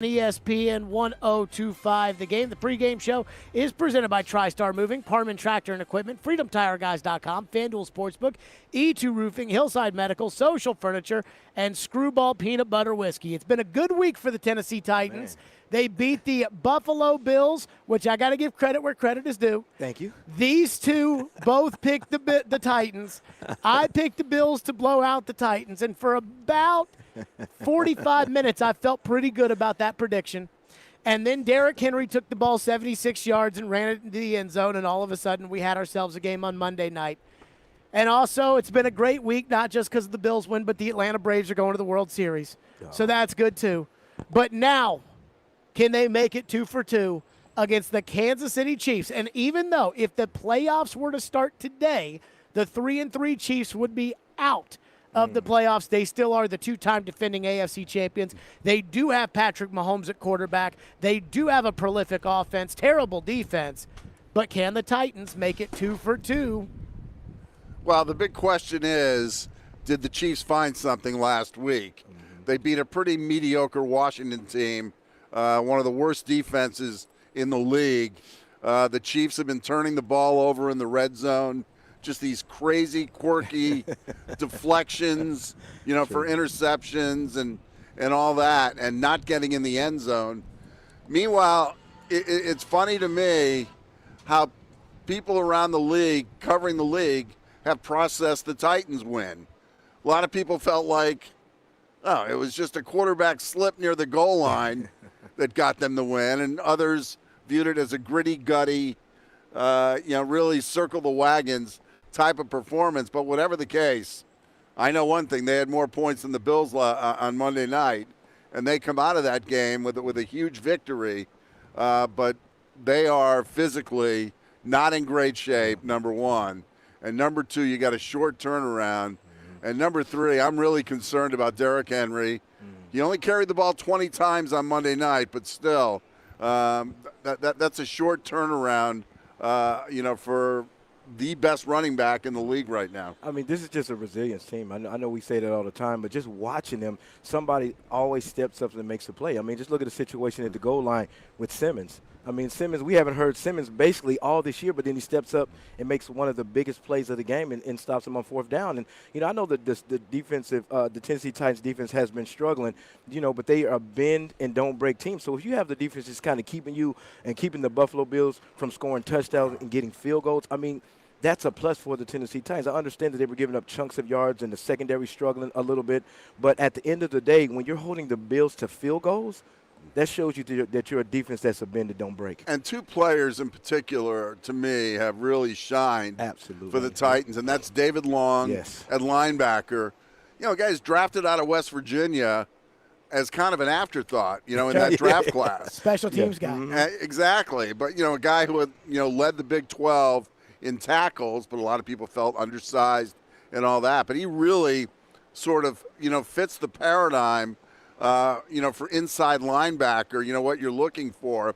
ESPN 1025 The Game. The pregame show is presented by TriStar Moving, Parman Tractor and Equipment, FreedomTireGuys.com, FanDuel Sportsbook, E2 Roofing, Hillside Medical, Social Furniture, and Screwball Peanut Butter Whiskey. It's been a good week for the Tennessee Titans. They beat the Buffalo Bills, which I got to give credit where credit is due. Thank you. These two both picked the Titans. I picked the Bills to blow out the Titans, and for about 45 minutes, I felt pretty good about that prediction. And then Derrick Henry took the ball 76 yards and ran it into the end zone, and all of a sudden we had ourselves a game on Monday night. And also, it's been a great week, not just because the Bills win, but the Atlanta Braves are going to the World Series. So that's good, too. But now, can they make it 2 for 2 against the Kansas City Chiefs? And even though if the playoffs were to start today, the 3-3 Chiefs would be out of the playoffs, they still are the two-time defending AFC champions. They do have Patrick Mahomes at quarterback. They do have a prolific offense, terrible defense. But can the Titans make it 2 for 2? Well, the big question is, did the Chiefs find something last week? They beat a pretty mediocre Washington team, one of the worst defenses in the league. The Chiefs have been turning the ball over in the red zone. Just these crazy, quirky deflections, for interceptions and all that, and not getting in the end zone. Meanwhile, it's funny to me how people around the league, covering the league, have processed the Titans win. A lot of people felt like, it was just a quarterback slip near the goal line that got them the win, and others viewed it as a gritty, gutty, really circle the wagons type of performance. But whatever the case, I know one thing: they had more points than the Bills on Monday night, and they come out of that game with a huge victory. But they are physically not in great shape, number one, and number two, you got a short turnaround, and number three, I'm really concerned about Derrick Henry. He only carried the ball 20 times on Monday night, but still, that's a short turnaround, for the best running back in the league right now. I mean, this is just a resilience team. I know we say that all the time, but just watching them, somebody always steps up and makes a play. I mean, just look at the situation at the goal line with Simmons. I mean, Simmons, we haven't heard Simmons basically all this year, but then he steps up and makes one of the biggest plays of the game and stops him on fourth down. And, I know that the Tennessee Titans defense has been struggling, but they are a bend and don't break team. So if you have the defense that's kind of keeping you and keeping the Buffalo Bills from scoring touchdowns and getting field goals, I mean, that's a plus for the Tennessee Titans. I understand that they were giving up chunks of yards and the secondary struggling a little bit. But at the end of the day, when you're holding the Bills to field goals, that shows you that you're a defense that's a bend that don't break. And two players in particular, to me, have really shined for the Titans, and that's David Long at linebacker. Guys drafted out of West Virginia as kind of an afterthought, in that draft class. Special teams guy. Exactly. But, a guy who had, led the Big 12 in tackles, but a lot of people felt undersized and all that. But he really sort of, fits the paradigm, for inside linebacker, what you're looking for.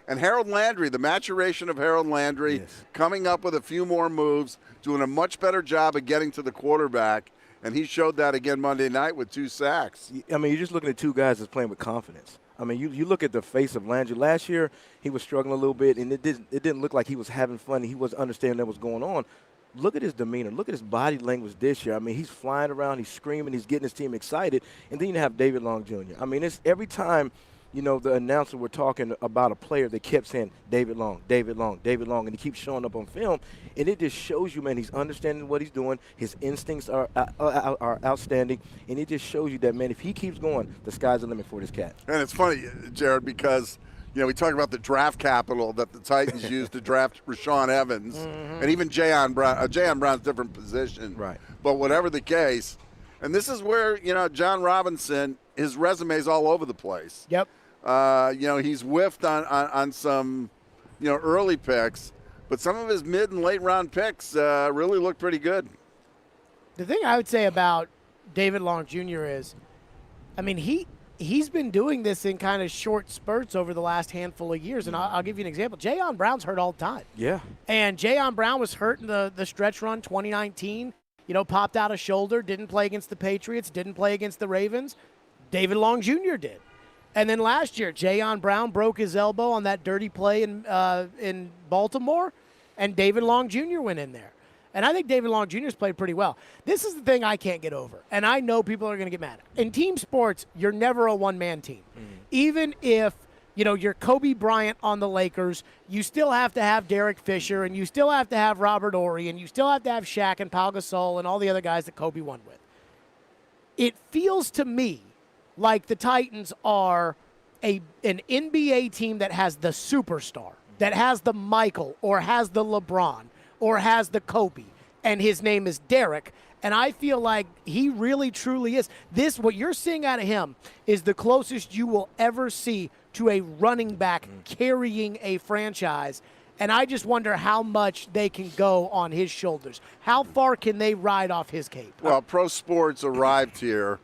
And Harold Landry, the maturation of Harold Landry, coming up with a few more moves, doing a much better job of getting to the quarterback. And he showed that again Monday night with 2 sacks. I mean, you're just looking at two guys that's playing with confidence. I mean, you look at the face of Landry. Last year, he was struggling a little bit, and it didn't look like he was having fun. He wasn't understanding what was going on. Look at his demeanor. Look at his body language this year. I mean, he's flying around. He's screaming. He's getting his team excited. And then you have David Long Jr. I mean, it's every time, the announcer were talking about a player, they kept saying, David Long, David Long, David Long, and he keeps showing up on film. And it just shows you, man, he's understanding what he's doing. His instincts are outstanding. And it just shows you that, man, if he keeps going, the sky's the limit for this cat. And it's funny, Jared, because – we talk about the draft capital that the Titans used to draft Rashawn Evans and even Jayon Brown. Jayon Brown's a different position. Right. But whatever the case, and this is where, John Robinson, his resume's all over the place. Yep. He's whiffed on some, early picks, but some of his mid and late round picks really look pretty good. The thing I would say about David Long Jr. is, I mean, he's been doing this in kind of short spurts over the last handful of years. And I'll give you an example. Jayon Brown's hurt all the time. Yeah. And Jayon Brown was hurt in the stretch run 2019. Popped out a shoulder, didn't play against the Patriots, didn't play against the Ravens. David Long Jr. did. And then last year, Jayon Brown broke his elbow on that dirty play in Baltimore, and David Long Jr. went in there. And I think David Long Jr. has played pretty well. This is the thing I can't get over, and I know people are going to get mad. In team sports, you're never a one-man team. Even if, you're Kobe Bryant on the Lakers, you still have to have Derek Fisher, and you still have to have Robert Horry, and you still have to have Shaq and Pau Gasol and all the other guys that Kobe won with. It feels to me like the Titans are an NBA team that has the superstar, that has the Michael or has the LeBron or has the Kobe, and his name is Derek. And I feel like he really, truly is. What you're seeing out of him is the closest you will ever see to a running back carrying a franchise. And I just wonder how much they can go on his shoulders. How far can they ride off his cape? Well, pro sports arrived here,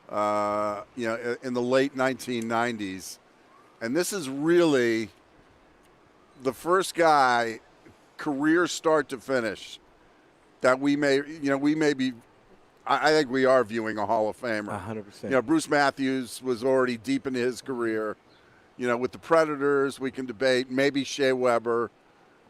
in the late 1990s. And this is really the first guy, career start to finish, that we may be, I think we are viewing a Hall of Famer. 100%. Bruce Matthews was already deep into his career. With the Predators, we can debate maybe Shea Weber,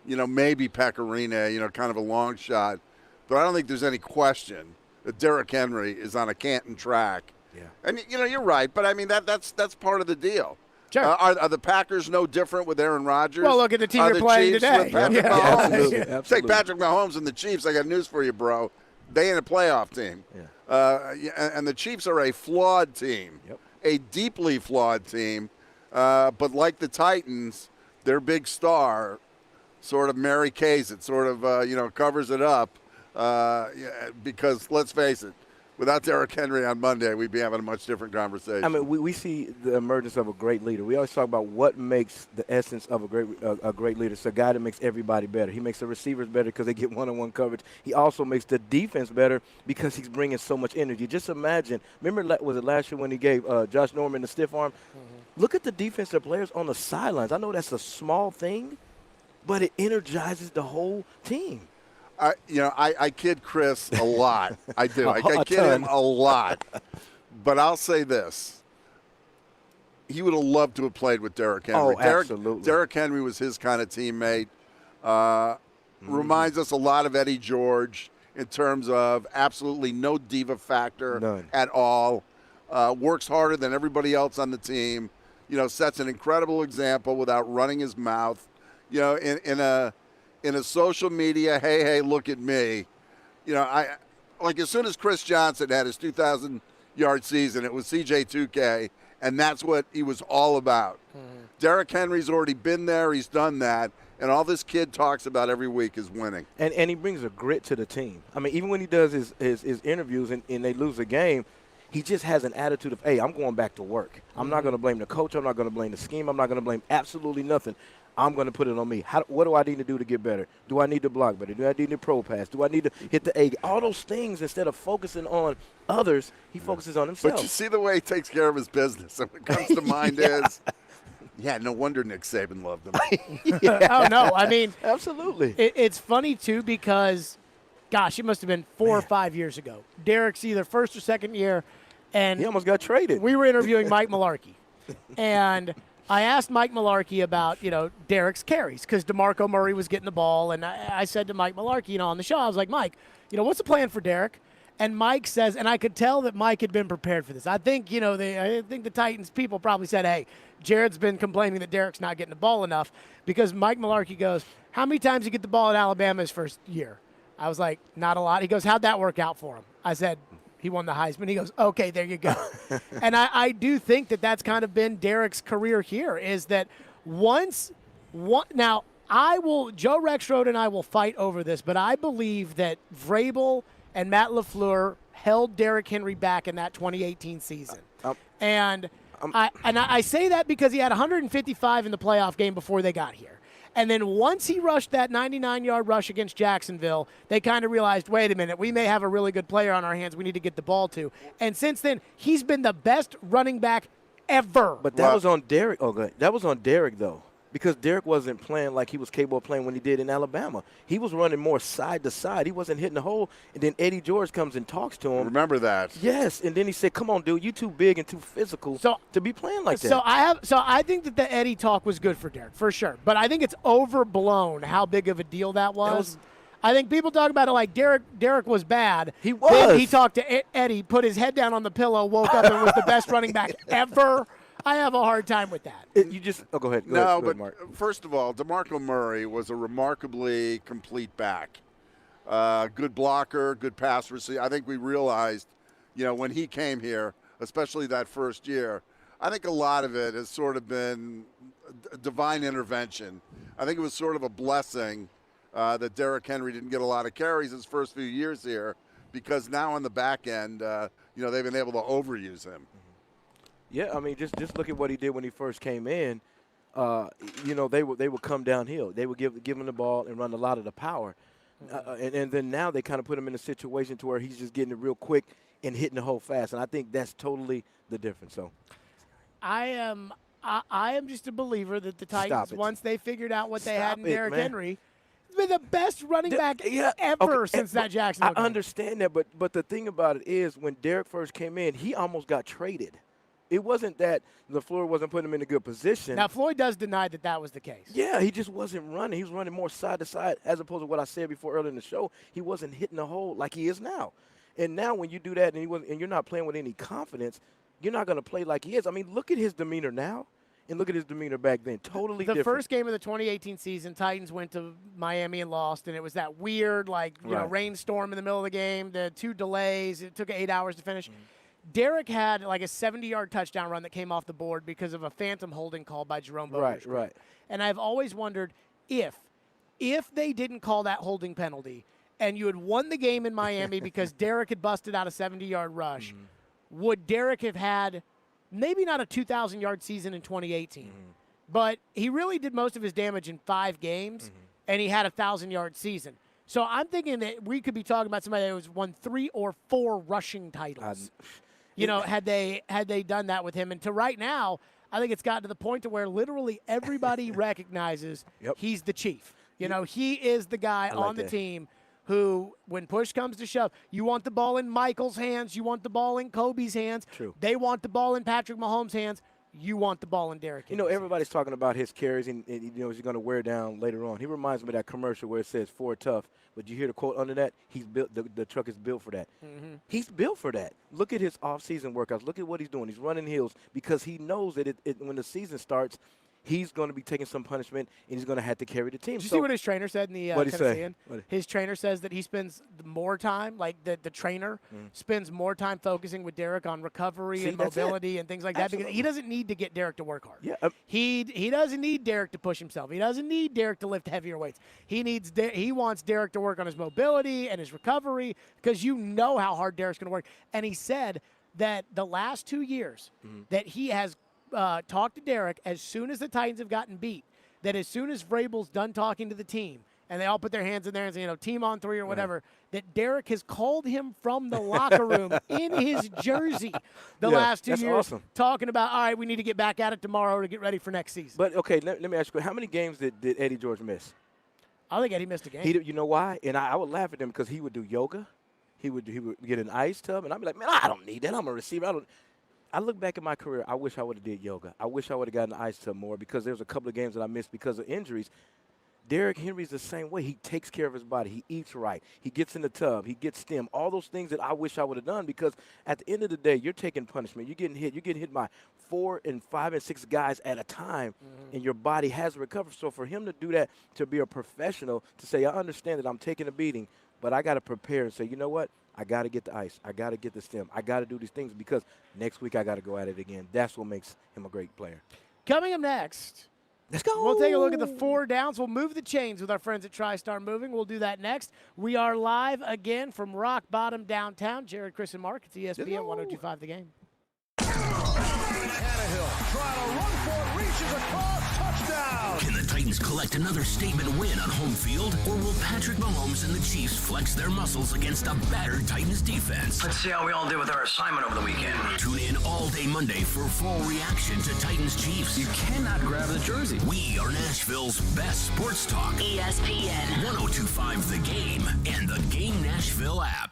maybe Pecorine, kind of a long shot. But I don't think there's any question that Derrick Henry is on a Canton track. Yeah. And, you're right, but I mean, that's part of the deal. Sure. Are the Packers no different with Aaron Rodgers? Well, look at the team Are you're the playing Chiefs today. with Patrick Yeah. Mahomes? Absolutely. Take Absolutely. Patrick Mahomes and the Chiefs. I got news for you, bro. They ain't a playoff team. Yeah. And the Chiefs are a flawed team, Yep. a deeply flawed team. But like the Titans, their big star sort of Mary Kay's it, sort of, covers it up. Because let's face it, without Derrick Henry on Monday, we'd be having a much different conversation. I mean, we see the emergence of a great leader. We always talk about what makes the essence of a great leader. It's a guy that makes everybody better. He makes the receivers better because they get one-on-one coverage. He also makes the defense better because he's bringing so much energy. Just imagine, remember, was it last year when he gave Josh Norman the stiff arm? Mm-hmm. Look at the defensive players on the sidelines. I know that's a small thing, but it energizes the whole team. I kid Chris a lot. I do. I kid ton. him a lot. But I'll say this. He would have loved to have played with Derrick Henry. Oh, absolutely. Derrick Henry was his kind of teammate. Reminds us a lot of Eddie George in terms of absolutely no diva factor None. at all. Works harder than everybody else on the team. Sets an incredible example without running his mouth. In a social media, hey, look at me. As soon as Chris Johnson had his 2,000-yard season, it was CJ2K, and that's what he was all about. Mm-hmm. Derrick Henry's already been there. He's done that. And all this kid talks about every week is winning. And he brings a grit to the team. I mean, even when he does his interviews and they lose a game, he just has an attitude of, hey, I'm going back to work. I'm not going to blame the coach. I'm not going to blame the scheme. I'm not going to blame absolutely nothing. I'm going to put it on me. What do I need to do to get better? Do I need to block better? Do I need to pro pass? Do I need to hit the A? All those things, instead of focusing on others, he focuses on himself. But you see the way he takes care of his business. And what comes to mind is, no wonder Nick Saban loved him. Oh, no. I mean, absolutely. It's funny, too, because, gosh, it must have been 4 or 5 years ago. Derek's either first or second year. And he almost got traded. We were interviewing Mike Mularkey. And I asked Mike Mularkey about, Derek's carries because Demarco Murray was getting the ball. And I said to Mike Mularkey, on the show, I was like, Mike, what's the plan for Derek? And Mike says, and I could tell that Mike had been prepared for this. I think, I think the Titans people probably said, hey, Jared's been complaining that Derek's not getting the ball enough because Mike Mularkey goes, how many times did you get the ball at Alabama his first year? I was like, not a lot. He goes, how'd that work out for him? I said, he won the Heisman. He goes, okay, there you go. And I do think that that's kind of been Derek's career here is that now Joe Rexrode and I will fight over this, but I believe that Vrabel and Matt LaFleur held Derrick Henry back in that 2018 season. I say that because he had 155 in the playoff game before they got here. And then once he rushed that 99-yard rush against Jacksonville, they kind of realized, wait a minute, we may have a really good player on our hands we need to get the ball to. And since then, he's been the best running back ever. But that was on Derrick. Oh, good. That was on Derrick, though, because Derek wasn't playing like he was capable of playing when he did in Alabama. He was running more side to side. He wasn't hitting the hole. And then Eddie George comes and talks to him. Remember that? Yes, and then he said, "Come on, dude, you too big and too physical to be playing like that." So I think that the Eddie talk was good for Derek, for sure. But I think it's overblown how big of a deal that was. I think people talk about it like Derek was bad. He was. Then he talked to Eddie, put his head down on the pillow, woke up, and was the best running back ever. I have a hard time with that. Go ahead. Go ahead, Mark. First of all, Demarco Murray was a remarkably complete back. Good blocker, good pass receiver. I think we realized, when he came here, especially that first year, I think a lot of it has sort of been divine intervention. I think it was sort of a blessing that Derrick Henry didn't get a lot of carries his first few years here, because now on the back end, they've been able to overuse him. Yeah, I mean, just look at what he did when he first came in. They would come downhill. They would give him the ball and run a lot of the power. And then now they kind of put him in a situation to where he's just getting it real quick and hitting the hole fast. And I think that's totally the difference. So I am just a believer that the Titans, once they figured out what they had in Derrick Henry, been the best running back ever since that Jacksonville game. I understand that, but the thing about it is when Derrick first came in, he almost got traded. It wasn't that LaFleur wasn't putting him in a good position. Now, Floyd does deny that was the case. Yeah, he just wasn't running. He was running more side to side, as opposed to what I said before earlier in the show. He wasn't hitting the hole like he is now. And now when you do that and you're not playing with any confidence, you're not going to play like he is. I mean, look at his demeanor now and look at his demeanor back then. Totally different. The first game of the 2018 season, Titans went to Miami and lost, and it was that weird, rainstorm in the middle of the game, the 2 delays. It took 8 hours to finish. Mm-hmm. Derrick had like a 70-yard touchdown run that came off the board because of a phantom holding call by Jerome Boger. Right. And I've always wondered if they didn't call that holding penalty and you had won the game in Miami because Derrick had busted out a 70-yard rush, would Derrick have had maybe not a 2,000-yard season in 2018, but he really did most of his damage in 5 games, and he had a 1,000-yard season. So I'm thinking that we could be talking about somebody that was won 3 or 4 rushing titles. Had they done that with him. And to right now, I think it's gotten to the point to where literally everybody recognizes he's the chief. He is the guy on the team who, when push comes to shove, you want the ball in Michael's hands, you want the ball in Kobe's hands. True. They want the ball in Patrick Mahomes' hands. You want the ball in Derrick. Everybody's talking about his carries, and he's going to wear down later on. He reminds me of that commercial where it says "Ford Tough," but you hear the quote under that. He's built. The truck is built for that. Mm-hmm. He's built for that. Look at his off-season workouts. Look at what he's doing. He's running hills because he knows that when the season starts, he's going to be taking some punishment, and he's going to have to carry the team. Did you see what his trainer said in the Tennessean? His trainer says that he spends more time, like the trainer spends more time focusing with Derrick on recovery and mobility and things like that, because he doesn't need to get Derrick to work hard. Yeah, he doesn't need Derrick to push himself. He doesn't need Derrick to lift heavier weights. He wants Derrick to work on his mobility and his recovery, because how hard Derrick's going to work. And he said that the last 2 years that he has talked to Derrick, as soon as the Titans have gotten beat, that as soon as Vrabel's done talking to the team and they all put their hands in there and say, team on 3 or whatever, that Derrick has called him from the locker room in his jersey the last 2 years, talking about, all right, we need to get back at it tomorrow to get ready for next season. But, okay, let me ask you, how many games did Eddie George miss? I think Eddie missed a game. You know why? And I would laugh at him because he would do yoga. He would get an ice tub, and I'd be like, man, I don't need that. I'm a receiver. I look back at my career, I wish I would have did yoga. I wish I would have gotten the ice tub more, because there was a couple of games that I missed because of injuries. Derrick Henry's the same way. He takes care of his body. He eats right. He gets in the tub. He gets stem. All those things that I wish I would have done, because at the end of the day, you're taking punishment. You're getting hit. You're getting hit by 4 and 5 and 6 guys at a time, and your body has recovered. So for him to do that, to be a professional, to say, I understand that I'm taking a beating, but I got to prepare and say, you know what? I got to get the ice. I got to get the stem. I got to do these things, because next week I got to go at it again. That's what makes him a great player. Coming up next, let's go. We'll take a look at the 4 downs. We'll move the chains with our friends at TriStar Moving. We'll do that next. We are live again from Rock Bottom downtown. Jared, Chris, and Mark. It's ESPN 102.5 The Game. Tannehill trying to run for it, reaches across, touchdown. Can the Titans Titans collect another statement win on home field, or will Patrick Mahomes and the Chiefs flex their muscles against a battered Titans defense? Let's see how we all did with our assignment over the weekend. Tune in all day Monday for full reaction to Titans Chiefs. You cannot grab the jersey. We are Nashville's best sports talk. ESPN 1025 The Game and the Game Nashville app.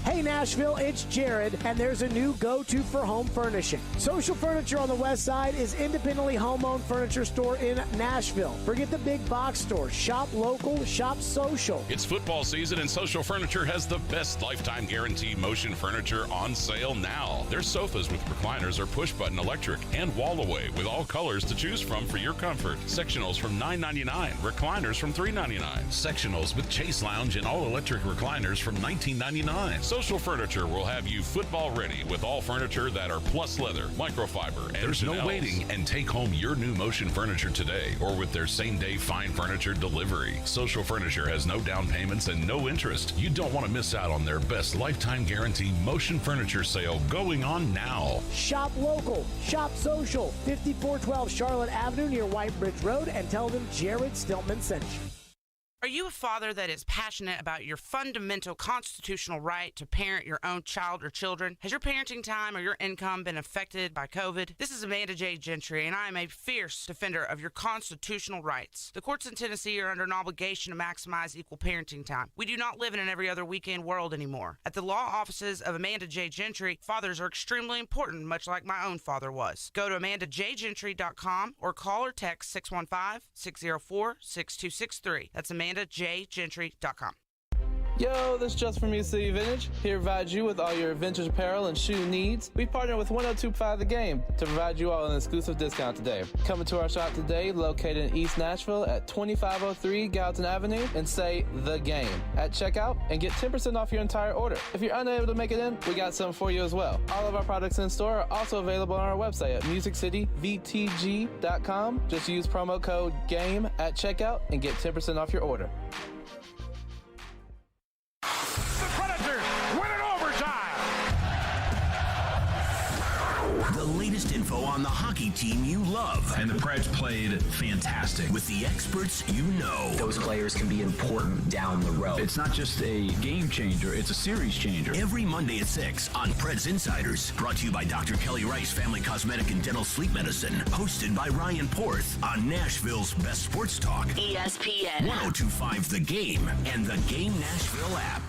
Hey Nashville, it's Jared, and there's a new go-to for home furnishing. Social Furniture on the West Side is independently home-owned furniture store in Nashville. Forget the big box stores. Shop local, shop social. It's football season, and Social Furniture has the best lifetime guarantee motion furniture on sale now. Their sofas with recliners are push-button electric and wall-away with all colors to choose from for your comfort. Sectionals from $9.99, recliners from $3.99. Sectionals with Chase Lounge and all-electric recliners from $19.99. Social Furniture will have you football ready with all furniture that are plus leather, microfiber, and There's no waiting, and take home your new motion furniture today or with their same-day fine furniture delivery. Social Furniture has no down payments and no interest. You don't want to miss out on their best lifetime guarantee motion furniture sale going on now. Shop local, shop social. 5412 Charlotte Avenue near White Bridge Road, and tell them Jared Stillman sent you. Are you a father that is passionate about your fundamental constitutional right to parent your own child or children? Has your parenting time or your income been affected by COVID? This is Amanda J. Gentry, and I am a fierce defender of your constitutional rights. The courts in Tennessee are under an obligation to maximize equal parenting time. We do not live in an every other weekend world anymore. At the law offices of Amanda J. Gentry, fathers are extremely important, much like my own father was. Go to AmandaJGentry.com or call or text 615-604-6263. That's AmandaJGentry.com. Yo, this is Just From You City Vintage, here to provide you with all your vintage apparel and shoe needs. We partner with 1025 The Game to provide you all an exclusive discount today. Come to our shop today, located in East Nashville at 2503 Gallatin Avenue, and say The Game at checkout and get 10% off your entire order. If you're unable to make it in, we got some for you as well. All of our products in store are also available on our website at musiccityvtg.com. Just use promo code GAME at checkout and get 10% off your order. The latest info on the hockey team you love. And the Preds played fantastic. With the experts you know. Those players can be important down the road. It's not just a game changer, it's a series changer. Every Monday at 6 on Preds Insiders. Brought to you by Dr. Kelly Rice Family Cosmetic and Dental Sleep Medicine. Hosted by Ryan Porth on Nashville's best sports talk. ESPN 1025 The Game and the Game Nashville app.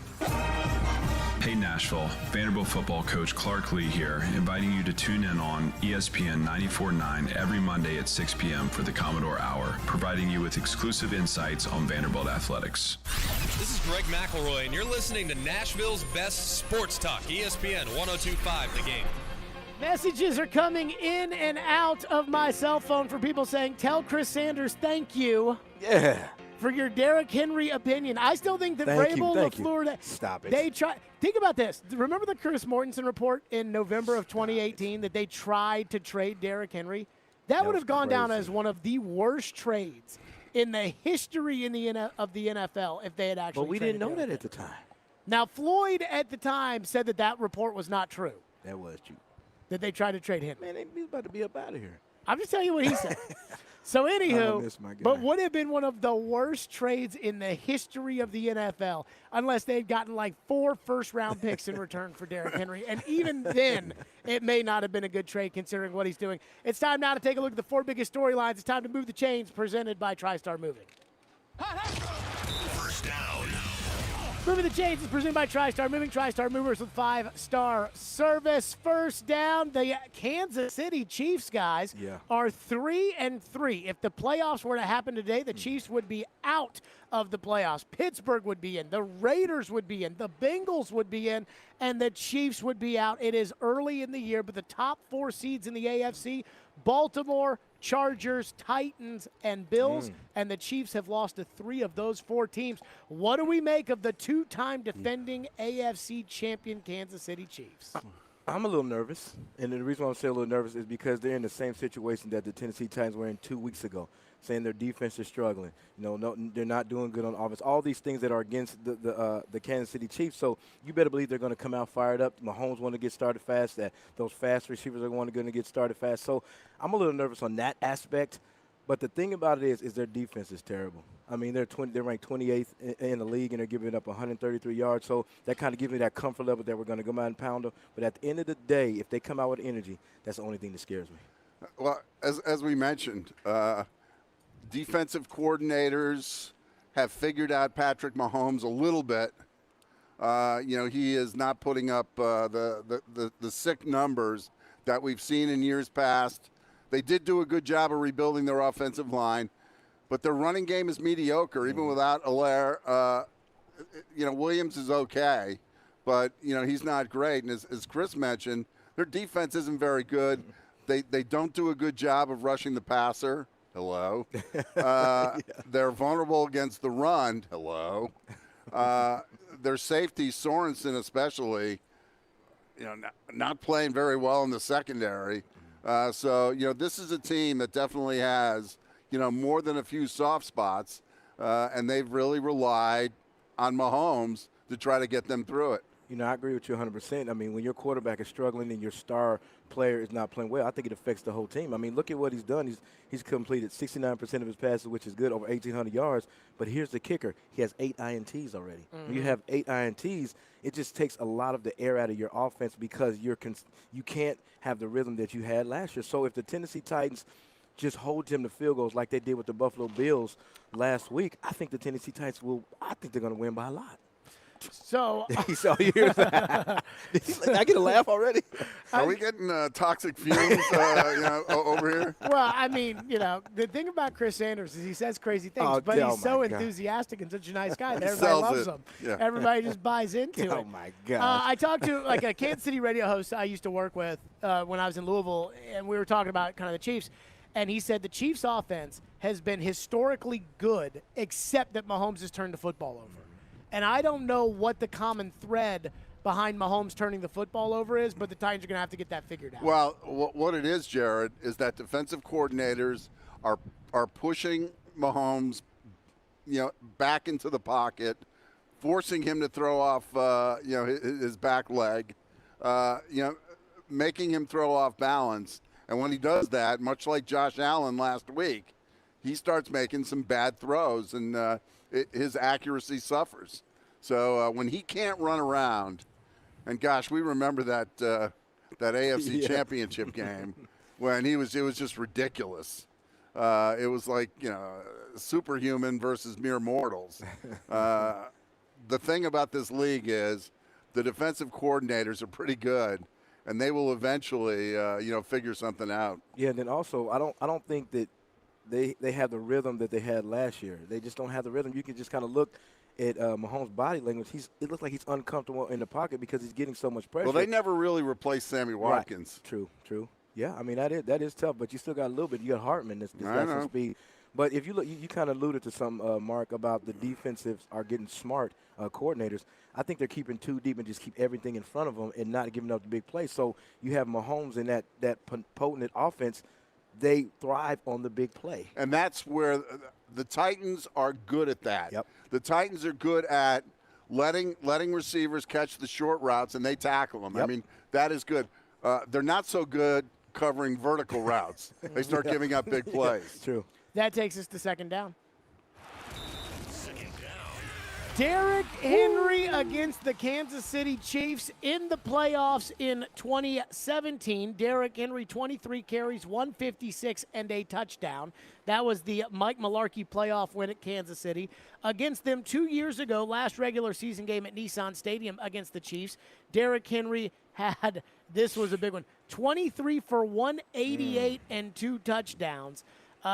Hey Nashville, Vanderbilt football coach Clark Lee here, inviting you to tune in on ESPN 94.9 every Monday at 6 p.m. for the Commodore Hour, providing you with exclusive insights on Vanderbilt athletics. This is Greg McElroy, and you're listening to Nashville's best sports talk, ESPN 1025 The Game. Messages are coming in and out of my cell phone for people saying, tell Chris Sanders thank you. Yeah. For your Derrick Henry opinion. I still think that Vrabel, LaFleur, Stop it. They try. Think about this. Remember the Chris Mortensen report in November of 2018 that they tried to trade Derrick Henry? That would have gone down as one of the worst trades in the history of the NFL if they had actually. But we didn't know that at the time. Now Floyd at the time said that report was not true. That was true. That they tried to trade him. Man, he's about to be up out of here. I'm just telling you what he said. So anywho, but would have been one of the worst trades in the history of the NFL unless they'd gotten like 4 first-round picks in return for Derrick Henry. And even then, it may not have been a good trade considering what he's doing. It's time now to take a look at the 4 biggest storylines. It's time to move the chains, presented by TriStar Moving. First down. Moving the Chains is presented by TriStar Moving. TriStar Movers with 5-star service. First down, the Kansas City Chiefs, guys, are 3-3. If the playoffs were to happen today, the Chiefs would be out of the playoffs. Pittsburgh would be in. The Raiders would be in. The Bengals would be in. And the Chiefs would be out. It is early in the year, but the top 4 seeds in the AFC, Baltimore, Chargers, Titans, and Bills, and the Chiefs have lost to 3 of those 4 teams. What do we make of the 2-time defending AFC champion Kansas City Chiefs? I'm a little nervous, and the reason why I'm saying a little nervous is because they're in the same situation that the Tennessee Titans were in 2 weeks ago, saying their defense is struggling. They're not doing good on offense. All these things that are against the Kansas City Chiefs. So you better believe they're going to come out fired up. Mahomes want to get started fast. That those fast receivers are going to get started fast. So I'm a little nervous on that aspect. But the thing about it is their defense is terrible. I mean, they're ranked 28th in the league, and they're giving up 133 yards. So that kind of gives me that comfort level that we're going to go out and pound them. But at the end of the day, if they come out with energy, that's the only thing that scares me. Well, as we mentioned, defensive coordinators have figured out Patrick Mahomes a little bit. He is not putting up the sick numbers that we've seen in years past. They did do a good job of rebuilding their offensive line, but their running game is mediocre, even without Allaire. Williams is okay, but, he's not great. And as Chris mentioned, their defense isn't very good. They don't do a good job of rushing the passer. Hello. They're vulnerable against the run. Hello. Their safety, Sorensen especially, not playing very well in the secondary. So this is a team that definitely has, more than a few soft spots, and they've really relied on Mahomes to try to get them through it. I agree with you 100%. I mean, when your quarterback is struggling and your star player is not playing well, I think it affects the whole team. I mean, look at what he's done. He's completed 69% of his passes, which is good, over 1,800 yards. But here's the kicker. He has 8 INTs already. Mm-hmm. When you have 8 INTs, it just takes a lot of the air out of your offense because you can't have the rhythm that you had last year. So if the Tennessee Titans just hold him to field goals like they did with the Buffalo Bills last week, I think the Tennessee Titans they're going to win by a lot. So you hear that? I get a laugh already. Are we getting toxic fumes over here? Well, I mean, the thing about Chris Sanders is he says crazy things, but he's so enthusiastic and such a nice guy that everybody loves him. Yeah. Everybody just buys into it. Oh, my God. I talked to a Kansas City radio host I used to work with when I was in Louisville, and we were talking about kind of the Chiefs. And he said the Chiefs' offense has been historically good, except that Mahomes has turned the football over. And I don't know what the common thread behind Mahomes turning the football over is, but the Titans are going to have to get that figured out. Well, what it is, Jared, is that defensive coordinators are pushing Mahomes, back into the pocket, forcing him to throw off, his back leg, making him throw off balance. And when he does that, much like Josh Allen last week, he starts making some bad throws, and his accuracy suffers. So when he can't run around, and gosh, we remember that AFC Championship game when it was just ridiculous. It was like superhuman versus mere mortals. The thing about this league is the defensive coordinators are pretty good, and they will eventually figure something out. Yeah, and then also I don't think that they have the rhythm that they had last year. They just don't have the rhythm. You can just kind of look at Mahomes' body language. It looks like he's uncomfortable in the pocket because he's getting so much pressure. Well, they never really replaced Sammy Watkins. Right. True. Yeah, I mean, that is tough, but you still got a little bit. You got Hartman that's got some speed. But if you look, you kind of alluded to some, Mark, about the defensives are getting smart coordinators. I think they're keeping too deep and just keep everything in front of them and not giving up the big play. So you have Mahomes in that potent offense. They thrive on the big play. And that's where the Titans are good at that. Yep. The Titans are good at letting receivers catch the short routes, and they tackle them. Yep. I mean, that is good. They're not so good covering vertical routes. They start giving up big plays. True. That takes us to second down. Derrick Henry against the Kansas City Chiefs in the playoffs in 2017. Derrick Henry, 23 carries, 156, and a touchdown. That was the Mike Mularkey playoff win at Kansas City. Against them 2 years ago, last regular season game at Nissan Stadium against the Chiefs, Derrick Henry had, this was a big one, 23 for 188 and 2 touchdowns,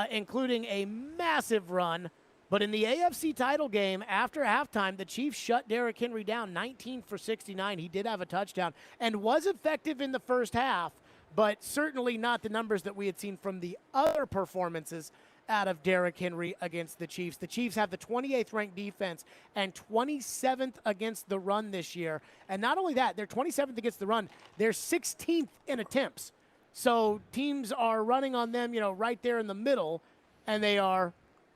including a massive run. But in the AFC title game, after halftime, the Chiefs shut Derrick Henry down 19 for 69. He did have a touchdown and was effective in the first half, but certainly not the numbers that we had seen from the other performances out of Derrick Henry against the Chiefs. The Chiefs have the 28th ranked defense and 27th against the run this year. And not only that, they're 27th against the run. They're 16th in attempts. So teams are running on them, right there in the middle, and they are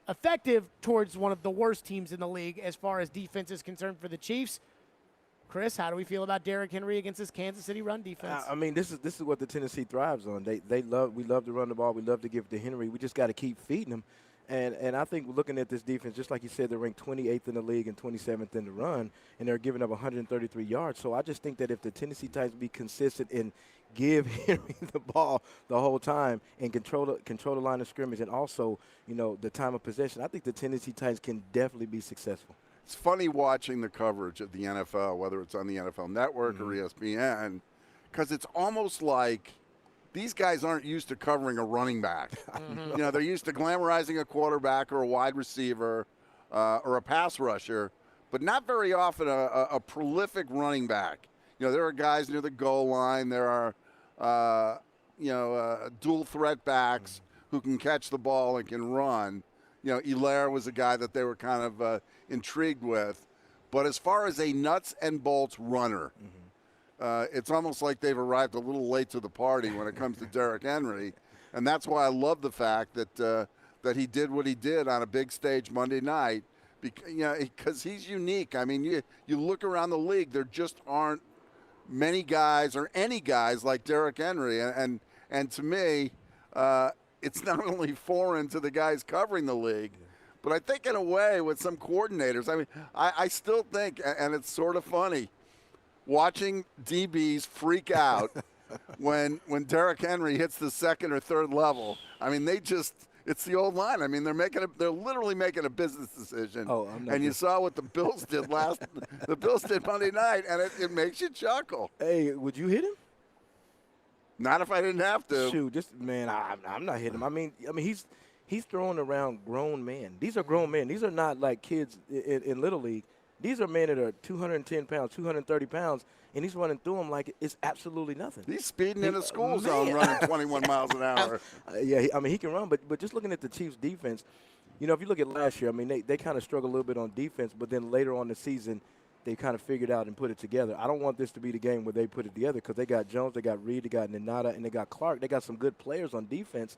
effective towards one of the worst teams in the league as far as defense is concerned for the Chiefs. Chris, how do we feel about Derrick Henry against this Kansas City run defense? I mean, this is what the Tennessee thrives on. We love to run the ball. We love to give it to Henry. We just got to keep feeding him. And I think looking at this defense, just like you said, they're ranked 28th in the league and 27th in the run, and they're giving up 133 yards. So I just think that if the Tennessee Titans be consistent and give Henry the ball the whole time and control the line of scrimmage and also, the time of possession, I think the Tennessee Titans can definitely be successful. It's funny watching the coverage of the NFL, whether it's on the NFL Network or ESPN, because it's almost like these guys aren't used to covering a running back. They're used to glamorizing a quarterback or a wide receiver or a pass rusher, but not very often a prolific running back. There are guys near the goal line. There are, dual threat backs who can catch the ball and can run. Hilaire was a guy that they were kind of intrigued with. But as far as a nuts and bolts runner, it's almost like they've arrived a little late to the party when it comes to Derrick Henry. And that's why I love the fact that he did what he did on a big stage Monday night, because he's unique. I mean, you look around the league, there just aren't many guys or any guys like Derrick Henry. And to me, it's not only foreign to the guys covering the league, but I think in a way with some coordinators. I mean, I still think, and it's sort of funny, watching DBs freak out when Derrick Henry hits the second or third level. I mean, it's the old line. I mean, they're literally making a business decision. And you saw what the Bills did the Bills did Monday night, and it makes you chuckle. Hey, would you hit him? Not if I didn't have to. Shoot, I'm not hitting him. I mean, he's throwing around grown men. These are grown men. These are not like kids in Little League. These are men that are 210 pounds, 230 pounds, and he's running through them like it's absolutely nothing. He's speeding in the school zone running 21 miles an hour. He can run, but just looking at the Chiefs' defense, if you look at last year, I mean, they kind of struggled a little bit on defense, but then later on the season, they kind of figured out and put it together. I don't want this to be the game where they put it together because they got Jones, they got Reed, they got Nenada, and they got Clark. They got some good players on defense.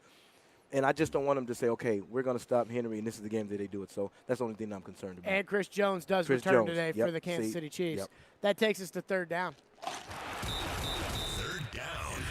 And I just don't want them to say, okay, we're going to stop Henry, and this is the game that they do it. So that's the only thing I'm concerned about. And Chris Jones does return today for the Kansas City Chiefs. Yep. That takes us to third down. Third down.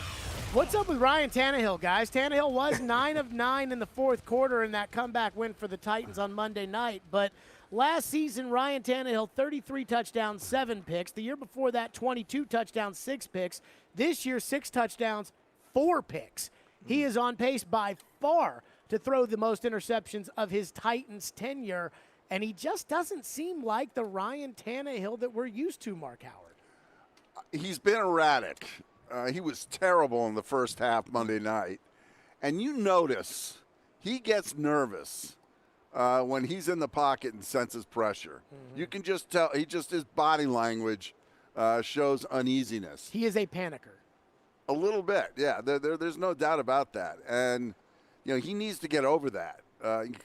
What's up with Ryan Tannehill, guys? Tannehill was 9 of 9 in the fourth quarter in that comeback win for the Titans on Monday night. But last season, Ryan Tannehill, 33 touchdowns, 7 picks. The year before that, 22 touchdowns, 6 picks. This year, 6 touchdowns, 4 picks. He is on pace by far to throw the most interceptions of his Titans tenure, and he just doesn't seem like the Ryan Tannehill that we're used to, Mark Howard. He's been erratic. He was terrible in the first half Monday night. And you notice he gets nervous when he's in the pocket and senses pressure. You can just tell, his body language shows uneasiness. He is a panicker. A little bit, yeah. There's no doubt about that. And, he needs to get over that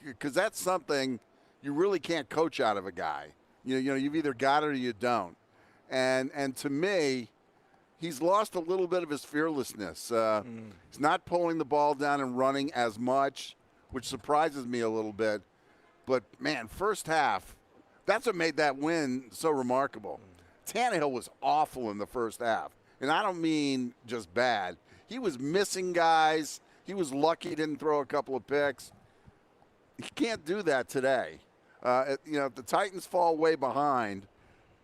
because that's something you really can't coach out of a guy. You've either got it or you don't. And to me, he's lost a little bit of his fearlessness. He's not pulling the ball down and running as much, which surprises me a little bit. But, man, first half, that's what made that win so remarkable. Tannehill was awful in the first half. And I don't mean just bad. He was missing guys. He was lucky he didn't throw a couple of picks. He can't do that today. If the Titans fall way behind,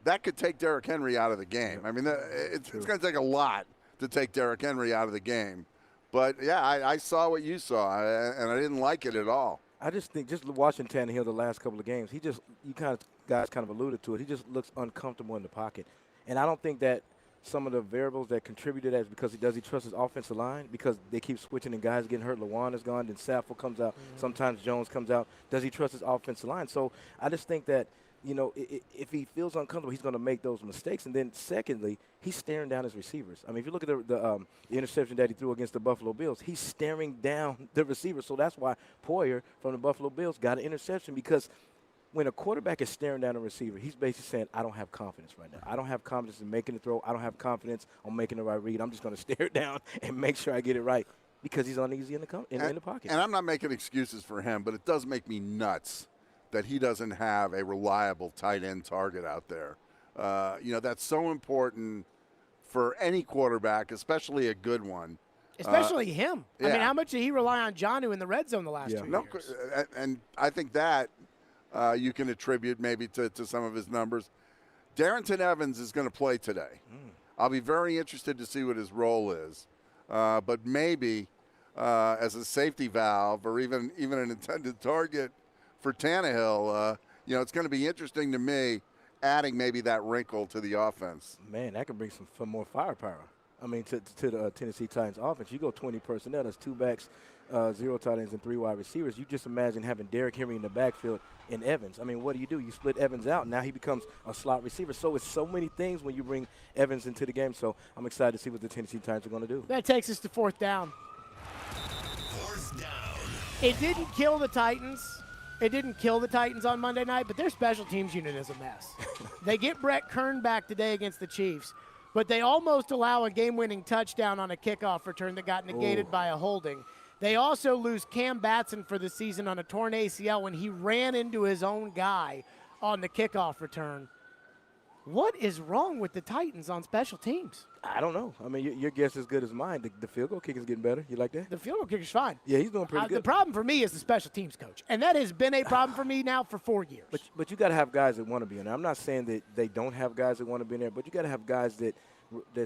that could take Derrick Henry out of the game. I mean, it's going to take a lot to take Derrick Henry out of the game. But, yeah, I saw what you saw, and I didn't like it at all. I just think, just watching Tannehill the last couple of games, guys kind of alluded to it. He just looks uncomfortable in the pocket. And I don't think that some of the variables that contributed that is because he trust his offensive line because they keep switching and guys getting hurt. Lawan is gone, then Saffold comes out. Sometimes Jones comes out. Does he trust his offensive line? So I just think that, if he feels uncomfortable, he's going to make those mistakes. And then secondly, he's staring down his receivers. I mean, if you look at the interception that he threw against the Buffalo Bills, he's staring down the receivers. So that's why Poyer from the Buffalo Bills got an interception because when a quarterback is staring down a receiver, he's basically saying, I don't have confidence right now. I don't have confidence in making the throw. I don't have confidence on making the right read. I'm just going to stare down and make sure I get it right because he's uneasy in the pocket. And I'm not making excuses for him, but it does make me nuts that he doesn't have a reliable tight end target out there. That's so important for any quarterback, especially a good one. Especially him. Yeah. I mean, how much did he rely on Jonnu in the red zone the last 2 years? And I think that you can attribute maybe to some of his numbers. Darrington Evans is going to play today. I'll be very interested to see what his role is. But maybe as a safety valve or even an intended target for Tannehill, it's going to be interesting to me adding maybe that wrinkle to the offense. Man, that can bring some more firepower. I mean, to the Tennessee Titans offense, you go 20 personnel, that's 2 backs, 0 tight ends, and 3 wide receivers. You just imagine having Derrick Henry in the backfield and Evans. I mean, what do? You split Evans out. Now he becomes a slot receiver. So it's so many things when you bring Evans into the game. So I'm excited to see what the Tennessee Titans are going to do. That takes us to 4th down. 4th down. It didn't kill the Titans. It didn't kill the Titans on Monday night, but their special teams unit is a mess. They get Brett Kern back today against the Chiefs, but they almost allow a game-winning touchdown on a kickoff return that got negated by a holding. They also lose Cam Batson for the season on a torn ACL when he ran into his own guy on the kickoff return. What is wrong with the Titans on special teams? I don't know. I mean, your guess is as good as mine. The field goal kick is getting better. You like that? The field goal kicker's fine. Yeah, he's doing pretty good. The problem for me is the special teams coach, and that has been a problem for me now for 4 years. But you got to have guys that want to be in there. I'm not saying that they don't have guys that want to be in there, but you got to have guys that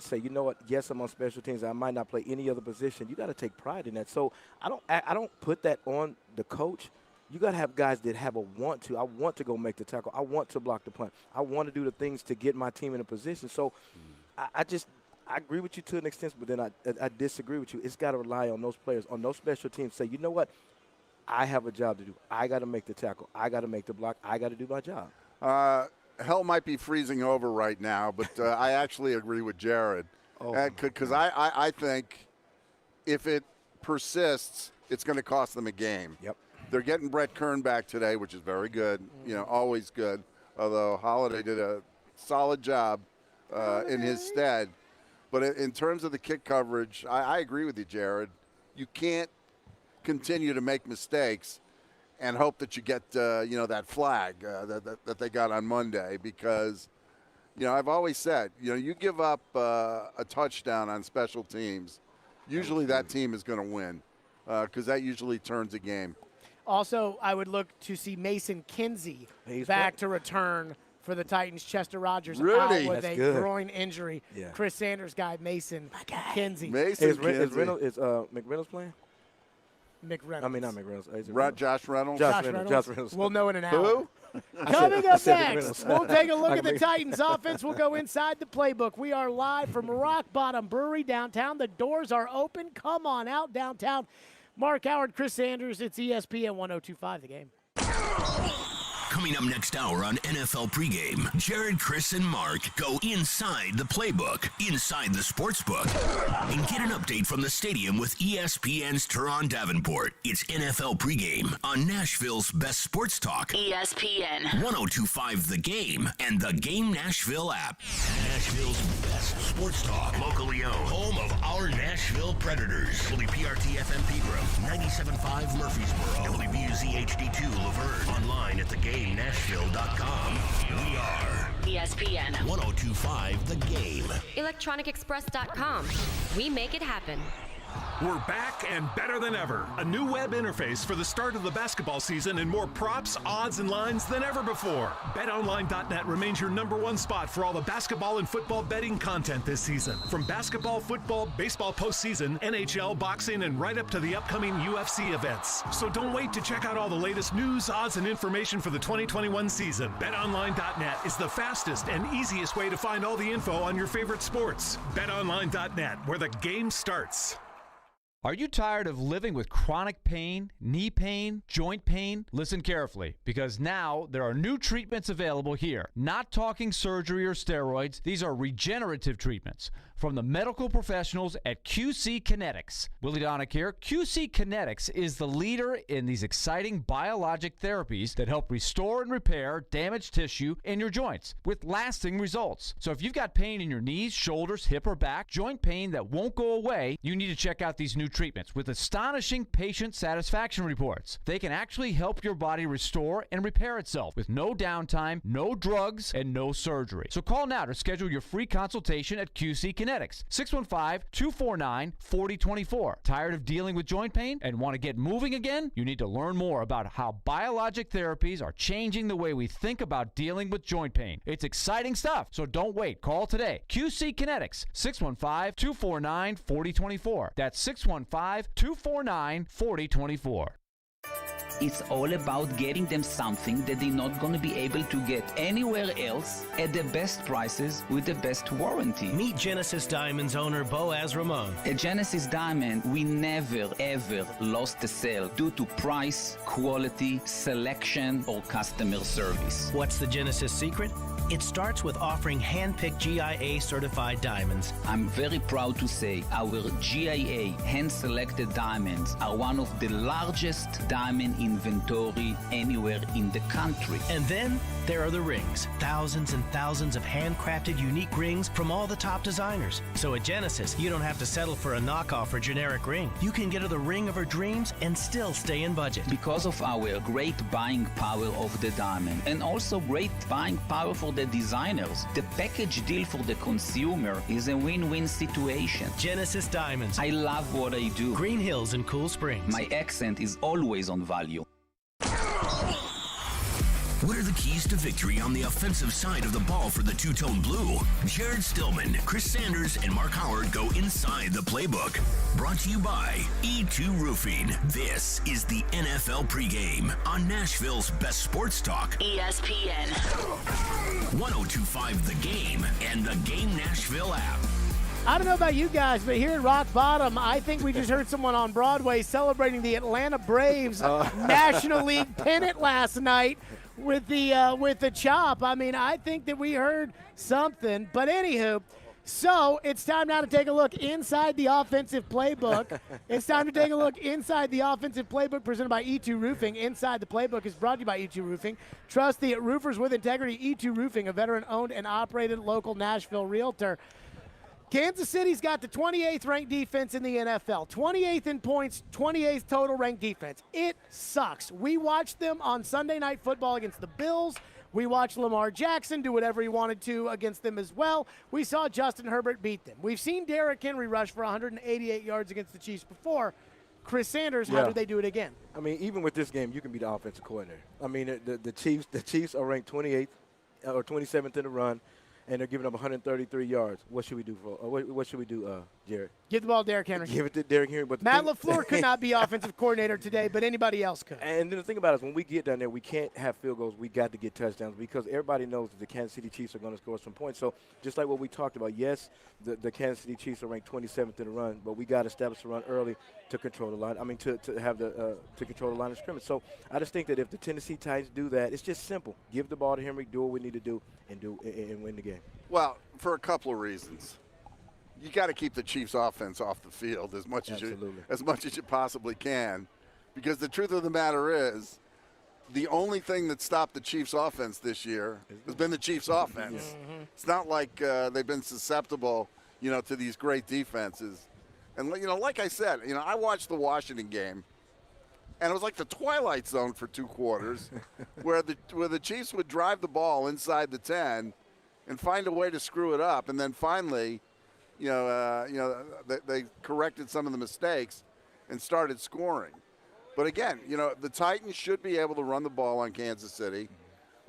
say, you know what, yes, I'm on special teams. I might not play any other position. You got to take pride in that. So I don't put that on the coach. You got to have guys that have a want to. I want to go make the tackle. I want to block the punt. I want to do the things to get my team in a position. So I agree with you to an extent, but then I disagree with you. It's got to rely on those players, on those special teams. Say, you know what, I have a job to do. I got to make the tackle. I got to make the block. I got to do my job. Hell might be freezing over right now, but I actually agree with Jared. Because I think if it persists, it's going to cost them a game. Yep. They're getting Brett Kern back today, which is very good, always good, although Holiday did a solid job in his stead. But in terms of the kick coverage, I agree with you, Jared. You can't continue to make mistakes and hope that you get, that flag that they got on Monday because, I've always said, you give up a touchdown on special teams, usually that team is going to win because that usually turns a game. Also, I would look to see Mason Kinsey back to return for the Titans. Chester Rogers out with a groin injury. Yeah. Chris Sanders guy, Mason Kinsey. Is McReynolds playing? McReynolds. I mean, not McReynolds. Josh Reynolds? Josh Reynolds. We'll know in an hour. Who? Coming up next, we'll take a look at the Titans offense. We'll go inside the playbook. We are live from Rock Bottom Brewery downtown. The doors are open. Come on out downtown. Mark Howard, Chris Sanders, it's ESPN 102.5 The Game. Coming up next hour on NFL Pregame, Jared, Chris, and Mark go inside the playbook, inside the sports book, and get an update from the stadium with ESPN's Tehran Davenport. It's NFL Pregame on Nashville's best sports talk. ESPN 102.5 The Game and the Game Nashville app. Nashville's best sports talk, locally owned, home of our Nashville Predators. WPRT-FM Pegram, 97.5 Murfreesboro, WBUZ HD2 Laverne, online at theGameNashville.com. We are ESPN 102.5 The Game. ElectronicExpress.com. We make it happen. We're back and better than ever. A new web interface for the start of the basketball season and more props, odds, and lines than ever before. BetOnline.net remains your #1 spot for all the basketball and football betting content this season. From basketball, football, baseball postseason, NHL, boxing, and right up to the upcoming UFC events. So don't wait to check out all the latest news, odds, and information for the 2021 season. BetOnline.net is the fastest and easiest way to find all the info on your favorite sports. BetOnline.net, where the game starts. Are you tired of living with chronic pain, knee pain, joint pain? Listen carefully, because now there are new treatments available here. Not talking surgery or steroids. These are regenerative treatments from the medical professionals at QC Kinetics. Willie Donick here. QC Kinetics is the leader in these exciting biologic therapies that help restore and repair damaged tissue in your joints with lasting results. So if you've got pain in your knees, shoulders, hip, or back, joint pain that won't go away, you need to check out these new new treatments with astonishing patient satisfaction reports. They can actually help your body restore and repair itself with no downtime, no drugs, and no surgery. So call now to schedule your free consultation at QC Kinetics. 615-249-4024. Tired of dealing with joint pain and want to get moving again? You need to learn more about how biologic therapies are changing the way we think about dealing with joint pain. It's exciting stuff, so don't wait. Call today. QC Kinetics, 615-249-4024. That's 615-249-4024. It's all about getting them something that they're not going to be able to get anywhere else at the best prices with the best warranty. Meet Genesis Diamonds owner Boaz Ramon. At Genesis Diamond, we never ever lost a sale due to price, quality, selection, or customer service. What's the Genesis secret? It starts with offering hand-picked GIA certified diamonds. I'm very proud to say our GIA hand-selected diamonds are one of the largest diamond inventory anywhere in the country. And then there are the rings. Thousands and thousands of handcrafted unique rings from all the top designers. So at Genesis, you don't have to settle for a knockoff or generic ring. You can get her the ring of her dreams and still stay in budget. Because of our great buying power of the diamond and also great buying power for the designers, the package deal for the consumer is a win-win situation. Genesis Diamonds. I love what I do. Green Hills and Cool Springs. My accent is always on value. What are the keys to victory on the offensive side of the ball for the two-tone blue? Jared Stillman, Chris Sanders, and Mark Howard go inside the playbook. Brought to you by E2 Roofing. This is the NFL pregame on Nashville's best sports talk. ESPN. 1025 The Game and the Game Nashville app. I don't know about you guys, but here at Rock Bottom, I think we just heard someone on Broadway celebrating the Atlanta Braves National League pennant last night with the chop. I mean, I think that we heard something. But anywho, so it's time now to take a look inside the offensive playbook. It's time to take a look inside the offensive playbook presented by E2 Roofing. Inside the Playbook is brought to you by E2 Roofing. Trust the roofers with integrity. E2 Roofing, a veteran-owned and operated local Nashville realtor. Kansas City's got the 28th ranked defense in the NFL, 28th in points, 28th total ranked defense. It sucks. We watched them on Sunday Night Football against the Bills. We watched Lamar Jackson do whatever he wanted to against them as well. We saw Justin Herbert beat them. We've seen Derrick Henry rush for 188 yards against the Chiefs before. Chris Sanders, how do they do it again? I mean, even with this game, you can be the offensive coordinator. I mean, the Chiefs are ranked 28th or 27th in the run, and they're giving up 133 yards. What should we do, what should we do, Jared? Give the ball to Derrick Henry. Give it to Derrick Henry. But Matt LaFleur could not be offensive coordinator today, but anybody else could. And then the thing about it is when we get down there, we can't have field goals. We got to get touchdowns because everybody knows that the Kansas City Chiefs are going to score some points. So just like what we talked about, yes, the Kansas City Chiefs are ranked 27th in the run, but we got to establish the run early to control the line. I mean, to control the line of scrimmage. So I just think that if the Tennessee Titans do that, it's just simple. Give the ball to Henry, do what we need to do, and win the game. Well, for a couple of reasons. You got to keep the Chiefs' offense off the field as much as you possibly can, because the truth of the matter is, the only thing that stopped the Chiefs' offense this year has been the Chiefs' offense. Mm-hmm. It's not like they've been susceptible, to these great defenses. And like I said, I watched the Washington game, and it was like the Twilight Zone for 2 quarters, where the Chiefs would drive the ball inside the 10 and find a way to screw it up, and then finally. They corrected some of the mistakes and started scoring. But again, the Titans should be able to run the ball on Kansas City.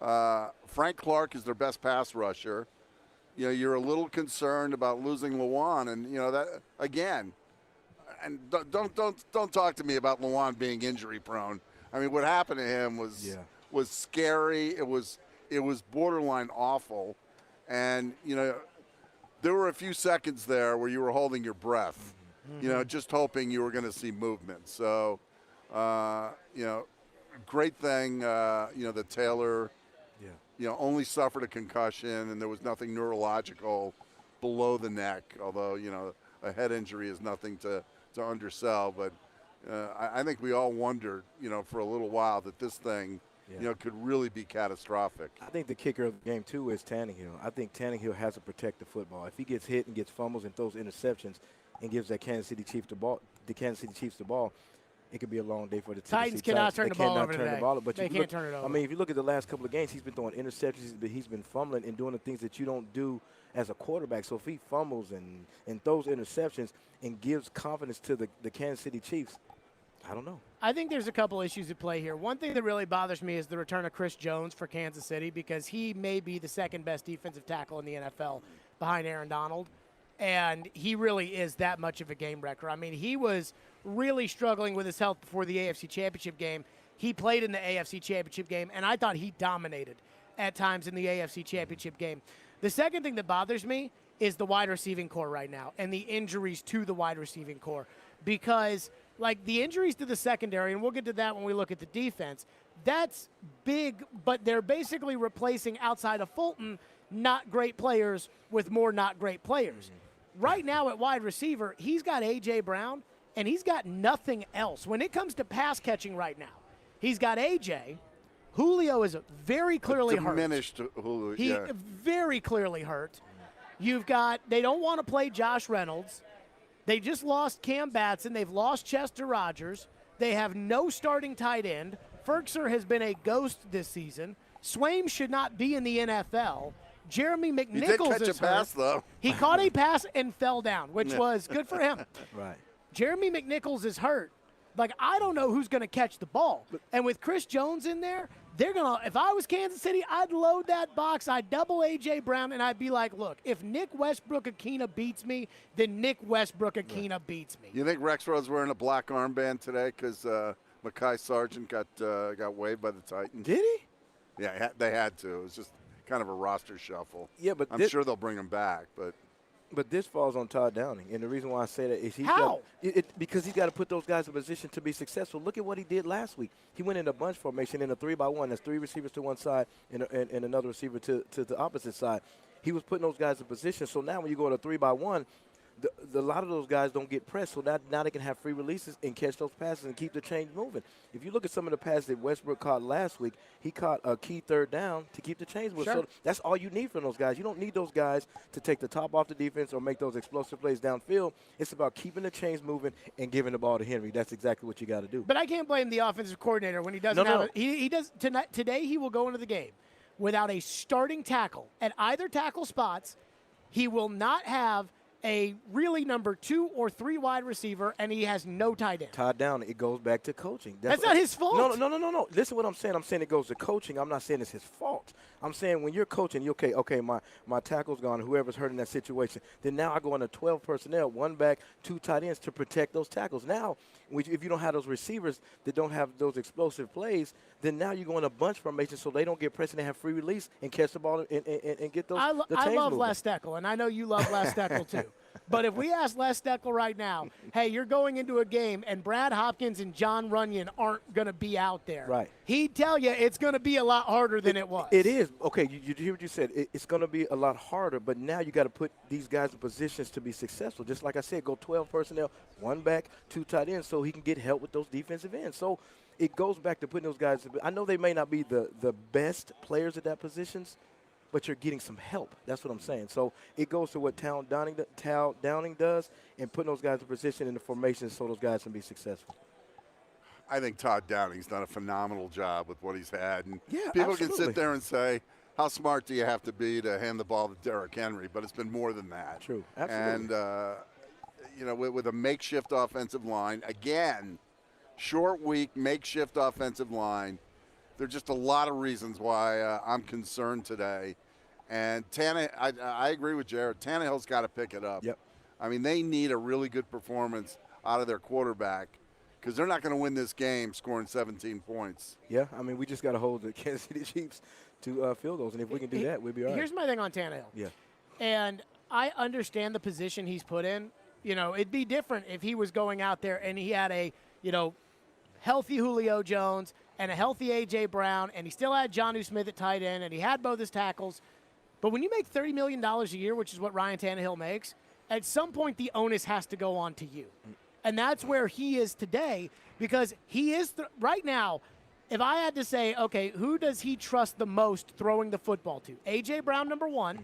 Frank Clark is their best pass rusher. You're a little concerned about losing Lewan, and that again. And don't talk to me about Lewan being injury prone. I mean, what happened to him was scary. It was borderline awful, and there were a few seconds there where you were holding your breath, just hoping you were going to see movement. So, great thing, that Taylor, only suffered a concussion and there was nothing neurological below the neck, although, a head injury is nothing to undersell. But I think we all wondered, for a little while that this thing, could really be catastrophic. I think the kicker of the game, too, is Tannehill. I think Tannehill has to protect the football. If he gets hit and gets fumbles and throws interceptions, and gives that Kansas City Chiefs the ball, it could be a long day for the Titans Tennessee cannot Titans. turn They the ball cannot over turn today. the ball over. But They if you can't look, turn it over. I mean, if you look at the last couple of games, he's been throwing interceptions, but he's been fumbling and doing the things that you don't do as a quarterback. So if he fumbles and throws interceptions and gives confidence to the Kansas City Chiefs, I don't know. I think there's a couple issues at play here. One thing that really bothers me is the return of Chris Jones for Kansas City, because he may be the second best defensive tackle in the NFL behind Aaron Donald. And he really is that much of a game wrecker. I mean, he was really struggling with his health before the AFC Championship game. He played in the AFC Championship game, and I thought he dominated at times in the AFC Championship game. The second thing that bothers me is the wide receiving core right now and the injuries to the wide receiving core, because like the injuries to the secondary, and we'll get to that when we look at the defense, that's big, but they're basically replacing, outside of Fulton, not great players with more not great players. Right now at wide receiver, he's got A.J. Brown, and he's got nothing else. When it comes to pass catching right now, he's got A.J. Julio is very clearly hurt. Diminished Julio, He very clearly hurt. You've got, they don't want to play Josh Reynolds. They just lost Cam Batson. They've lost Chester Rogers. They have no starting tight end. Ferkser has been a ghost this season. Swaim should not be in the NFL. Jeremy McNichols He did catch is a pass, hurt. though. He caught a pass and fell down, which was good for him. Right. Jeremy McNichols is hurt. Like, I don't know who's going to catch the ball. And with Chris Jones in there, they're going to – if I was Kansas City, I'd load that box. I'd double A.J. Brown, and I'd be like, look, if Nick Westbrook-Akina beats me, then Nick Westbrook-Akina beats me. You think Rexrod's wearing a black armband today because Mekhi Sargent got waived by the Titans? Did he? Yeah, they had to. It was just kind of a roster shuffle. Yeah, but I'm sure they'll bring him back, But this falls on Todd Downing, and the reason why I say that is because he's got to put those guys in position to be successful. Look at what he did last week. He went in a bunch formation in a 3-by-1. That's 3 receivers to one side and another receiver to the opposite side. He was putting those guys in position. So now when you go to 3-by-1, a lot of those guys don't get pressed, so now they can have free releases and catch those passes and keep the chains moving. If you look at some of the passes that Westbrook caught last week, he caught a key third down to keep the chains moving. Sure. So that's all you need from those guys. You don't need those guys to take the top off the defense or make those explosive plays downfield. It's about keeping the chains moving and giving the ball to Henry. That's exactly what you got to do. But I can't blame the offensive coordinator when he doesn't have it. He does tonight. Today he will go into the game without a starting tackle at either tackle spots. He will not have a really number 2 or 3 wide receiver, and he has no tight end. Todd Downing, it goes back to coaching. That's not his fault. No. Listen to what I'm saying. I'm saying it goes to coaching. I'm not saying it's his fault. I'm saying when you're coaching, you okay, my tackle's gone, whoever's hurt in that situation, then now I go into 12 personnel, 1 back, 2 tight ends to protect those tackles. Now, if you don't have those receivers that don't have those explosive plays, then now you go in a bunch formation so they don't get pressed and they have free release and catch the ball and get those the I chains love moving. Les Steckel, and I know you love Les Steckel too. But if we ask Les Steckel right now, hey, you're going into a game and Brad Hopkins and John Runyon aren't going to be out there. Right. He'd tell you it's going to be a lot harder than it was. It is. Okay, you hear what you said. It's going to be a lot harder, but now you got to put these guys in positions to be successful. Just like I said, go 12 personnel, 1 back, 2 tight ends so he can get help with those defensive ends. So it goes back to putting those guys – I know they may not be the best players at that positions, but you're getting some help. That's what I'm saying. So it goes to what Tal Downing does and putting those guys in position in the formation so those guys can be successful. I think Todd Downing's done a phenomenal job with what he's had. And yeah, people absolutely. can sit there and say, how smart do you have to be to hand the ball to Derrick Henry? But it's been more than that. True, absolutely. And, with a makeshift offensive line, again, short week, makeshift offensive line, there are just a lot of reasons why I'm concerned today. And I agree with Jared. Tannehill's got to pick it up. Yep. I mean, they need a really good performance out of their quarterback because they're not going to win this game scoring 17 points. Yeah, I mean, we just got to hold the Kansas City Chiefs to field those. And if we can do that, we'll be all right. Here's my thing on Tannehill. Yeah. And I understand the position he's put in. You know, it'd be different if he was going out there and he had a, healthy Julio Jones and a healthy A.J. Brown, and he still had Jonnu Smith at tight end, and he had both his tackles. But when you make $30 million a year, which is what Ryan Tannehill makes, at some point the onus has to go on to you. And that's where he is today, because he is right now, if I had to say, okay, who does he trust the most throwing the football to? A.J. Brown, number 1.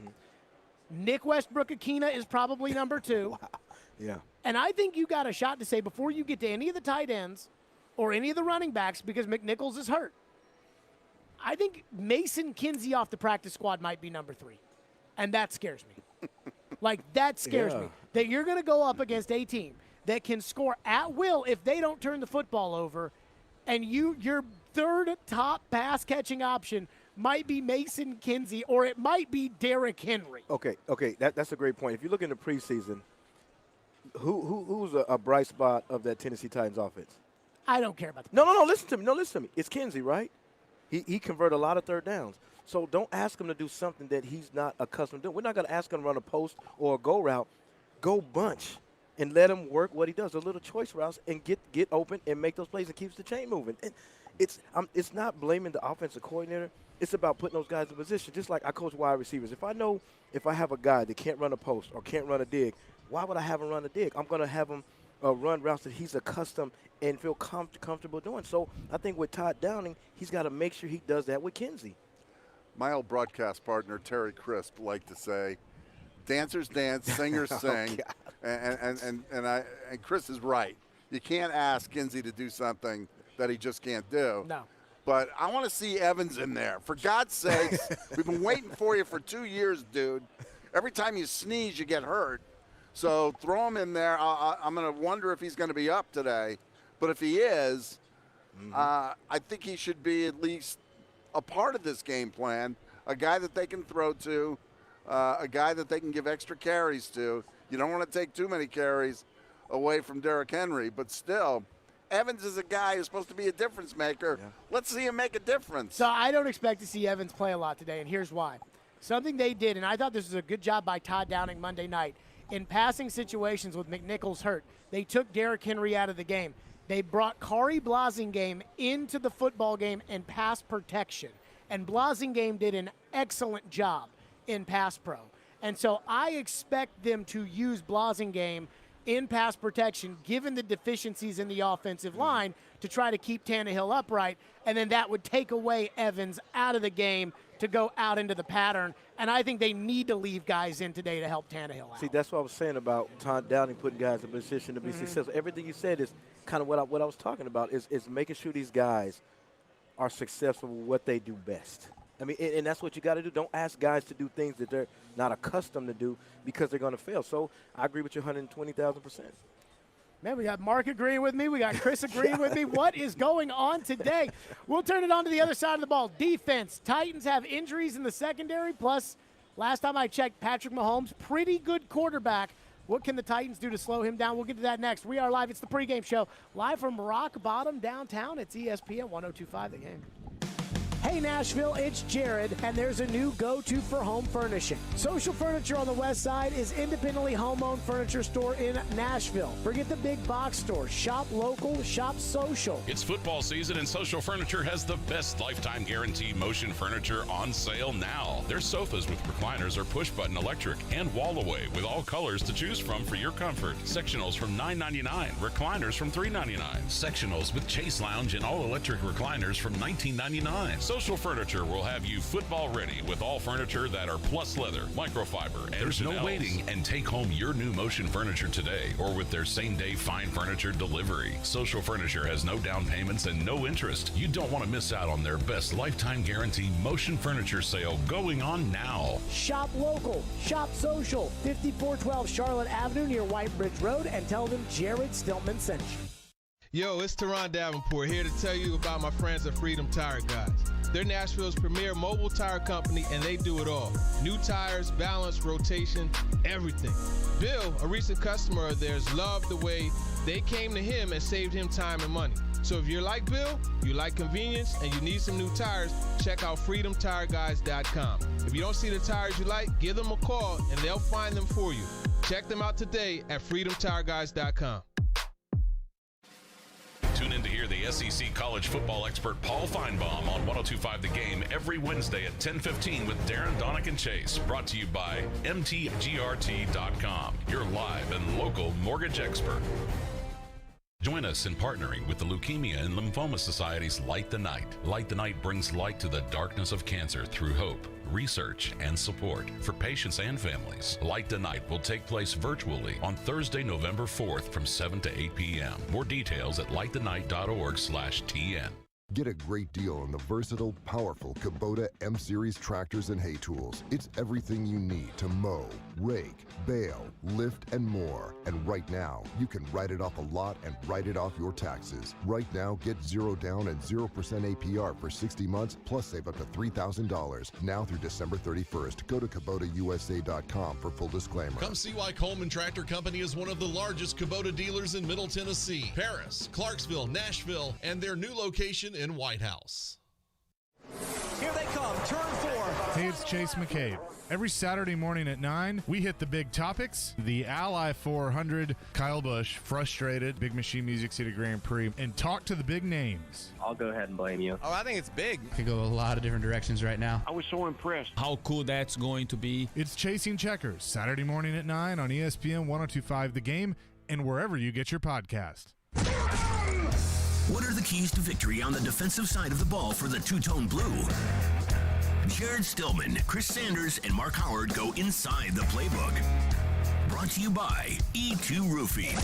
Nick Westbrook-Akina is probably number 2. Wow. Yeah. And I think you got a shot to say before you get to any of the tight ends or any of the running backs, because McNichols is hurt, I think Mason Kinsey off the practice squad might be number 3. And that scares me. That scares me. That you're going to go up against a team that can score at will if they don't turn the football over, and your third top pass-catching option might be Mason Kinsey, or it might be Derrick Henry. Okay, that's a great point. If you look in the preseason, who's a bright spot of that Tennessee Titans offense? I don't care about that. No, listen to me. It's Kinsey, right? He converted a lot of third downs. So don't ask him to do something that he's not accustomed to doing. We're not going to ask him to run a post or a go route. Go bunch and let him work what he does, a little choice routes, and get open and make those plays and keeps the chain moving. And it's not blaming the offensive coordinator. It's about putting those guys in position. Just like I coach wide receivers. If I have a guy that can't run a post or can't run a dig, why would I have him run a dig? I'm going to have him run routes that he's accustomed and feel comfortable doing. So I think with Todd Downing, he's got to make sure he does that with Kinsey. My old broadcast partner, Terry Crisp, liked to say, dancers dance, singers sing. And Chris is right. You can't ask Kinsey to do something that he just can't do. No. But I want to see Evans in there. For God's sakes, we've been waiting for you for 2 years, dude. Every time you sneeze, you get hurt. So throw him in there. I'm going to wonder if he's going to be up today. But if he is, I think he should be at least a part of this game plan, a guy that they can throw to, a guy that they can give extra carries to. You don't want to take too many carries away from Derrick Henry, but still, Evans is a guy who's supposed to be a difference maker. Yeah. Let's see him make a difference. So I don't expect to see Evans play a lot today, and here's why. Something they did, and I thought this was a good job by Todd Downing Monday night, in passing situations with McNichols hurt, they took Derrick Henry out of the game. They brought Kari Blasingame into the football game in pass protection, and Blasingame did an excellent job in pass pro. And so I expect them to use Blasingame in pass protection, given the deficiencies in the offensive line, to try to keep Tannehill upright, and then that would take away Evans out of the game to go out into the pattern. And I think they need to leave guys in today to help Tannehill out. See, that's what I was saying about Todd Downing putting guys in position to be successful. Everything you said is kind of what I was talking about, is making sure these guys are successful with what they do best. I mean, and that's what you got to do. Don't ask guys to do things that they're not accustomed to do because they're going to fail. So I agree with you 120,000%. Man, we got Mark agreeing with me. We got Chris agreeing with me. What is going on today? We'll turn it on to the other side of the ball. Defense. Titans have injuries in the secondary. Plus, last time I checked, Patrick Mahomes, pretty good quarterback. What can the Titans do to slow him down? We'll get to that next. We are live. It's the pregame show. Live from Rock Bottom downtown. It's ESPN 102.5 The Game. Hey Nashville, it's Jared, and there's a new go-to for home furnishing. Social Furniture on the west side is independently home-owned furniture store in Nashville. Forget the big box store. Shop local, shop social. It's football season, and Social Furniture has the best lifetime guarantee motion furniture on sale now. Their sofas with recliners are push-button electric and wall-away with all colors to choose from for your comfort. Sectionals from $9.99, recliners from $3.99. Sectionals with Chase Lounge and all-electric recliners from $19.99. Social Furniture will have you football ready with all furniture that are plus leather, microfiber, and there's no waiting, and take home your new motion furniture today or with their same-day fine furniture delivery. Social Furniture has no down payments and no interest. You don't want to miss out on their best lifetime guarantee motion furniture sale going on now. Shop local, shop social. 5412 Charlotte Avenue near White Bridge Road, and tell them Jared Stillman sent you. Yo, it's Tehran Davenport here to tell you about my friends at Freedom Tire Guys. They're Nashville's premier mobile tire company, and they do it all. New tires, balance, rotation, everything. Bill, a recent customer of theirs, loved the way they came to him and saved him time and money. So if you're like Bill, you like convenience, and you need some new tires, check out freedomtireguys.com. If you don't see the tires you like, give them a call, and they'll find them for you. Check them out today at freedomtireguys.com. Tune in to hear the SEC college football expert Paul Feinbaum on 102.5 The Game every Wednesday at 10:15 with Darren, Donick, and Chase. Brought to you by MTGRT.com, your live and local mortgage expert. Join us in partnering with the Leukemia and Lymphoma Society's Light the Night. Light the Night brings light to the darkness of cancer through hope, research, and support for patients and families. Light the Night will take place virtually on Thursday, November 4th from 7 to 8 p.m. More details at lightthenight.org/TN. Get a great deal on the versatile, powerful Kubota M-Series tractors and hay tools. It's everything you need to mow, rake, bale, lift, and more. And right now, you can write it off a lot and write it off your taxes. Right now, get 0 down and 0% APR for 60 months, plus save up to $3,000. Now through December 31st. Go to KubotaUSA.com for full disclaimer. Come see why Coleman Tractor Company is one of the largest Kubota dealers in Middle Tennessee, Paris, Clarksville, Nashville, and their new location in White House. Here they come, turn 4. Hey, it's Chase McCabe. Every Saturday morning at 9, we hit the big topics. The Ally 400, Kyle Busch, frustrated, Big Machine Music City Grand Prix, and talk to the big names. I'll go ahead and blame you. Oh, I think it's big. Could go a lot of different directions right now. I was so impressed. How cool that's going to be. It's Chasing Checkers, Saturday morning at 9 on ESPN 1025 The Game, and wherever you get your podcast. What are the keys to victory on the defensive side of the ball for the two-tone blue? Jared Stillman, Chris Sanders, and Mark Howard go inside the playbook. Brought to you by E2 Roofing.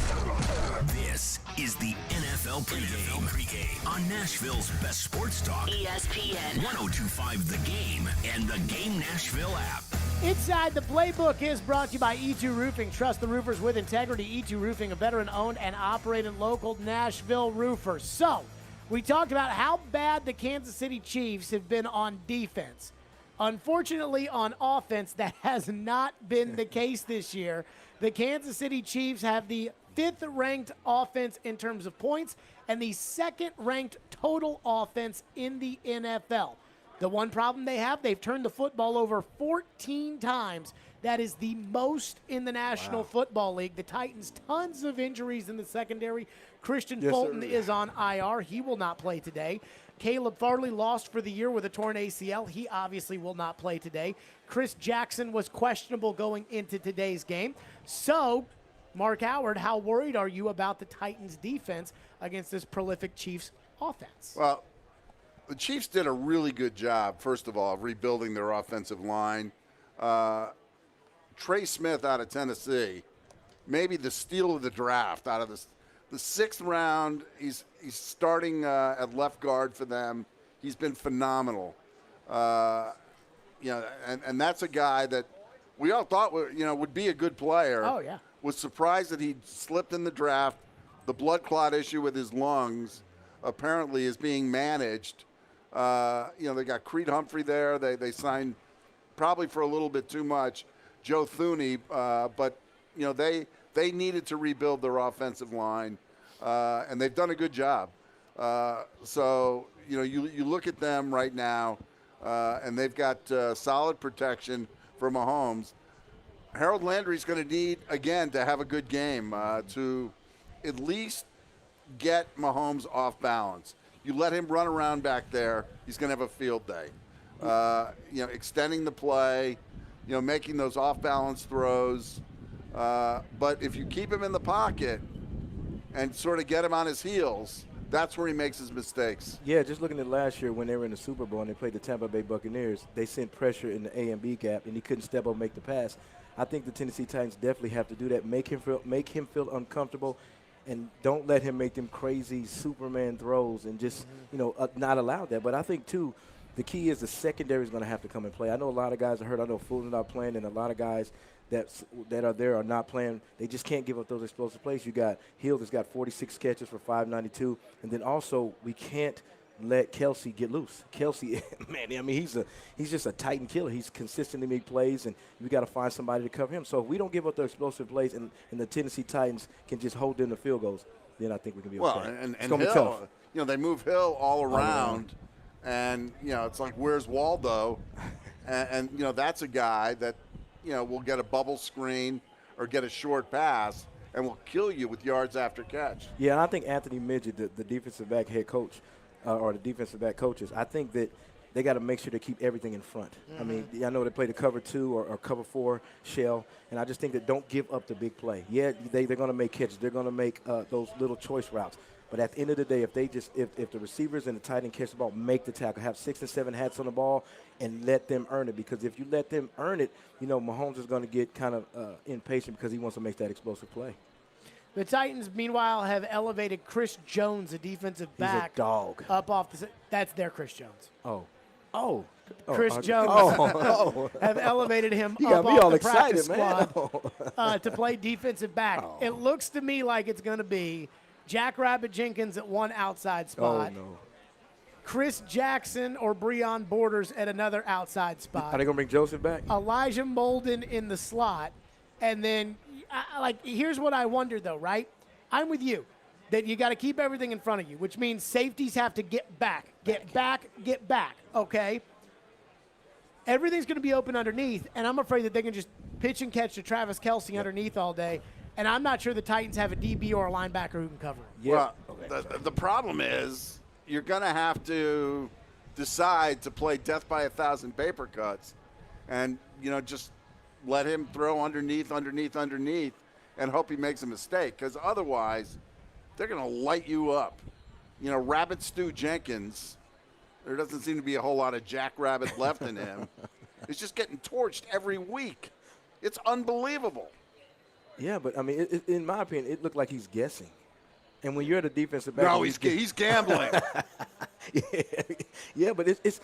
This is the NFL Pregame on Nashville's best sports talk. ESPN 1025 The Game and the Game Nashville app. Inside the Playbook is brought to you by E2 Roofing. Trust the roofers with integrity. E2 Roofing, a veteran-owned and operated local Nashville roofer. So, we talked about how bad the Kansas City Chiefs have been on defense. Unfortunately, on offense, that has not been the case this year. The Kansas City Chiefs have the 5th-ranked offense in terms of points and the 2nd-ranked total offense in the NFL. The one problem they have, they've turned the football over 14 times. That is the most in the National Football League. The Titans, tons of injuries in the secondary. Christian Fulton is on IR. He will not play today. Caleb Farley lost for the year with a torn ACL. He obviously will not play today. Chris Jackson was questionable going into today's game. So, Mark Howard, how worried are you about the Titans' defense against this prolific Chiefs offense? Well, the Chiefs did a really good job, first of all, of rebuilding their offensive line. Trey Smith out of Tennessee, maybe the steal of the draft out of the 6th round. He's starting at left guard for them. He's been phenomenal. And that's a guy that we all thought would be a good player. Oh, yeah. Was surprised that he slipped in the draft. The blood clot issue with his lungs apparently is being managed. They got Creed Humphrey there. They signed probably for a little bit too much Joe Thuney, but they needed to rebuild their offensive line, and they've done a good job. So you look at them right now, and they've got solid protection for Mahomes. Harold Landry's going to need again to have a good game to at least get Mahomes off balance. You let him run around back there, he's going to have a field day. Extending the play, making those off-balance throws. But if you keep him in the pocket and sort of get him on his heels, that's where he makes his mistakes. Yeah, just looking at last year when they were in the Super Bowl and they played the Tampa Bay Buccaneers, they sent pressure in the A and B gap, and he couldn't step up and make the pass. I think the Tennessee Titans definitely have to do that, make him feel uncomfortable, and don't let him make them crazy Superman throws and just, not allow that. But I think, too, the key is the secondary is going to have to come and play. I know a lot of guys are hurt. I know Fulton's not playing, and a lot of guys that are there are not playing. They just can't give up those explosive plays. You got Hill that's got 46 catches for 592. And then also we can't let Kelsey get loose. Kelsey, man, I mean, he's just a Titan killer. He's consistently make plays, and we got to find somebody to cover him. So if we don't give up the explosive plays and the Tennessee Titans can just hold in the field goals, then I think we can be okay. Well, and Hill, they move Hill all around, and, it's like, where's Waldo? and that's a guy that, will get a bubble screen or get a short pass and will kill you with yards after catch. Yeah, I think Anthony Midget, the defensive back head coach, or the defensive back coaches, I think that they got to make sure they keep everything in front. I mean, I know they play the cover 2 or cover 4 shell, and I just think that don't give up the big play. Yeah, they're going to make catches. They're going to make those little choice routes. But at the end of the day, if the receivers and the tight end catch the ball, make the tackle, have 6 and 7 hats on the ball, and let them earn it. Because if you let them earn it, Mahomes is going to get kind of impatient because he wants to make that explosive play. The Titans, meanwhile, have elevated Chris Jones, a defensive back. He's a dog. Up off the – that's their Chris Jones. Oh. Chris Jones have elevated him up off the practice squad to play defensive back. It looks to me like it's going to be Jack Rabbit Jenkins at one outside spot. Oh, no. Chris Jackson or Breon Borders at another outside spot. Are they going to bring Joseph back? Elijah Molden in the slot. And then, here's what I wonder, though, right? I'm with you that you got to keep everything in front of you, which means safeties have to get back, okay? Everything's going to be open underneath, and I'm afraid that they can just pitch and catch to Travis Kelce underneath all day. And I'm not sure the Titans have a DB or a linebacker who can cover him. Yeah. Well, the problem is you're going to have to decide to play death by 1,000 paper cuts and, just let him throw underneath, and hope he makes a mistake. Because otherwise, they're going to light you up. Rabbit Stu Jenkins, there doesn't seem to be a whole lot of Jack Rabbit left in him. He's just getting torched every week. It's unbelievable. Yeah, but, in my opinion, it looked like he's guessing. And when you're at a defensive back. No, he's gambling. Yeah, but it's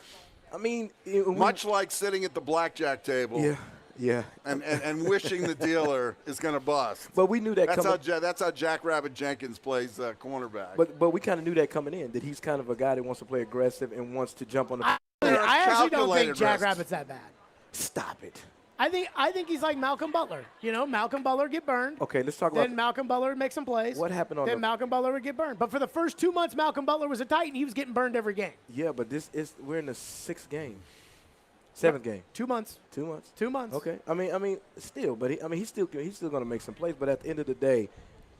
much like sitting at the blackjack table. Yeah. And wishing the dealer is going to bust. But we knew that that's how Jack Rabbit Jenkins plays cornerback. But we kind of knew that coming in, that he's kind of a guy that wants to play aggressive and wants to jump on the. I actually don't think Jack Rabbit's that bad. Stop it. I think he's like Malcolm Butler. Malcolm Butler get burned. Okay, let's talk about. Then Malcolm Butler make some plays. What happened on Then Malcolm Butler would get burned. But for the first 2 months, Malcolm Butler was a Titan. He was getting burned every game. Yeah, but we're in the 6th game. 7th game. 2 months. 2 months. 2 months. Okay. Still, but he's still going to make some plays. But at the end of the day,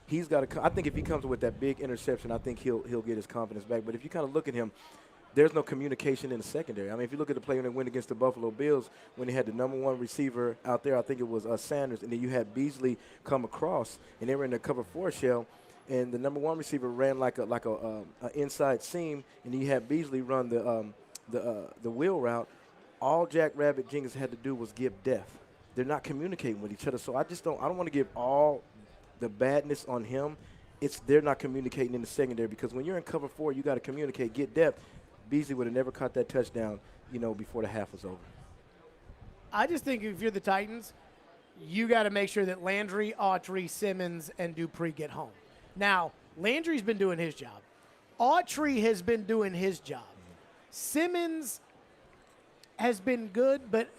he's got to. I think if he comes with that big interception, I think he'll get his confidence back. But if you kind of look at him, there's no communication in the secondary. If you look at the play when they went against the Buffalo Bills, when they had the number 1 receiver out there, I think it was Sanders, and then you had Beasley come across, and they were in the cover 4 shell, and the number 1 receiver ran like a inside seam, and you had Beasley run the wheel route. All Jack Rabbit Jenkins had to do was give depth. They're not communicating with each other, so I don't want to give all the badness on him. They're not communicating in the secondary, because when you're in cover 4, you got to communicate, get depth. Beasley would have never caught that touchdown, before the half was over. I just think if you're the Titans, you got to make sure that Landry, Autry, Simmons, and Dupree get home. Now, Landry's been doing his job. Autry has been doing his job. Simmons has been good, but,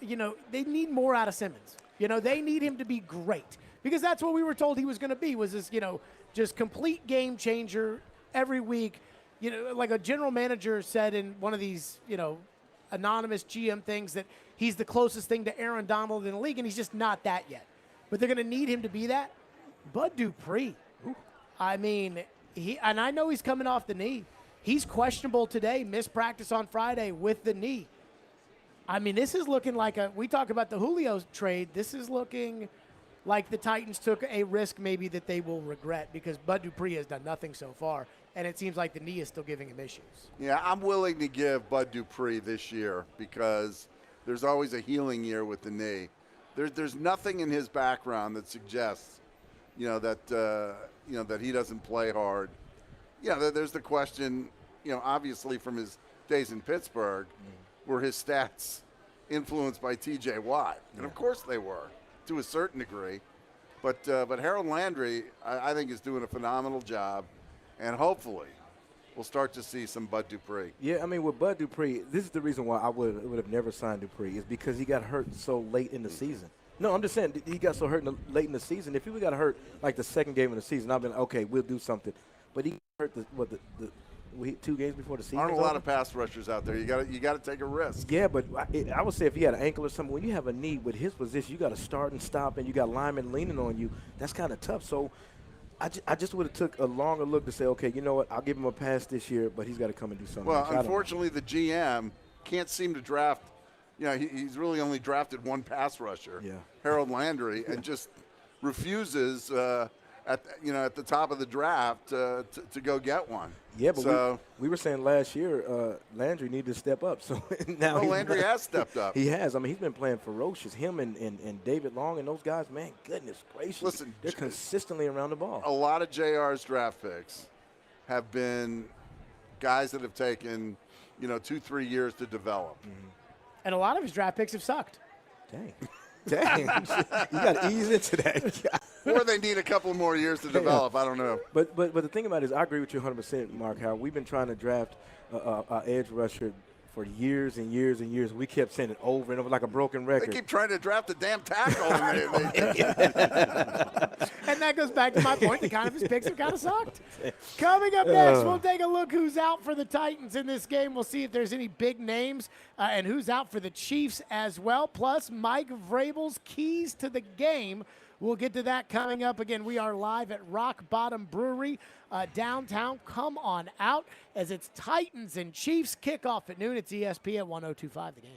they need more out of Simmons. They need him to be great, because that's what we were told he was going to be, was this, just complete game changer every week. Like a general manager said in one of these, anonymous GM things, that he's the closest thing to Aaron Donald in the league, and he's just not that yet. But they're going to need him to be that. Bud Dupree, and I know he's coming off the knee. He's questionable today, missed practice on Friday with the knee. This is looking like we talk about the Julio trade. This is looking like the Titans took a risk maybe that they will regret, because Bud Dupree has done nothing so far, and it seems like the knee is still giving him issues. Yeah, I'm willing to give Bud Dupree this year, because there's always a healing year with the knee. There's nothing in his background that suggests, that he doesn't play hard. There's the question, obviously from his days in Pittsburgh, were his stats influenced by T.J. Watt? And of course they were, to a certain degree. But Harold Landry, I think, is doing a phenomenal job, and hopefully we'll start to see some Bud Dupree. Yeah, with Bud Dupree, this is the reason why I would have never signed Dupree, is because he got hurt so late in the season. No, I'm just saying he got so hurt late in the season. If he would got hurt like the second game of the season, I've been okay, we'll do something. But he hurt the 2 games before the season. Aren't a lot of pass rushers out there. You got to take a risk. Yeah, but I would say if he had an ankle or something, when you have a knee with his position, you got to start and stop, and you got linemen leaning on you. That's kind of tough. So I just would have took a longer look to say, okay, you know what, I'll give him a pass this year, but he's got to come and do something. Well, unfortunately, the GM can't seem to draft. He's really only drafted one pass rusher, Harold Landry, and just refuses at the top of the draft to go get one. Yeah, but we were saying last year Landry needed to step up. So now Landry has stepped up. He has. I mean, he's been playing ferocious. Him and David Long and those guys, man, goodness gracious. Listen, they're consistently around the ball. A lot of JR's draft picks have been guys that have taken, 2-3 years to develop. Mm-hmm. And a lot of his draft picks have sucked. Dang. You got to ease into that. Or they need a couple more years to develop. I don't know. But the thing about it is, I agree with you 100%, Mark. How we've been trying to draft our edge rusher for years and years and years. We kept saying it over and over like a broken record. They keep trying to draft a damn tackle. And that goes back to my point. His picks have kind of sucked. Coming up next, we'll take a look who's out for the Titans in this game. We'll see if there's any big names and who's out for the Chiefs as well. Plus, Mike Vrabel's keys to the game. We'll get to that coming up. Again, we are live at Rock Bottom Brewery downtown. Come on out as it's Titans and Chiefs kickoff at noon. It's ESPN 102.5 The Game.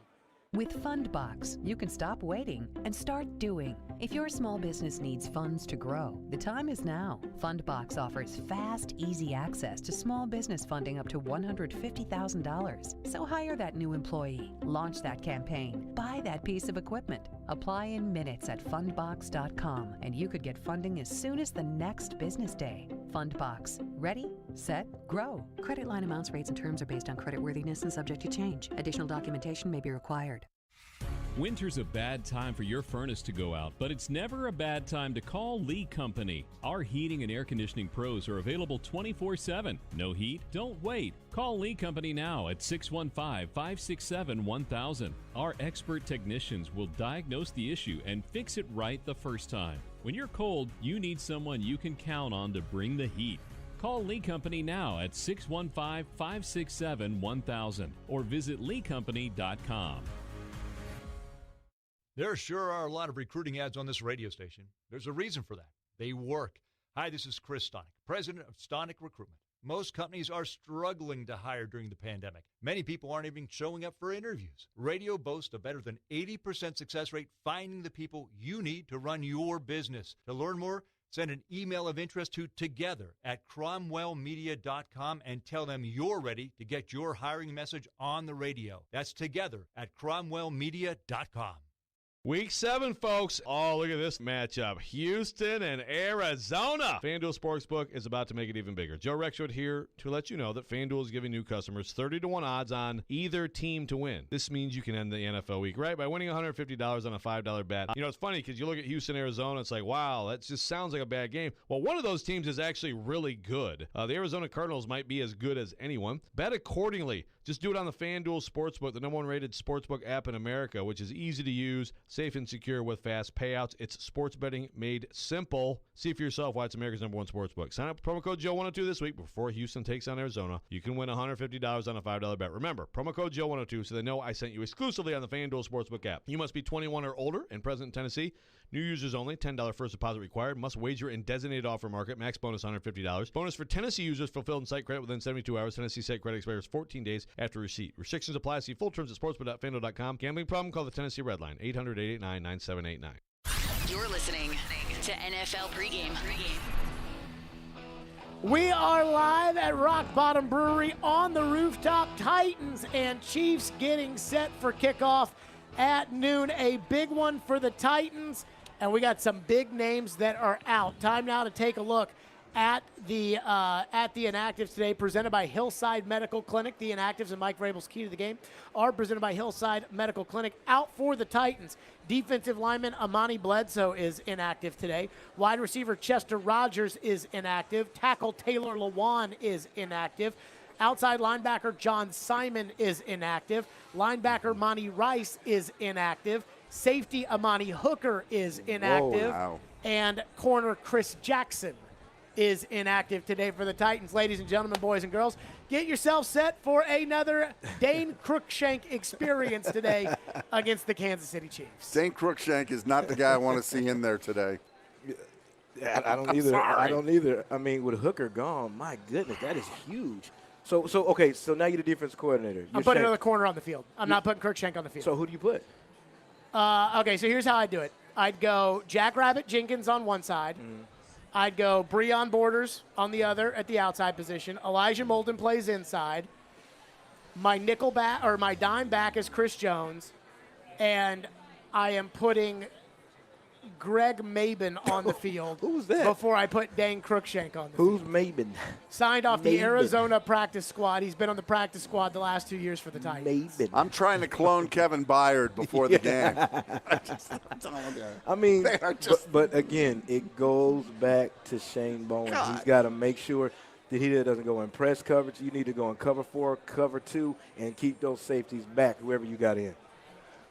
With Fundbox, you can stop waiting and start doing. If your small business needs funds to grow, the time is now. Fundbox offers fast, easy access to small business funding up to $150,000. So hire that new employee, launch that campaign, buy that piece of equipment. Apply in minutes at fundbox.com, and you could get funding as soon as the next business day. Fundbox. Ready, set, grow. Credit line amounts, rates, and terms are based on creditworthiness and subject to change. Additional documentation may be required. Winter's a bad time for your furnace to go out, but it's never a bad time to call Lee Company. Our heating and air conditioning pros are available 24/7. No heat? Don't wait. Call Lee Company now at 615-567-1000. Our expert technicians will diagnose the issue and fix it right the first time. When you're cold, you need someone you can count on to bring the heat. Call Lee Company now at 615-567-1000 or visit leecompany.com. There sure are a lot of recruiting ads on this radio station. There's a reason for that. They work. Hi, this is Chris Stonick, president of Stonick Recruitment. Most companies are struggling to hire during the pandemic. Many people aren't even showing up for interviews. Radio boasts a better than 80% success rate finding the people you need to run your business. To learn more, send an email of interest to together@cromwellmedia.com and tell them you're ready to get your hiring message on the radio. That's together@cromwellmedia.com. Week 7, folks. Oh, look at this matchup. Houston and Arizona. FanDuel Sportsbook is about to make it even bigger. Joe Rexroth here to let you know that FanDuel is giving new customers 30-1 odds on either team to win. This means you can end the NFL week, right, by winning $150 on a $5 bet. You know, it's funny because you look at Houston, Arizona, it's like, wow, that just sounds like a bad game. Well, one of those teams is actually really good. The Arizona Cardinals might be as good as anyone. Bet accordingly. Just do it on the FanDuel Sportsbook, the #1 rated sportsbook app in America, which is easy to use, safe and secure with fast payouts. It's sports betting made simple. See for yourself why it's America's #1 sportsbook. Sign up with promo code Joe102 this week before Houston takes on Arizona. You can win $150 on a $5 bet. Remember, promo code Joe102 so they know I sent you exclusively on the FanDuel Sportsbook app. You must be 21 or older and present in Tennessee. New users only. $10 first deposit required. Must wager in designated offer market. Max bonus $150. Bonus for Tennessee users fulfilled in site credit within 72 hours. Tennessee site credit expires 14 days after receipt. Restrictions apply. See full terms at sportsbook.fanduel.com. Gambling problem? Call the Tennessee Red Line. 800-889-9789. You're listening to NFL Pregame. We are live at Rock Bottom Brewery on the rooftop. Titans and Chiefs getting set for kickoff at noon. A big one for the Titans, and we got some big names that are out. Time now to take a look at the inactives today, presented by Hillside Medical Clinic. The inactives and Mike Vrabel's key to the game are presented by Hillside Medical Clinic. Out for the Titans, defensive lineman Amani Bledsoe is inactive today. Wide receiver Chester Rogers is inactive. Tackle Taylor Lewan is inactive. Outside linebacker John Simon is inactive. Linebacker Monty Rice is inactive. Safety Amani Hooker is inactive. Whoa, wow. And corner Chris Jackson is inactive today for the Titans. Ladies and gentlemen, boys and girls, get yourself set for another Dane Cruikshank experience today against the Kansas City Chiefs. Dane Cruikshank is not the guy I want to see in there today. I don't either. I don't either. I mean, with Hooker gone, my goodness, that is huge. So okay. So now you're the defensive coordinator. I'm putting another corner on the field. I'm not putting Cruikshank on the field. So who do you put? Okay, so here's how I do it. I'd go Jackrabbit Jenkins on one side. I'd go Breon Borders on the other at the outside position. Elijah Molden plays inside. My nickel back or my dime back is Chris Jones, and I am putting Greg Mabin on the field. Who's that? Before I put Dane Cruikshank on the Who's field. Mabin? Signed off the Mabin. Arizona practice squad. He's been on the practice squad the last 2 years for the Titans. Mabin. I'm trying to clone Kevin Byard before the game. I mean, They are just- but again, it goes back to Shane Bowen. God. He's got to make sure that he doesn't go in press coverage. You need to go in cover 4, cover 2, and keep those safeties back, whoever you got in.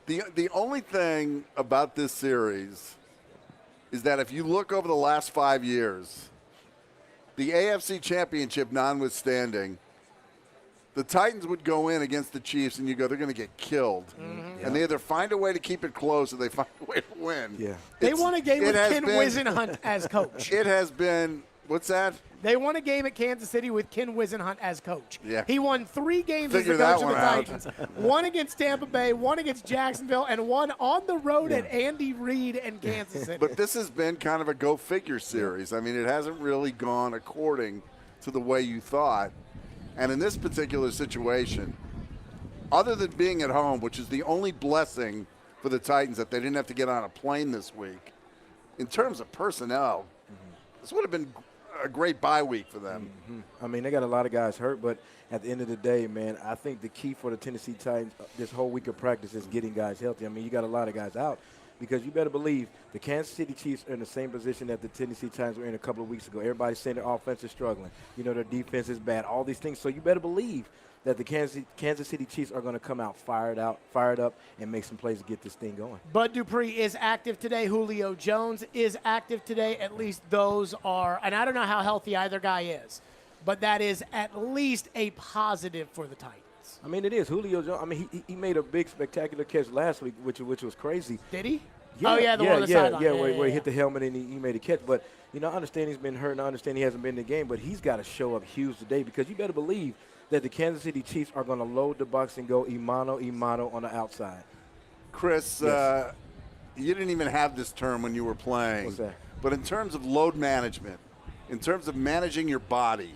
The only thing about this series is that if you look over the last 5 years, the AFC Championship notwithstanding, the Titans would go in against the Chiefs and you go, they're going to get killed. And they either find a way to keep it close or they find a way to win. Yeah. They won a game with Ken Wisenhunt as coach. It has been, what's that? They won a game at Kansas City with Ken Wisenhunt as coach. Yeah. He won 3 games Figure as the that coach of the one out. Titans. One against Tampa Bay, one against Jacksonville, and one on the road at Andy Reid and Kansas City. But this has been kind of a go-figure series. I mean, it hasn't really gone according to the way you thought. And in this particular situation, other than being at home, which is the only blessing for the Titans that they didn't have to get on a plane this week, in terms of personnel, this would have been a great bye week for them. I mean, they got a lot of guys hurt, but at the end of the day, man, I think the key for the Tennessee Titans this whole week of practice is getting guys healthy. I mean, you got a lot of guys out because you better believe the Kansas City Chiefs are in the same position that the Tennessee Titans were in a couple of weeks ago. Everybody's saying their offense is struggling. You know, their defense is bad, all these things. So you better believe that the Kansas City Chiefs are going to come out fired up, and make some plays to get this thing going. Bud Dupree is active today. Julio Jones is active today. At least those are, and I don't know how healthy either guy is, but that is at least a positive for the Titans. I mean, it is. Julio Jones, I mean, he made a big, spectacular catch last week, which was crazy. Did he? The one on the sideline. Where he hit the helmet and he made a catch. But, you know, I understand he's been hurt, and I understand he hasn't been in the game, but he's got to show up huge today because you better believe that the Kansas City Chiefs are going to load the box and go Imano on the outside. Chris, Yes. You didn't even have this term when you were playing. What's that? But in terms of load management, in terms of managing your body,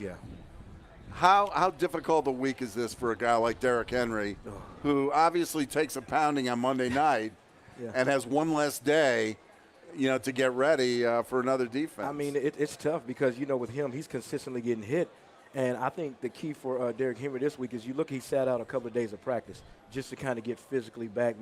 how difficult a week is this for a guy like Derrick Henry, who obviously takes a pounding on Monday night and has one less day, you know, to get ready for another defense? I mean, it's tough because, you know, with him, he's consistently getting hit. And I think the key for Derrick Henry this week is you look, he sat out a couple of days of practice just to kind of get physically back.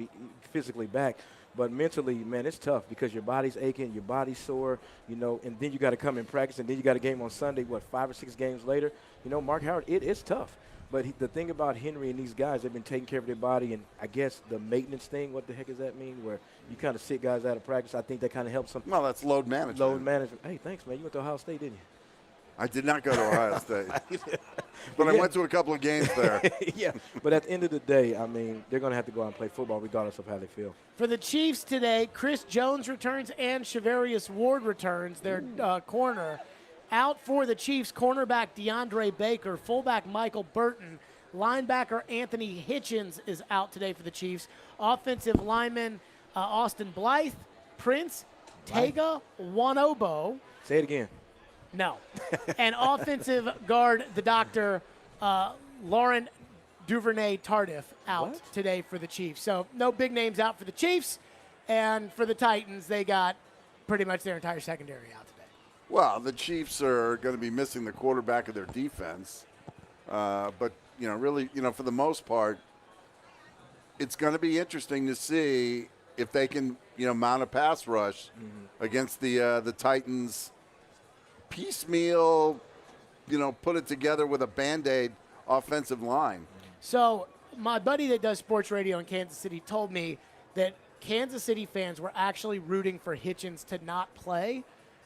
But mentally, man, it's tough because your body's aching, your body's sore, you know, and then you got to come in practice, and then you got a game on Sunday, 5 or 6 games later. You know, Mark Howard, it's tough. But the thing about Henry and these guys, they've been taking care of their body, and I guess the maintenance thing, what the heck does that mean, where you kind of sit guys out of practice? I think that kind of helps them. Well, that's load management. Load management. Hey, thanks, man. You went to Ohio State, didn't you? I did not go to Ohio State. But I went to a couple of games there. Yeah, but at the end of the day, I mean, they're going to have to go out and play football regardless of how they feel. For the Chiefs today, Chris Jones returns and Shavarius Ward returns, their corner. Out for the Chiefs, cornerback DeAndre Baker, fullback Michael Burton, linebacker Anthony Hitchens is out today for the Chiefs. Offensive lineman Austin Blythe, Prince Tega Wanobo. Say it again. No. And offensive guard, the doctor, Lauren Duvernay Tardif out today for the Chiefs. So no big names out for the Chiefs. And for the Titans, they got pretty much their entire secondary out today. Well, the Chiefs are going to be missing the quarterback of their defense. But, you know, really, you know, for the most part, it's going to be interesting to see if they can, you know, mount a pass rush against the Titans piecemeal, you know, put it together with a Band-Aid offensive line. So my buddy that does sports radio in Kansas City told me that Kansas City fans were actually rooting for Hitchens to not play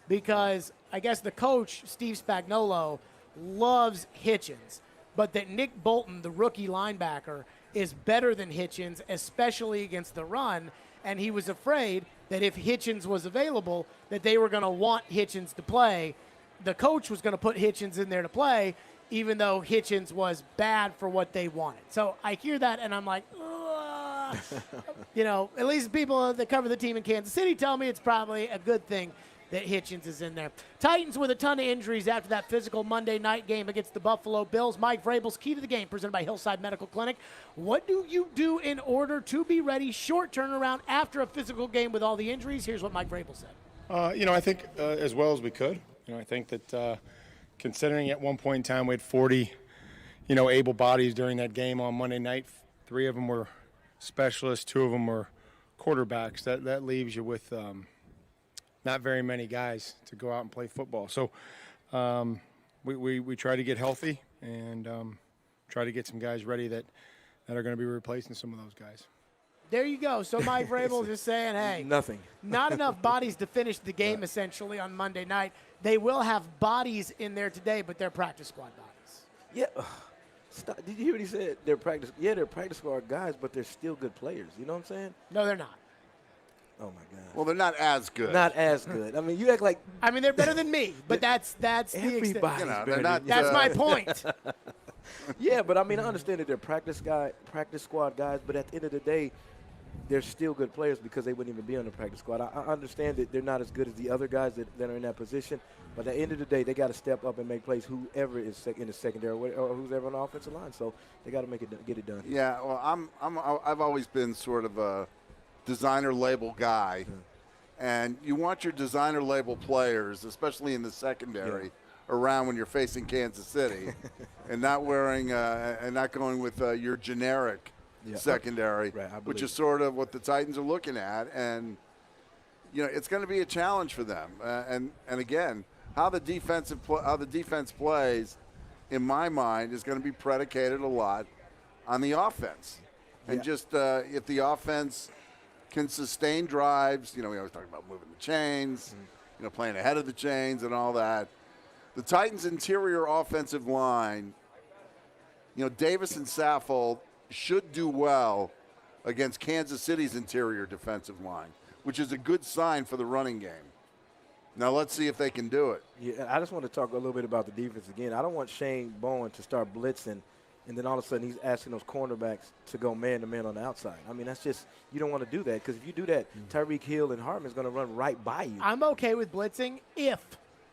because I guess the coach, Steve Spagnuolo, loves Hitchens, but that Nick Bolton, the rookie linebacker, is better than Hitchens, especially against the run, and he was afraid that if Hitchens was available, that they were going to want Hitchens to play. The coach was going to put Hitchens in there to play, even though Hitchens was bad for what they wanted. So I hear that, and I'm like, ugh. At least people that cover the team in Kansas City tell me it's probably a good thing that Hitchens is in there. Titans with a ton of injuries after that physical Monday night game against the Buffalo Bills. Mike Vrabel's Key to the Game, presented by Hillside Medical Clinic. What do you do in order to be ready, short turnaround after a physical game with all the injuries? Here's what Mike Vrabel said. I think as well as we could. I think that considering at one point in time we had 40, able bodies during that game on Monday night. 3 of them were specialists, 2 of them were quarterbacks. That leaves you with not very many guys to go out and play football. So we try to get healthy and try to get some guys ready that are going to be replacing some of those guys. There you go. So Mike Vrabel just saying, hey, nothing. Not enough bodies to finish the game essentially on Monday night. They will have bodies in there today, but they're practice squad bodies. Yeah. Stop. Did you hear what he said? They're practice squad guys, but they're still good players. You know what I'm saying? No, they're not. Oh my God. Well, they're not as good. Not as good. I mean, you act like. I mean, they're better than me, but that's the extent. They're not. That's my point. Yeah, but I mean, I understand that they're practice squad guys, but at the end of the day, they're still good players because they wouldn't even be on the practice squad. I understand that they're not as good as the other guys that are in that position, but at the end of the day, they got to step up and make plays. Whoever is in the secondary or who's ever on the offensive line, so they got to get it done. Yeah, well, I've always been sort of a designer label guy, and you want your designer label players, especially in the secondary, around when you're facing Kansas City, and not wearing and not going with your generic secondary, which is sort of what the Titans are looking at, and it's going to be a challenge for them. And again, how the defense plays, in my mind, is going to be predicated a lot on the offense, and just if the offense can sustain drives. We always talk about moving the chains, playing ahead of the chains and all that. The Titans' interior offensive line, Davis and Saffold should do well against Kansas City's interior defensive line, which is a good sign for the running game. Now let's see if they can do it. Yeah, I just want to talk a little bit about the defense again. I don't want Shane Bowen to start blitzing, and then all of a sudden he's asking those cornerbacks to go man-to-man on the outside. I mean, that's just – you don't want to do that because if you do that, Tyreek Hill and Hartman's going to run right by you. I'm okay with blitzing if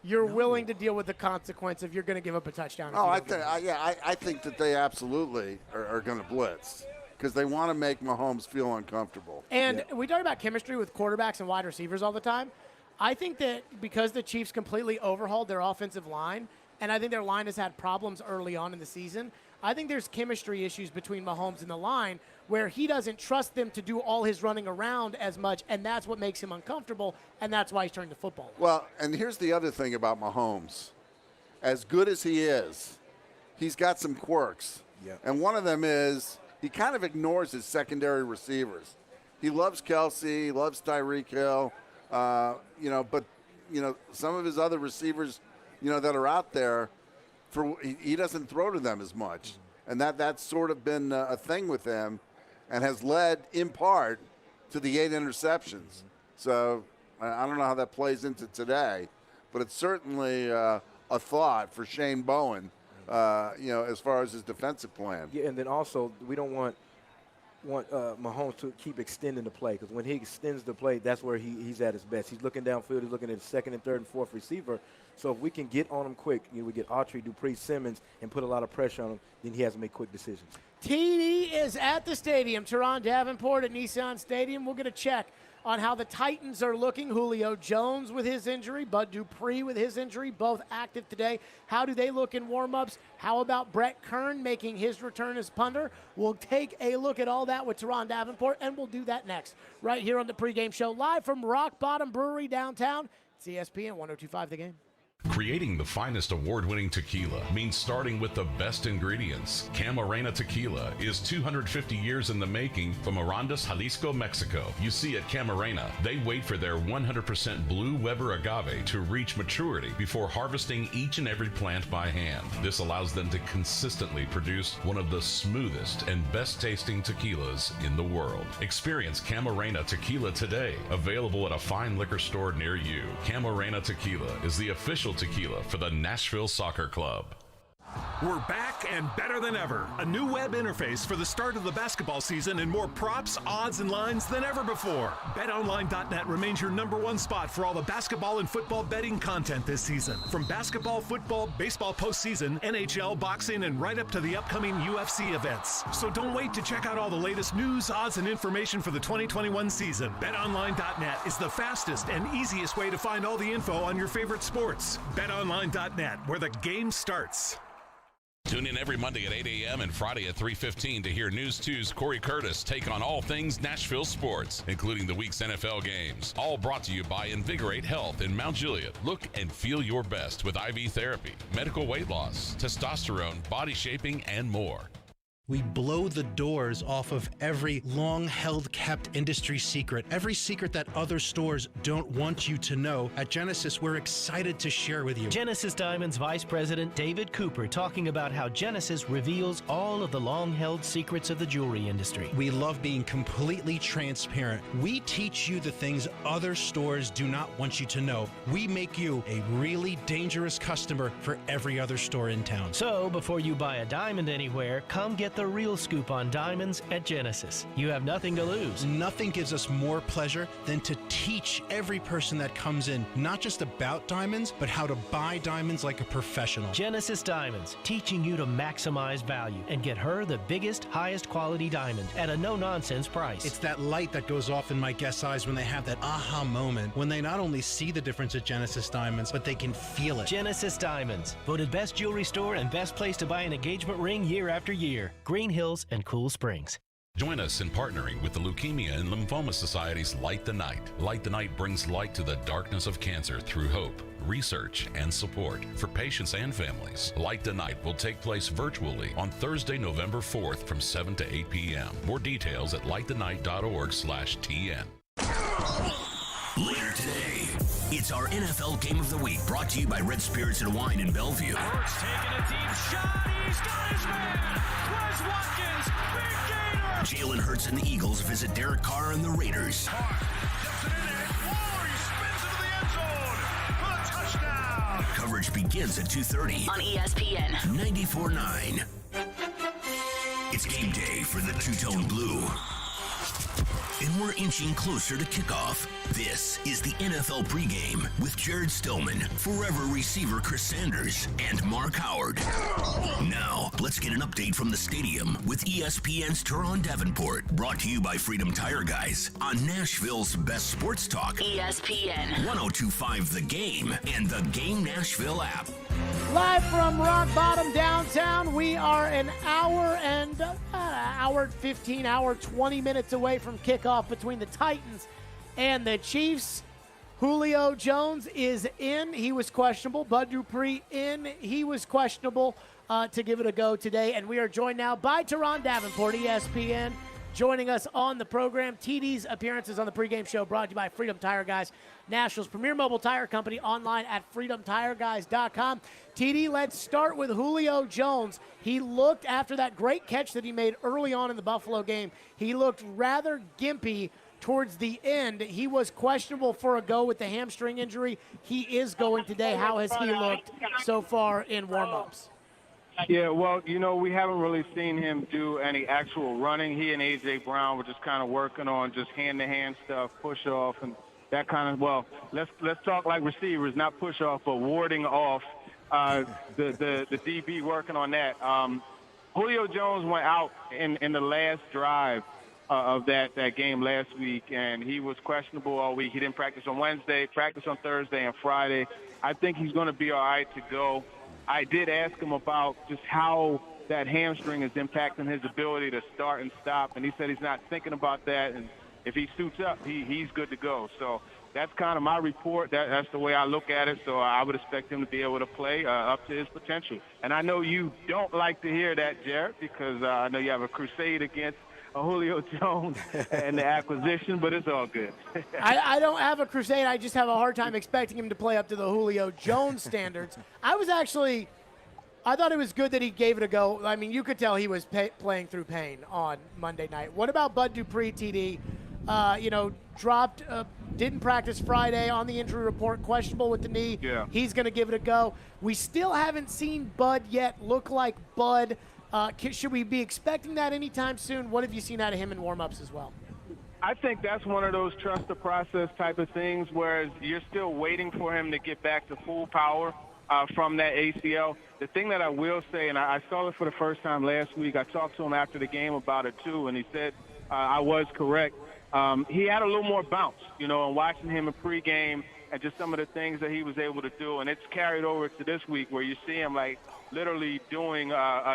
you're willing to deal with the consequence if you're going to give up a touchdown. I think that they absolutely are going to blitz because they want to make Mahomes feel uncomfortable. And we talk about chemistry with quarterbacks and wide receivers all the time. I think that because the Chiefs completely overhauled their offensive line, and I think their line has had problems early on in the season, I think there's chemistry issues between Mahomes and the line where he doesn't trust them to do all his running around as much, and that's what makes him uncomfortable, and that's why he's turning the football over. Well, and here's the other thing about Mahomes. As good as he is, he's got some quirks. Yeah. And one of them is he kind of ignores his secondary receivers. He loves Kelsey, he loves Tyreek Hill, but some of his other receivers, that are out there, he doesn't throw to them as much. And that's sort of been a thing with him and has led, in part, to the 8 interceptions. So I don't know how that plays into today, but it's certainly a thought for Shane Bowen, as far as his defensive plan. Yeah, and then also we don't want Mahomes to keep extending the play because when he extends the play, that's where he's at his best. He's looking downfield. He's looking at his second and third and fourth receiver. So if we can get on him quick, we get Autry, Dupree, Simmons, and put a lot of pressure on him, then he has to make quick decisions. TD is at the stadium. Tehran Davenport at Nissan Stadium. We'll get a check on how the Titans are looking. Julio Jones with his injury, Bud Dupree with his injury, both active today. How do they look in warm-ups? How about Brett Kern making his return as punter? We'll take a look at all that with Tehran Davenport, and we'll do that next right here on the pregame show, live from Rock Bottom Brewery downtown. It's ESPN 102.5 The Game. Creating the finest award-winning tequila means starting with the best ingredients. Camarena Tequila is 250 years in the making from Arandas, Jalisco, Mexico. You see, at Camarena, they wait for their 100% blue Weber agave to reach maturity before harvesting each and every plant by hand. This allows them to consistently produce one of the smoothest and best-tasting tequilas in the world. Experience Camarena Tequila today, available at a fine liquor store near you. Camarena Tequila is the official tequila for the Nashville Soccer Club. We're back and better than ever. A new web interface for the start of the basketball season and more props, odds, and lines than ever before. BetOnline.net remains your #1 spot for all the basketball and football betting content this season. From basketball, football, baseball postseason, NHL, boxing, and right up to the upcoming UFC events. So don't wait to check out all the latest news, odds, and information for the 2021 season. BetOnline.net is the fastest and easiest way to find all the info on your favorite sports. BetOnline.net, where the game starts. Tune in every Monday at 8 a.m. and Friday at 3:15 to hear News 2's Corey Curtis take on all things Nashville sports, including the week's NFL games. All brought to you by Invigorate Health in Mount Juliet. Look and feel your best with IV therapy, medical weight loss, testosterone, body shaping, and more. We blow the doors off of every long-held kept industry secret, every secret that other stores don't want you to know. At Genesis, we're excited to share with you. Genesis Diamonds Vice President David Cooper talking about how Genesis reveals all of the long-held secrets of the jewelry industry. We love being completely transparent. We teach you the things other stores do not want you to know. We make you a really dangerous customer for every other store in town. So, before you buy a diamond anywhere, come get the real scoop on diamonds at Genesis. You have nothing to lose. Nothing gives us more pleasure than to teach every person that comes in, not just about diamonds, but how to buy diamonds like a professional. Genesis Diamonds, teaching you to maximize value and get her the biggest, highest quality diamond at a no-nonsense price. It's that light that goes off in my guests' eyes when they have that aha moment, when they not only see the difference at Genesis Diamonds, but they can feel it. Genesis Diamonds, voted best jewelry store and best place to buy an engagement ring year after year. Green Hills and Cool Springs. Join us in partnering with the Leukemia and Lymphoma Society's Light the Night. Light the Night brings light to the darkness of cancer through hope, research, and support for patients and families. Light the Night will take place virtually on Thursday, November 4th from 7 to 8 p.m. More details at lightthenight.org/TN. Later today, it's our NFL Game of the Week, brought to you by Red Spirits and Wine in Bellevue. Hurts taking a deep shot. He's got his man. Wes Watkins, big gainer. Jalen Hurts and the Eagles visit Derek Carr and the Raiders. Coverage begins at 2:30 on ESPN 94.9. It's game day for the Two-Tone Blue. And we're inching closer to kickoff. This is the NFL Pregame with Jared Stillman, forever receiver Chris Sanders, and Mark Howard. Now, let's get an update from the stadium with ESPN's Tehran Davenport, brought to you by Freedom Tire Guys on Nashville's best sports talk. ESPN 102.5 The Game and the Game Nashville app. Live from Rock Bottom downtown, we are an hour and 20 minutes away from kickoff between the Titans and the Chiefs. Julio Jones is in. He was questionable. Bud Dupree in. He was questionable to give it a go today. And we are joined now by Tehran Davenport, ESPN, joining us on the program. TD's appearances on the pregame show brought to you by Freedom Tire Guys, Nashville's premier mobile tire company, online at freedomtireguys.com. TD, let's start with Julio Jones. He looked, after that great catch that he made early on in the Buffalo game, he looked rather gimpy towards the end. He was questionable for a go with the hamstring injury. He is going today. How has he looked so far in warm-ups? Yeah, well, we haven't really seen him do any actual running. He and A.J. Brown were just kind of working on just hand-to-hand stuff, push-off, and that kind of, let's talk like receivers, not push-off, but warding off the DB, working on that. Julio Jones went out in the last drive of that game last week, and he was questionable all week. He didn't practice on Wednesday, practiced on Thursday and Friday. I think he's going to be all right to go. I did ask him about just how that hamstring is impacting his ability to start and stop, and he said he's not thinking about that, and if he suits up, he's good to go. So that's kind of my report. That's the way I look at it, so I would expect him to be able to play up to his potential. And I know you don't like to hear that, Jared, because I know you have a crusade against Julio Jones and the acquisition, but it's all good. I don't have a crusade. I just have a hard time expecting him to play up to the Julio Jones standards. I thought it was good that he gave it a go. I mean, you could tell he was playing through pain on Monday night. What about Bud Dupree, TD? Dropped didn't practice Friday on the injury report, questionable with the knee. Yeah. He's going to give it a go. We still haven't seen Bud yet look like Bud. Should we be expecting that anytime soon? What have you seen out of him in warm-ups as well? I think that's one of those trust the process type of things, whereas you're still waiting for him to get back to full power from that ACL. The thing that I will say, and I saw it for the first time last week, I talked to him after the game about it too, and he said I was correct. He had a little more bounce, and watching him in pregame and just some of the things that he was able to do, and it's carried over to this week where you see him like literally doing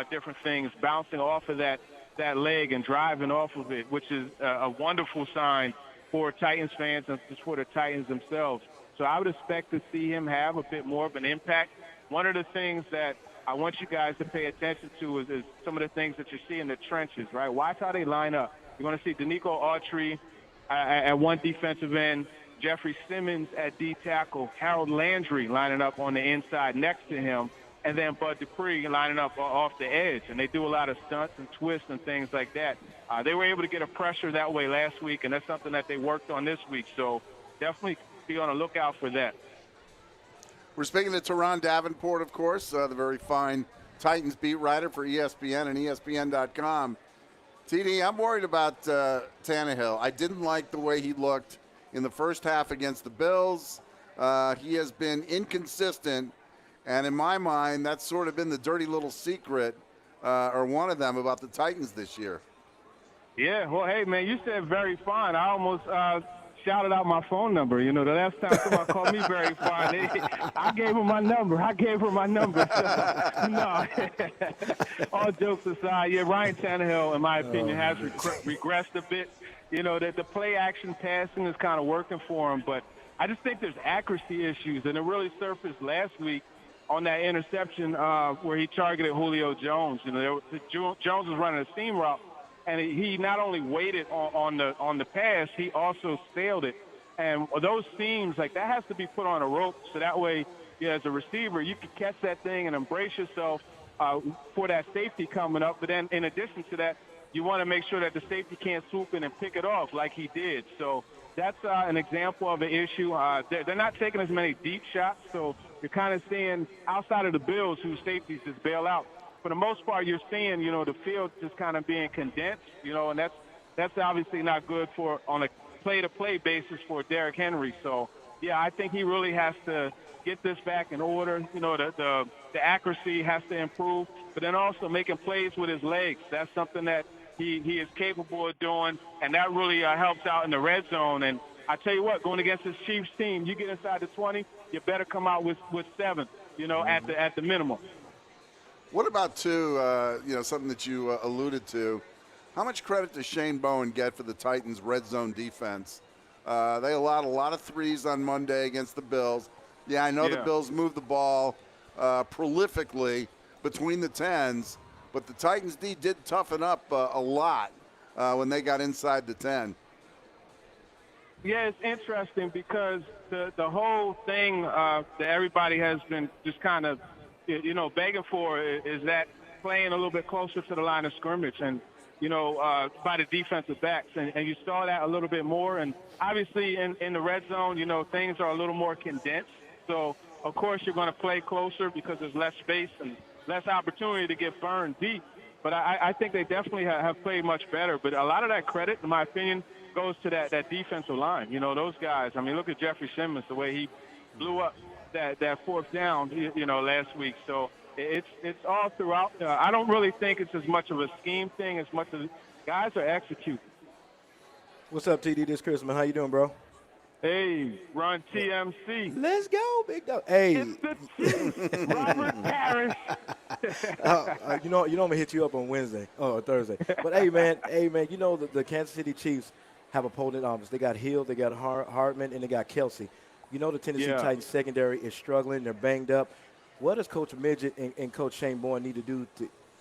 different things, bouncing off of that leg and driving off of it, which is a wonderful sign for Titans fans and just for the Titans themselves. So I would expect to see him have a bit more of an impact. One of the things that I want you guys to pay attention to is some of the things that you see in the trenches, right? Watch how they line up. You're going to see Danico Autry at one defensive end, Jeffrey Simmons at D tackle, Harold Landry lining up on the inside next to him, and then Bud Dupree lining up off the edge. And they do a lot of stunts and twists and things like that. They were able to get a pressure that way last week, and that's something that they worked on this week. So definitely be on the lookout for that. We're speaking to Tehran Davenport, of course, the very fine Titans beat writer for ESPN and ESPN.com. TD, I'm worried about Tannehill. I didn't like the way he looked in the first half against the Bills. He has been inconsistent, and in my mind, that's sort of been the dirty little secret, or one of them, about the Titans this year. Yeah, well, hey, man, you said very fine. I almost shouted out my phone number. The last time somebody called me very fine, I gave her my number. So, no, all jokes aside, yeah, Ryan Tannehill, in my opinion, has regressed a bit. That the play-action passing is kind of working for him, but I just think there's accuracy issues, and it really surfaced last week on that interception where he targeted Julio Jones. Jones was running a seam route, and he not only waited on the pass, he also sailed it. And those seams, like, that has to be put on a rope, so that way, as a receiver, you can catch that thing and embrace yourself for that safety coming up. But then in addition to that, you want to make sure that the safety can't swoop in and pick it off like he did. So that's an example of an issue. They're not taking as many deep shots, so you're kind of seeing, outside of the Bills, whose safeties just bail out, for the most part, you're seeing, the field just kind of being condensed, and that's obviously not good for on a play-to-play basis for Derrick Henry. So, yeah, I think he really has to get this back in order. The accuracy has to improve, but then also making plays with his legs. That's something that he is capable of doing, and that really helps out in the red zone. And I tell you what, going against this Chiefs team, you get inside the 20, you better come out with 7, at the minimum. What about, too, something that you alluded to, how much credit does Shane Bowen get for the Titans' red zone defense? They allowed a lot of threes on Monday against the Bills. Yeah, I know the Bills moved the ball prolifically between the 10s, but the Titans' D did toughen up a lot when they got inside the 10. Yeah, it's interesting because the whole thing that everybody has been just kind of, begging for is that playing a little bit closer to the line of scrimmage and, by the defensive backs. And you saw that a little bit more. And obviously in the red zone, things are a little more condensed. So, of course, you're going to play closer because there's less space and less opportunity to get burned deep. But I think they definitely have played much better. But a lot of that credit, in my opinion, goes to that defensive line. Those guys. I mean, look at Jeffrey Simmons, the way he blew up that fourth down, last week. So it's all throughout. I don't really think it's as much of a scheme thing as much as guys are executing. What's up, TD? This Chris, man. How you doing, bro? Hey, run TMC. Let's go, big dog. Hey. It's the Chiefs. Robert Harris. I'm gonna hit you up on Wednesday or Thursday. But hey, man, the Kansas City Chiefs have opponent arms. They got Hill, they got Hardman, and they got Kelsey. The Tennessee Titans secondary is struggling. They're banged up. What does Coach Midget and Coach Shane Bowen need to do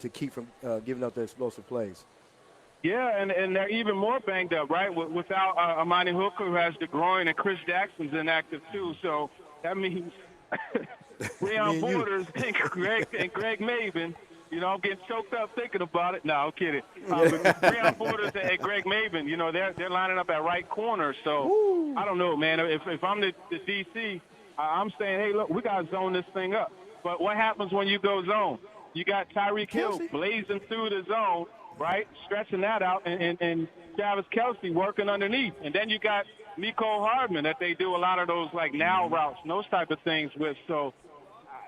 to keep from giving up their explosive plays? Yeah, and they're even more banged up, right? Without Amani Hooker, who has the groin, and Chris Jackson's inactive too. So that means Breon Borders and Greg Maben You know, I'm getting choked up thinking about it. No, I'm kidding. Breon Borders and Greg Maben, you know, they're lining up at right corner. So I don't know, man. If I'm the DC, I'm saying, hey, look, we got to zone this thing up. But what happens when you go zone? You got Tyreek Hill blazing through the zone, right, stretching that out, and Travis Kelce working underneath. And then you got Mecole Hardman that they do a lot of those, like, now routes and those type of things with. So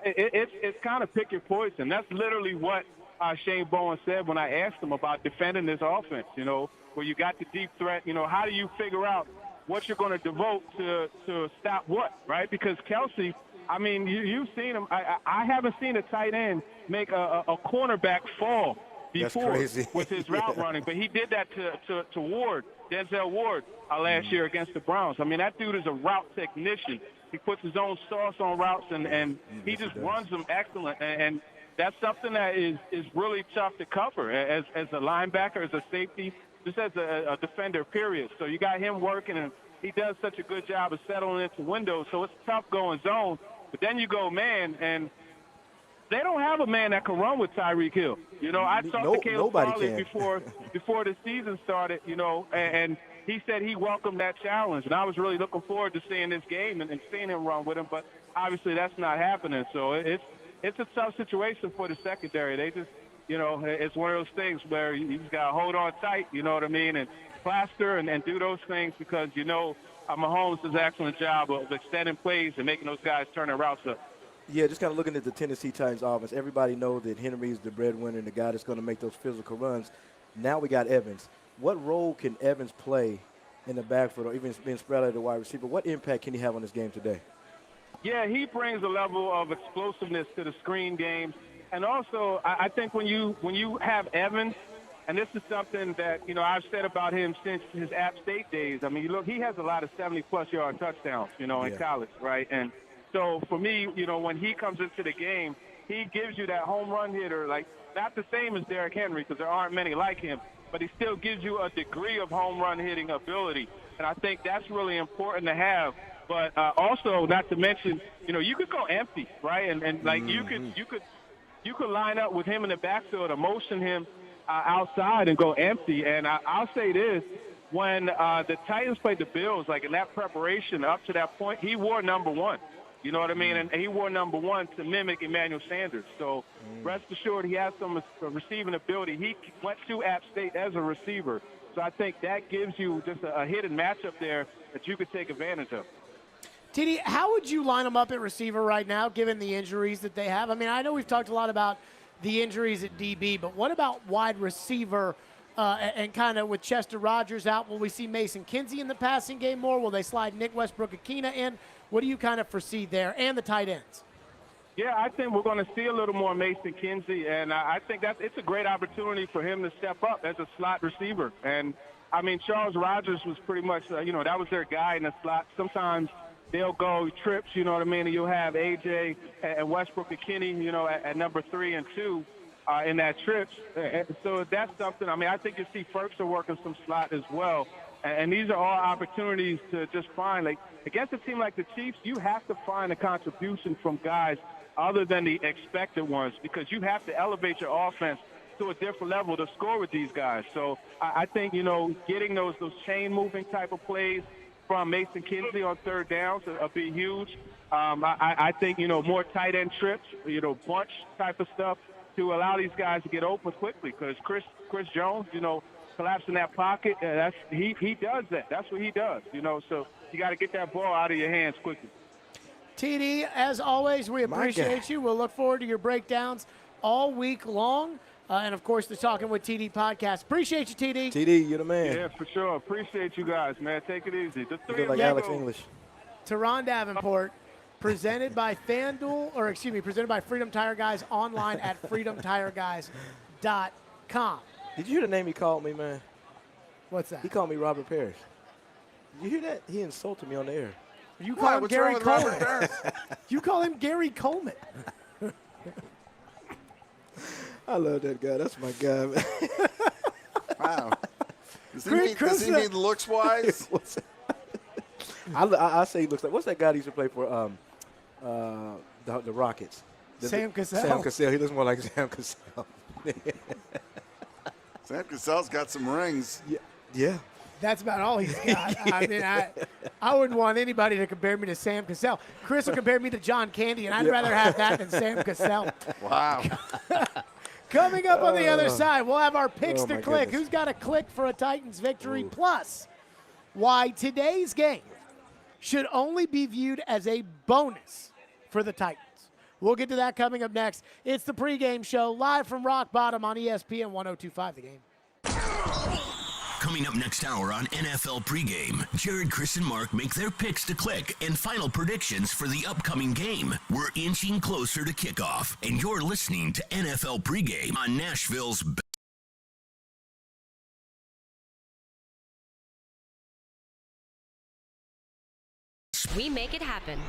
it's kind of pick your poison. That's literally what Shane Bowen said when I asked him about defending this offense, you know, where you got the deep threat. You know, how do you figure out what you're going to devote to stop what, right? Because Kelce, I mean, you've seen him. I haven't seen a tight end make a cornerback fall before with his route running, but he did that to Ward, Denzel Ward, last year against the Browns. I mean, that dude is a route technician. He puts his own sauce on routes, and he just runs them excellent. And that's something that is really tough to cover as a linebacker, as a safety, just as a defender, period. So you got him working, and he does such a good job of settling into windows. So it's tough going zone. But then you go man, and they don't have a man that can run with Tyreek Hill. You know, I talked to Caleb Farley before the season started, you know, and he said he welcomed that challenge. And I was really looking forward to seeing this game and seeing him run with him. But obviously that's not happening. So it's a tough situation for the secondary. They just, you know, it's one of those things where you just got to hold on tight, you know what I mean, and plaster and do those things because, you know, Mahomes does an excellent job of extending plays and making those guys turn their routes up. Yeah, just kind of looking at the Tennessee Titans offense, everybody knows that Henry is the breadwinner and the guy that's going to make those physical runs. Now we got Evans. What role can Evans play in the backfield or even being spread out at the wide receiver? What impact can he have on this game today? Yeah, he brings a level of explosiveness to the screen game. And also, I think when you have Evans, and this is something that, you know, I've said about him since his App State days. I mean, look, he has a lot of 70-plus yard touchdowns, you know, in college, right? And so for me, you know, when he comes into the game, he gives you that home run hitter, like not the same as Derrick Henry because there aren't many like him, but he still gives you a degree of home run hitting ability. And I think that's really important to have. But also, not to mention, you know, you could go empty, right? And like you could line up with him in the backfield or motion him outside and go empty. And I'll say this, when the Titans played the Bills, like in that preparation up to that point, he wore number 1. You know what I mean? And he wore number 1 to mimic Emmanuel Sanders. So rest assured he has some receiving ability. He went to App State as a receiver. So I think that gives you just a hidden matchup there that you could take advantage of. TD, how would you line them up at receiver right now, given the injuries that they have? I mean, I know we've talked a lot about the injuries at DB, but what about wide receiver and kind of with Chester Rogers out? Will we see Mason Kinsey in the passing game more? Will they slide Nick Westbrook-Akina in? What do you kind of foresee there, and the tight ends? Yeah, I think we're going to see a little more Mason Kinsey, and I think it's a great opportunity for him to step up as a slot receiver. And, I mean, Charles Rogers was pretty much, that was their guy in the slot. Sometimes they'll go trips, you know what I mean, and you'll have A.J. and Westbrook-Akina, you know, at number 3 and 2 in that trips. So that's something. I mean, I think you see Ferguson working some slot as well. And these are all opportunities to just find, like, against a team like the Chiefs, you have to find a contribution from guys other than the expected ones because you have to elevate your offense to a different level to score with these guys. So I think, you know, getting those chain-moving type of plays from Mason Kinsey on third downs will be huge. I think, you know, more tight end trips, you know, bunch type of stuff to allow these guys to get open quickly because Chris Jones, you know, collapsing that pocket, he does that. That's what he does, you know. So you got to get that ball out of your hands quickly. TD, as always, we appreciate you. We'll look forward to your breakdowns all week long. And, of course, the Talking with TD podcast. Appreciate you, TD. TD, you're the man. Yeah, for sure. Appreciate you guys, man. Take it easy. You look like Alex English. Tehran Davenport, presented by presented by Freedom Tire Guys online at freedomtireguys.com. Did you hear the name he called me, man? What's that? He called me Robert Parrish. Did you hear that? He insulted me on the air. You call him Gary Coleman. You call him Gary Coleman. I love that guy. That's my guy, man. Wow. Does he mean looks-wise? I say he looks like – what's that guy that used to play for the Rockets? Sam Cassell. Sam Cassell. He looks more like Sam Cassell. Sam Cassell's got some rings. Yeah. That's about all he's got. I mean, I wouldn't want anybody to compare me to Sam Cassell. Chris will compare me to John Candy, and I'd rather have that than Sam Cassell. Wow. Coming up on the other side, we'll have our picks to click. Goodness. Who's got a click for a Titans victory? Plus, why today's game should only be viewed as a bonus for the Titans. We'll get to that coming up next. It's the pregame show live from Rock Bottom on ESPN 102.5 The Game. Coming up next hour on NFL Pregame, Jared, Chris, and Mark make their picks to click and final predictions for the upcoming game. We're inching closer to kickoff, and you're listening to NFL Pregame on Nashville's We make it happen.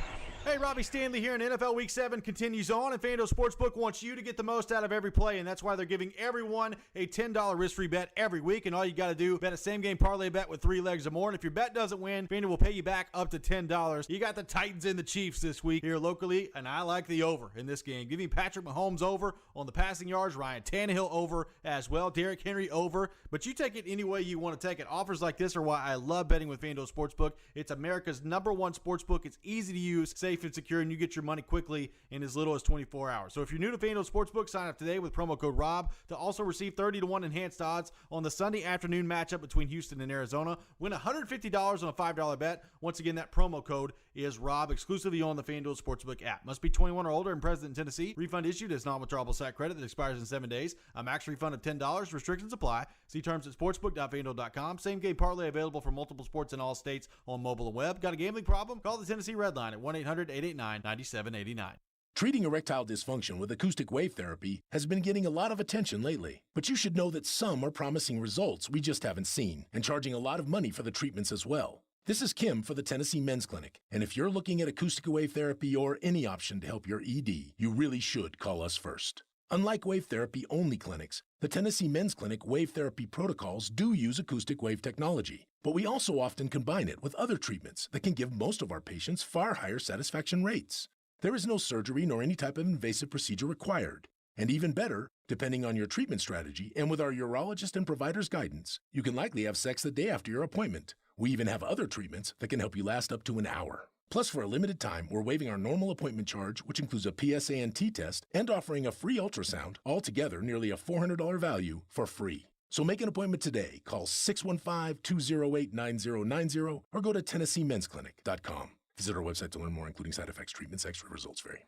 Hey, Robbie Stanley here, and NFL Week 7 continues on, and FanDuel Sportsbook wants you to get the most out of every play, and that's why they're giving everyone a $10 risk-free bet every week, and all you got to do, bet a same-game parlay bet with 3 legs or more, and if your bet doesn't win, FanDuel will pay you back up to $10. You got the Titans and the Chiefs this week here locally, and I like the over in this game. Give me Patrick Mahomes over on the passing yards, Ryan Tannehill over as well, Derrick Henry over, but you take it any way you want to take it. Offers like this are why I love betting with FanDuel Sportsbook. It's America's #1 sportsbook. It's easy to use, safe and secure, and you get your money quickly in as little as 24 hours. So if you're new to FanDuel Sportsbook, sign up today with promo code ROB to also receive 30-1 enhanced odds on the Sunday afternoon matchup between Houston and Arizona. Win $150 on a $5 bet. Once again, that promo code is ROB, exclusively on the FanDuel Sportsbook app. Must be 21 or older and present in Tennessee. Refund issued as non-withdrawable SAC credit that expires in 7 days. A max refund of $10. Restrictions apply. See terms at sportsbook.fanduel.com. Same game parlay available for multiple sports in all states on mobile and web. Got a gambling problem? Call the Tennessee Red Line at 1-800-889-9789. Treating erectile dysfunction with acoustic wave therapy has been getting a lot of attention lately. But you should know that some are promising results we just haven't seen and charging a lot of money for the treatments as well. This is Kim for the Tennessee Men's Clinic, and if you're looking at acoustic wave therapy or any option to help your ED, you really should call us first. Unlike wave therapy only clinics, the Tennessee Men's Clinic wave therapy protocols do use acoustic wave technology, but we also often combine it with other treatments that can give most of our patients far higher satisfaction rates. There is no surgery nor any type of invasive procedure required. And even better, depending on your treatment strategy and with our urologist and provider's guidance, you can likely have sex the day after your appointment. We even have other treatments that can help you last up to an hour. Plus, for a limited time, we're waiving our normal appointment charge, which includes a PSA and T test, and offering a free ultrasound, altogether nearly a $400 value for free. So make an appointment today. Call 615-208-9090 or go to TennesseeMen'sClinic.com. Visit our website to learn more, including side effects, treatments, extra results vary.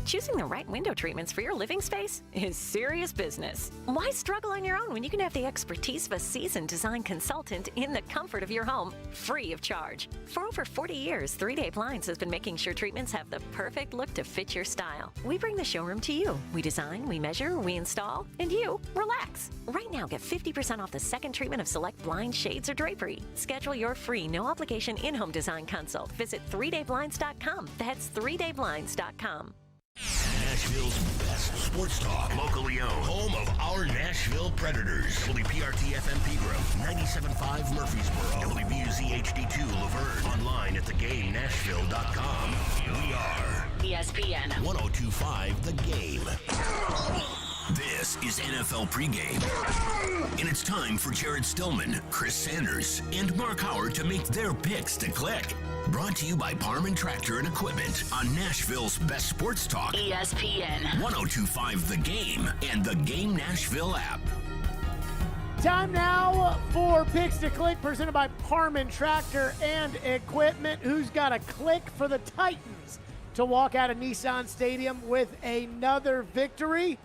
Choosing the right window treatments for your living space is serious business. Why struggle on your own when you can have the expertise of a seasoned design consultant in the comfort of your home, free of charge? For over 40 years, 3-Day Blinds has been making sure treatments have the perfect look to fit your style. We bring the showroom to you. We design, we measure, we install, and you relax. Right now, get 50% off the second treatment of select blinds, shades, or drapery. Schedule your free, no-obligation in-home design consult. Visit 3dayblinds.com. That's 3dayblinds.com. Nashville's best sports talk, locally owned, home of our Nashville Predators. WPRT FM Pregame, 97.5 Murfreesboro, WBUZ HD2 Laverne, online at thegamenashville.com. We are ESPN 102.5 The Game. This is NFL Pregame, and it's time for Jared Stillman, Chris Sanders, and Mark Howard to make their picks to click. Brought to you by Parman Tractor and Equipment on Nashville's best sports talk, ESPN 102.5 The Game and the Game Nashville app. Time now for Picks to Click, presented by Parman Tractor and Equipment. Who's got a click for the Titans to walk out of Nissan Stadium with another victory?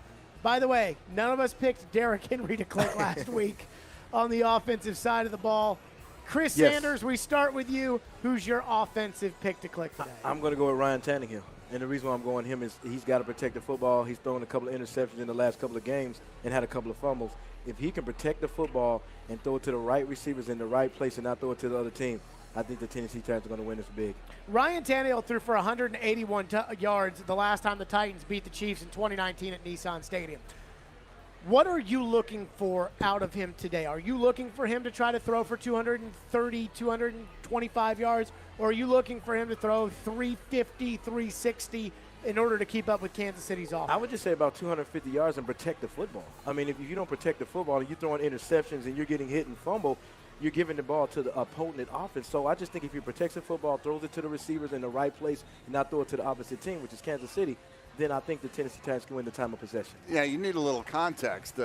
By the way, none of us picked Derrick Henry to click last week on the offensive side of the ball. Chris Sanders, we start with you. Who's your offensive pick to click today? I'm going to go with Ryan Tannehill. And the reason why I'm going him is he's got to protect the football. He's thrown a couple of interceptions in the last couple of games and had a couple of fumbles. If he can protect the football and throw it to the right receivers in the right place and not throw it to the other team, I think the Tennessee Titans are going to win this big. Ryan Tannehill threw for 181 yards the last time the Titans beat the Chiefs in 2019 at Nissan Stadium. What are you looking for out of him today? Are you looking for him to try to throw for 230, 225 yards, or are you looking for him to throw 350, 360 in order to keep up with Kansas City's offense. I would just say about 250 yards and protect the football. I mean, if you don't protect the football and you're throwing interceptions and you're getting hit and fumble, you're giving the ball to the opponent offense. So I just think if he protects the football, throws it to the receivers in the right place, and not throw it to the opposite team, which is Kansas City, then I think the Tennessee Titans can win the time of possession. Yeah, you need a little context.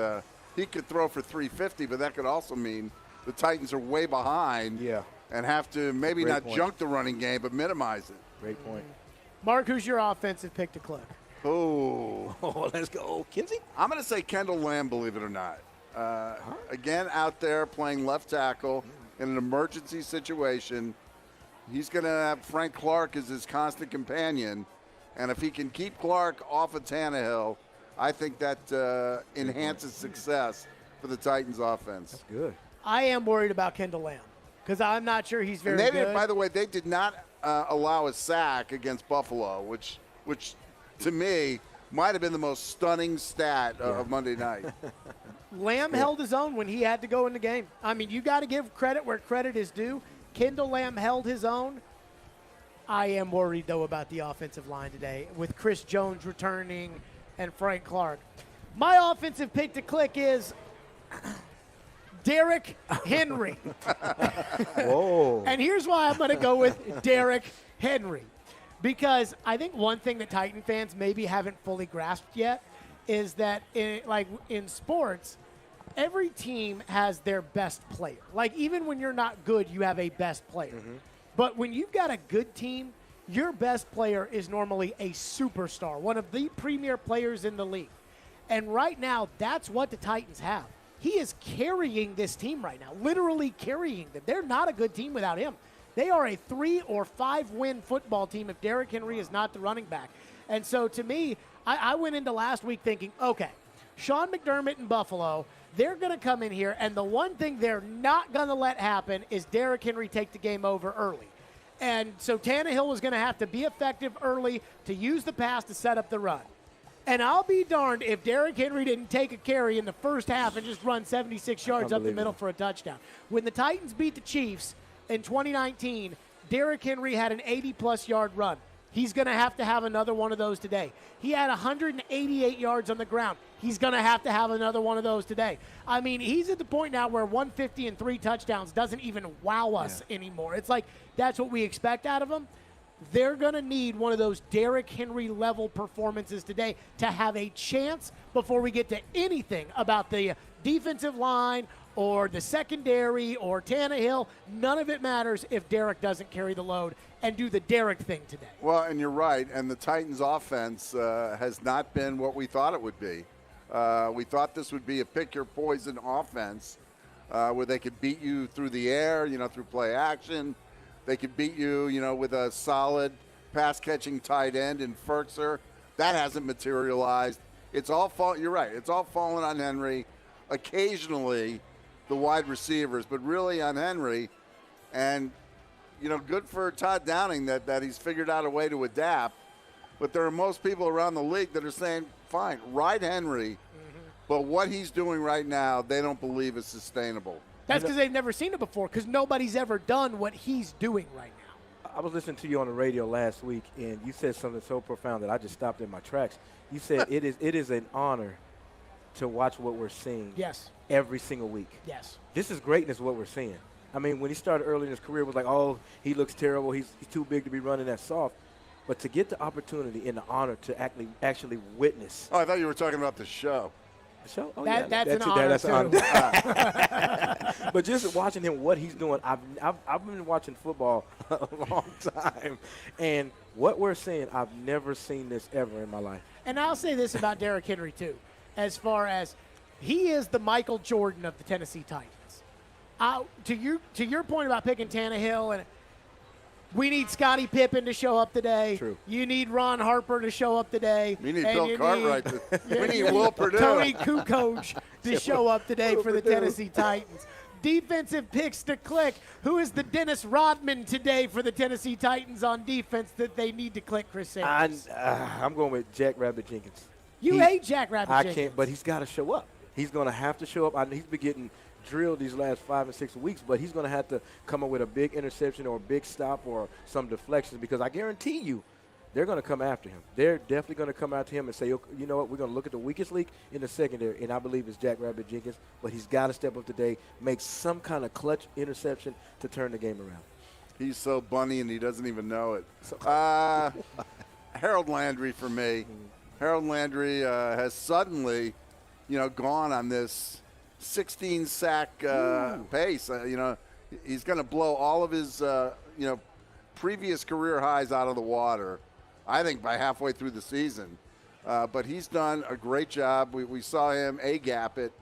He could throw for 350, but that could also mean the Titans are way behind and have to maybe not junk the running game, but minimize it. Great point. Mark, who's your offensive pick to click? Oh, let's go. Kinsey? I'm going to say Kendall Lamb, believe it or not. Again, out there playing left tackle in an emergency situation. He's going to have Frank Clark as his constant companion. And if he can keep Clark off of Tannehill, I think that enhances success for the Titans offense. That's good. I am worried about Kendall Lamb because I'm not sure he's very good. By the way, they did not allow a sack against Buffalo, which to me might have been the most stunning stat of Monday night. Lamb held his own when he had to go in the game. I mean, you got to give credit where credit is due. Kendall Lamb held his own. I am worried, though, about the offensive line today with Chris Jones returning and Frank Clark. My offensive pick to click is Derrick Henry. Whoa. And here's why I'm going to go with Derrick Henry. Because I think one thing that Titan fans maybe haven't fully grasped yet is that, in sports, every team has their best player. Like, even when you're not good, you have a best player. Mm-hmm. But when you've got a good team, your best player is normally a superstar, one of the premier players in the league. And right now, that's what the Titans have. He is carrying this team right now, literally carrying them. They're not a good team without him. They are a 3 or 5 win football team if Derrick Henry is not the running back. And so to me, I went into last week thinking, okay, Sean McDermott in Buffalo, they're going to come in here, and the one thing they're not going to let happen is Derrick Henry take the game over early. And so Tannehill was going to have to be effective early to use the pass to set up the run. And I'll be darned if Derrick Henry didn't take a carry in the first half and just run 76 yards up the middle for a touchdown. When the Titans beat the Chiefs in 2019, Derrick Henry had an 80-plus yard run. He's going to have another one of those today. He had 188 yards on the ground. He's going to have another one of those today. I mean, he's at the point now where 150 and 3 touchdowns doesn't even wow us anymore. It's like that's what we expect out of him. They're going to need one of those Derrick Henry-level performances today to have a chance before we get to anything about the defensive line or the secondary or Tannehill. None of it matters if Derrick doesn't carry the load and do the Derrick thing today. Well, and you're right. And the Titans' offense has not been what we thought it would be. We thought this would be a pick-your-poison offense where they could beat you through the air, through play action. They could beat you, with a solid pass-catching tight end in Ferkser. That hasn't materialized. It's all you're right. It's all fallen on Henry. Occasionally, the wide receivers, but really on Henry. And, good for Todd Downing that he's figured out a way to adapt. But there are most people around the league that are saying, fine, ride Henry. But what he's doing right now, they don't believe is sustainable. That's because they've never seen it before, because nobody's ever done what he's doing right now. I was listening to you on the radio last week, and you said something so profound that I just stopped in my tracks. You said it is an honor to watch what we're seeing every single week. Yes. This is greatness, what we're seeing. I mean, when he started early in his career, it was like, oh, he looks terrible. He's too big to be running that soft. But to get the opportunity and the honor to actually witness. Oh, I thought you were talking about the show. The show? Oh, that's an honor, too. But just watching him, what he's doing, I've been watching football a long time. And what we're seeing, I've never seen this ever in my life. And I'll say this about Derrick Henry, too, as far as he is the Michael Jordan of the Tennessee Titans. To your point about picking Tannehill, and we need Scottie Pippen to show up today. True. You need Ron Harper to show up today. We need Bill Cartwright. We need Will Purdue. Tony Kukoc to show up today for the Tennessee Titans. Defensive picks to click. Who is the Dennis Rodman today for the Tennessee Titans on defense that they need to click, Chris Sanders? I'm going with Jack Rabbit Jenkins. You hate Jack Rabbit Jenkins. I can't, but he's got to show up. He's going to have to show up. He's been getting drilled these last 5 and 6 weeks, but he's going to have to come up with a big interception or a big stop or some deflections, because I guarantee you they're going to come after him. They're definitely going to come after him and say, you know what, we're going to look at the weakest link in the secondary, and I believe it's Jack Rabbit Jenkins, but he's got to step up today, make some kind of clutch interception to turn the game around. He's so bunny and he doesn't even know it. Harold Landry for me. Harold Landry has suddenly, gone on this 16-sack pace. He's going to blow all of his, previous career highs out of the water, I think, by halfway through the season. But he's done a great job. We saw him A-gap it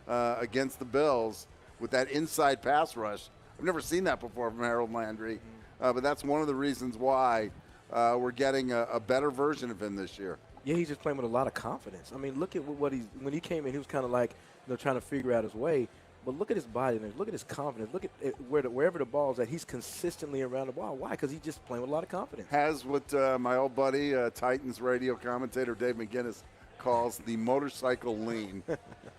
against the Bills with that inside pass rush. I've never seen that before from Harold Landry. But that's one of the reasons why we're getting a better version of him this year. Yeah, he's just playing with a lot of confidence. I mean, look at when he came in, he was kind of like, trying to figure out his way. But look at his body, look at his confidence. Look at wherever the ball's at, he's consistently around the ball. Why? Because he's just playing with a lot of confidence. Has what my old buddy, Titans radio commentator Dave McGinnis, calls the motorcycle lean.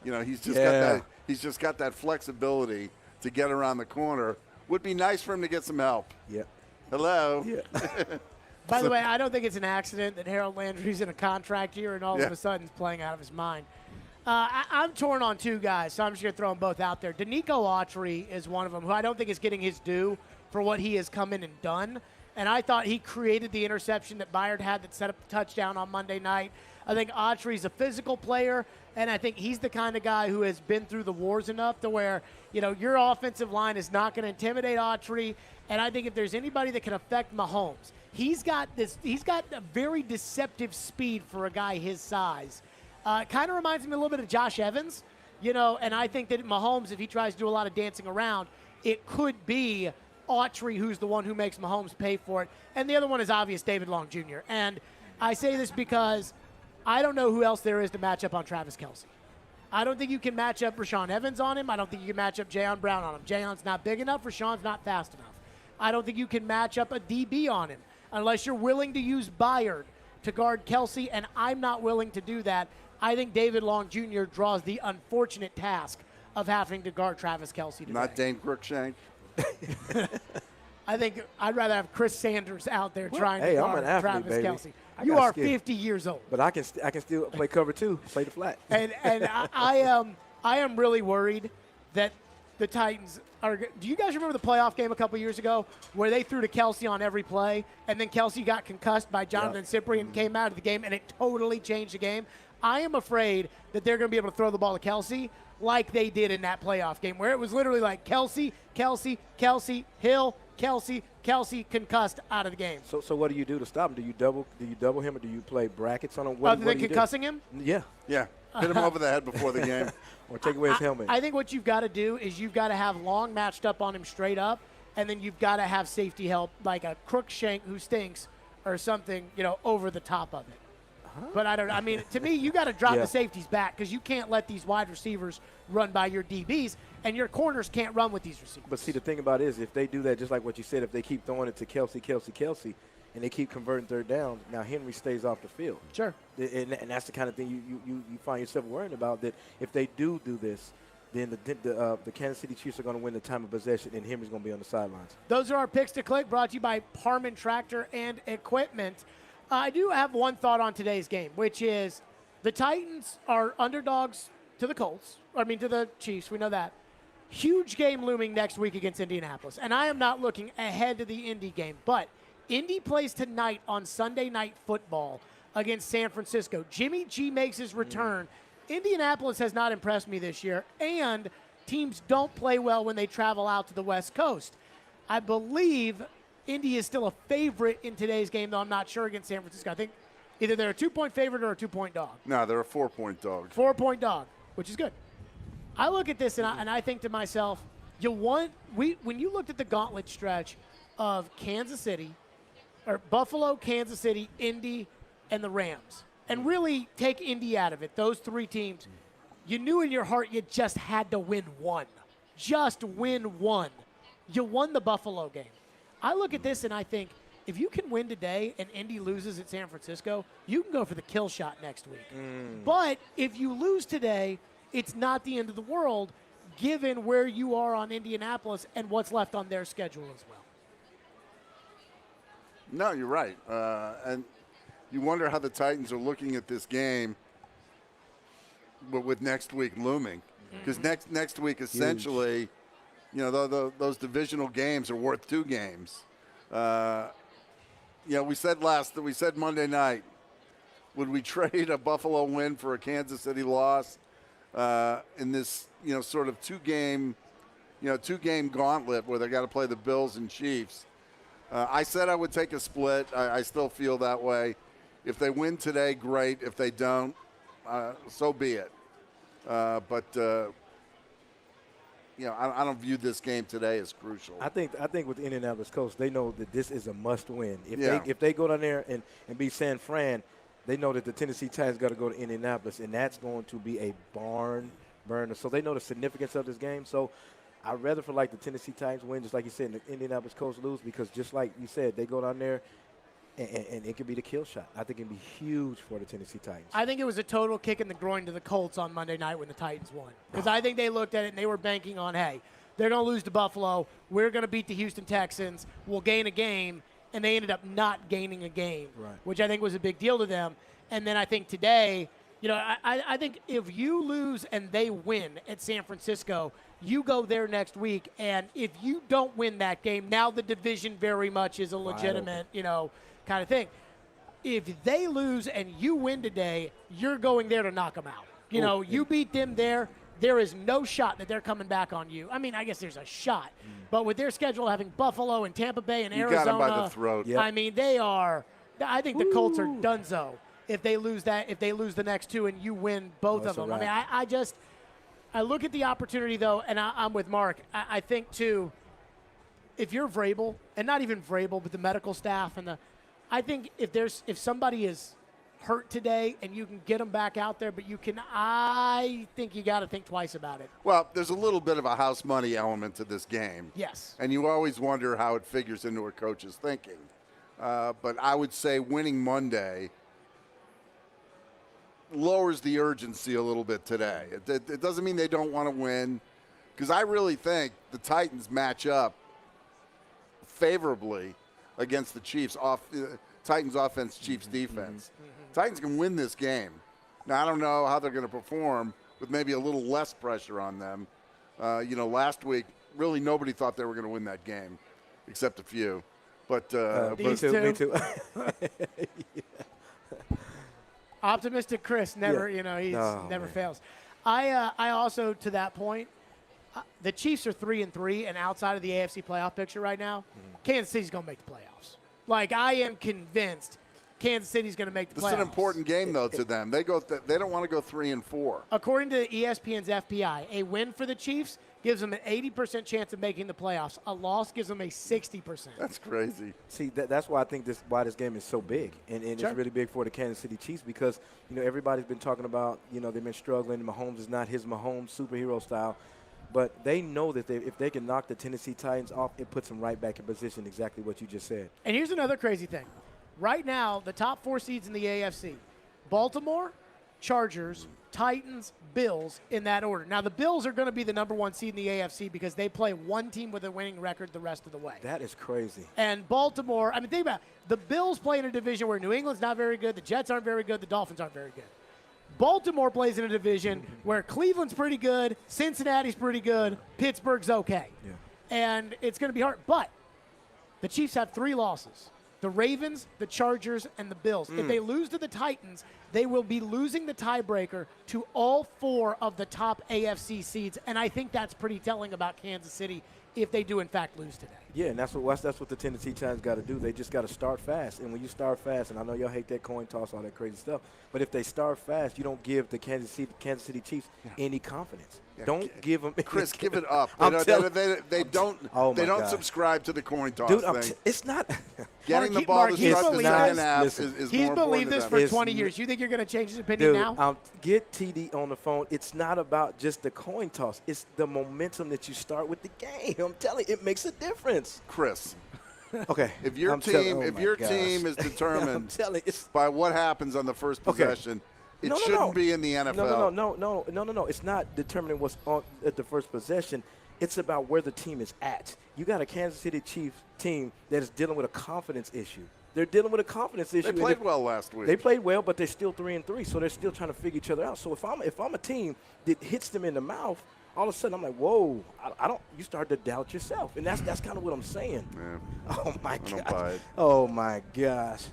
He's just got that flexibility to get around the corner. Would be nice for him to get some help. Yeah. Hello. Yeah. By the way, I don't think it's an accident that Harold Landry's in a contract year and all of a sudden he's playing out of his mind. I'm torn on two guys, so I'm just going to throw them both out there. Danico Autry is one of them, who I don't think is getting his due for what he has come in and done. And I thought he created the interception that Byard had that set up the touchdown on Monday night. I think Autry's a physical player, and I think he's the kind of guy who has been through the wars enough to where, your offensive line is not going to intimidate Autry. And I think if there's anybody that can affect Mahomes, he's got a very deceptive speed for a guy his size. Kind of reminds me a little bit of Josh Evans, and I think that Mahomes, if he tries to do a lot of dancing around, it could be Autry who's the one who makes Mahomes pay for it. And the other one is obvious, David Long Jr. And I say this because I don't know who else there is to match up on Travis Kelce. I don't think you can match up Rashaan Evans on him. I don't think you can match up Jayon Brown on him. Jayon's not big enough. Rashawn's not fast enough. I don't think you can match up a DB on him unless you're willing to use Byard to guard Kelce, and I'm not willing to do that. I think David Long Jr. draws the unfortunate task of having to guard Travis Kelce today. Not Dane Cruikshank. I think I'd rather have Chris Sanders out there trying to guard I'm an athlete, Travis baby. Kelce. You are 50 years old. But I can still play cover two, play the flat. And I am really worried that the Titans are. Do you guys remember the playoff game a couple years ago where they threw to Kelce on every play, and then Kelce got concussed by Jonathan Cyprien and came out of the game, and it totally changed the game? I am afraid that they're going to be able to throw the ball to Kelce like they did in that playoff game, where it was literally like Kelce, Hill, Kelce, concussed out of the game. So what do you do to stop him? Do you double him, or do you play brackets on him? Other than concussing him? Yeah. Yeah. Hit him over the head before the game. Or take away his helmet. I think what you've got to do is you've got to have Long matched up on him straight up, and then you've got to have safety help like a Cruikshank who stinks or something, over the top of it. But to me, you got to drop the safeties back because you can't let these wide receivers run by your DBs, and your corners can't run with these receivers. But see, the thing about it is if they do that, just like what you said, if they keep throwing it to Kelce, and they keep converting third down, now Henry stays off the field. Sure. And that's the kind of thing you find yourself worrying about, that if they do this, then the Kansas City Chiefs are going to win the time of possession, and Henry's going to be on the sidelines. Those are our picks to click, brought to you by Parman Tractor and Equipment. I do have one thought on today's game, which is the Titans are underdogs to the to the Chiefs. We know that. Huge game looming next week against Indianapolis. And I am not looking ahead to the Indy game, but Indy plays tonight on Sunday Night Football against San Francisco. Jimmy G makes his return. Indianapolis has not impressed me this year, and teams don't play well when they travel out to the West Coast. I believe Indy is still a favorite in today's game, though I'm not sure, against San Francisco. I think either they're a 2-point favorite or a 2-point dog. No, they're a 4-point dog. 4-point dog, which is good. I look at this and I think to myself, when you looked at the gauntlet stretch of Kansas City, or Buffalo, Kansas City, Indy, and the Rams, and really take Indy out of it, those three teams, you knew in your heart you just had to win one. Just win one. You won the Buffalo game. I look at this and I think, if you can win today and Indy loses at San Francisco, you can go for the kill shot next week. But if you lose today, it's not the end of the world, given where you are on Indianapolis and what's left on their schedule as well. No, you're right. And you wonder how the Titans are looking at this game with next week looming. Because next week, essentially, those divisional games are worth 2 games. We said Monday night, would we trade a Buffalo win for a Kansas City loss in this, sort of 2-game gauntlet where they got to play the Bills and Chiefs? I said I would take a split. I still feel that way. If they win today, great. If they don't, so be it. But I don't view this game today as crucial. I think with the Indianapolis Colts, they know that this is a must-win. If they go down there and beat San Fran, they know that the Tennessee Titans got to go to Indianapolis, and that's going to be a barn burner. So they know the significance of this game. So I'd rather for the Tennessee Titans win, just like you said, and the Indianapolis Colts lose, because just like you said, they go down there and it could be the kill shot. I think it would be huge for the Tennessee Titans. I think it was a total kick in the groin to the Colts on Monday night when the Titans won. Because I think they looked at it and they were banking on, hey, they're going to lose to Buffalo. We're going to beat the Houston Texans. We'll gain a game. And they ended up not gaining a game, which I think was a big deal to them. And then I think today, I think if you lose and they win at San Francisco, you go there next week. And if you don't win that game, now the division very much is a legitimate, kind of thing. If they lose and you win today, you're going there to knock them out. You beat them there. There is no shot that they're coming back on you. I mean, I guess there's a shot. But with their schedule having Buffalo and Tampa Bay and Arizona. You got them by the throat. I mean, they are – I think the Colts are donezo if they lose the next 2 and you win both of them. I mean, I look at the opportunity, though, and I'm with Mark. I think, too, if you're Vrabel, and not even Vrabel, but the medical staff I think if somebody is – hurt today and you can get them back out there, but I think you got to think twice about it. Well, there's a little bit of a house money element to this game. Yes. And you always wonder how it figures into a coach's thinking. But I would say winning Monday lowers the urgency a little bit today. It doesn't mean they don't want to win, because I really think the Titans match up favorably against the Chiefs Titans offense, Chiefs defense. Titans can win this game. Now, I don't know how they're going to perform with maybe a little less pressure on them. Last week, really nobody thought they were going to win that game, except a few. But me too. Optimistic Chris never, never fails. I also, to that point, the Chiefs are 3-3, and outside of the AFC playoff picture right now, Kansas City's going to make the playoffs. I am convinced Kansas City's going to make the playoffs. It's an important game, though, to them. They don't want to go 3-4. According to ESPN's FPI, a win for the Chiefs gives them an 80% chance of making the playoffs. A loss gives them a 60%. That's crazy. See, that's why I think why this game is so big, and it's really big for the Kansas City Chiefs, because everybody's been talking about they've been struggling. Mahomes is not his Mahomes superhero style. But they know that if they can knock the Tennessee Titans off, it puts them right back in position, exactly what you just said. And here's another crazy thing. Right now, the top 4 seeds in the AFC, Baltimore, Chargers, Titans, Bills, in that order. Now, the Bills are going to be the number 1 seed in the AFC because they play one team with a winning record the rest of the way. That is crazy. And Baltimore, think about it. The Bills play in a division where New England's not very good, the Jets aren't very good, the Dolphins aren't very good. Baltimore plays in a division where Cleveland's pretty good, Cincinnati's pretty good, Pittsburgh's okay. Yeah. And it's going to be hard. But the Chiefs have 3 losses. The Ravens, the Chargers, and the Bills. If they lose to the Titans, they will be losing the tiebreaker to all 4 of the top AFC seeds. And I think that's pretty telling about Kansas City if they do, in fact, lose today. Yeah, and that's what the Tennessee Titans got to do. They just got to start fast. And when you start fast, and I know y'all hate that coin toss, all that crazy stuff, but if they start fast, you don't give the Kansas City Chiefs any confidence. Yeah. Don't give them. Chris, give it up. They don't subscribe to the coin toss thing. It's not. Getting the ball to start the second half is more important. He's believed this for 20 years. You think you're going to change his opinion now? Get TD on the phone. It's not about just the coin toss. It's the momentum that you start with the game. I'm telling you, it makes a difference. Chris. Okay. If your team is determined by what happens on the first possession, it shouldn't be in the NFL. No. It's not determining what's on at the first possession. It's about where the team is at. You got a Kansas City Chiefs team that is dealing with a confidence issue. They're dealing with a confidence issue. They played well last week. They played well, but they're still 3-3, so they're still trying to figure each other out. So if I'm a team that hits them in the mouth, all of a sudden I'm like, whoa, I don't. You start to doubt yourself, and that's kind of what I'm saying. Yeah. Oh my I don't gosh. buy it. Oh my gosh.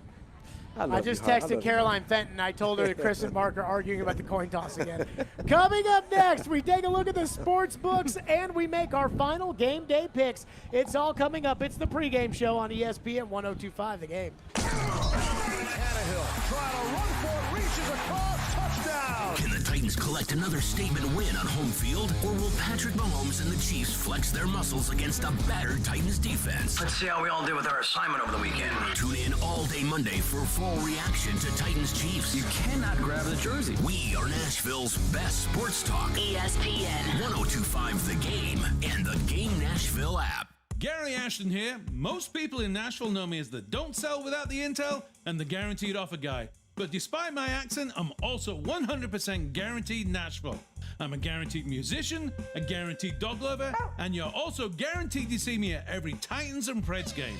I just texted Caroline Fenton. I told her that Chris and Mark are arguing about the coin toss again. Coming up next, we take a look at the sports books and we make our final game day picks. It's all coming up. It's the pregame show on ESPN 102.5 The Game. Tannehill trying to run for it, reaches across, touchdown. Can the Titans collect another statement win on home field, or will Patrick Mahomes and the Chiefs flex their muscles against a battered Titans defense? Let's see how we all did with our assignment over the weekend. Tune in all day Monday for full reaction to Titans Chiefs. You cannot grab the jersey. We are Nashville's best sports talk. ESPN 102.5 The Game and the Game Nashville app. Gary Ashton here. Most people in Nashville know me as the don't sell without the intel and the guaranteed offer guy. But despite my accent, I'm also 100% guaranteed Nashville. I'm a guaranteed musician, a guaranteed dog lover, and you're also guaranteed to see me at every Titans and Preds game.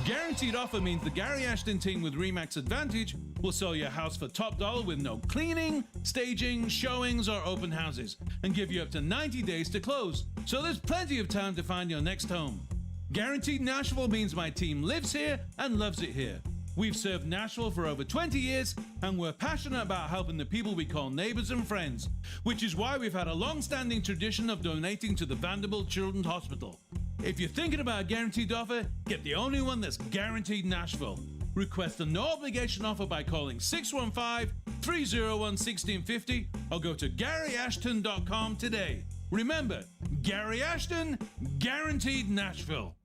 Guaranteed offer means the Gary Ashton team with RE/MAX Advantage will sell your house for top dollar with no cleaning, staging, showings, or open houses, and give you up to 90 days to close. So there's plenty of time to find your next home. Guaranteed Nashville means my team lives here and loves it here. We've served Nashville for over 20 years, and we're passionate about helping the people we call neighbors and friends, which is why we've had a long-standing tradition of donating to the Vanderbilt Children's Hospital. If you're thinking about a guaranteed offer, get the only one that's guaranteed Nashville. Request a no-obligation offer by calling 615-301-1650 or go to GaryAshton.com today. Remember, Gary Ashton, guaranteed Nashville.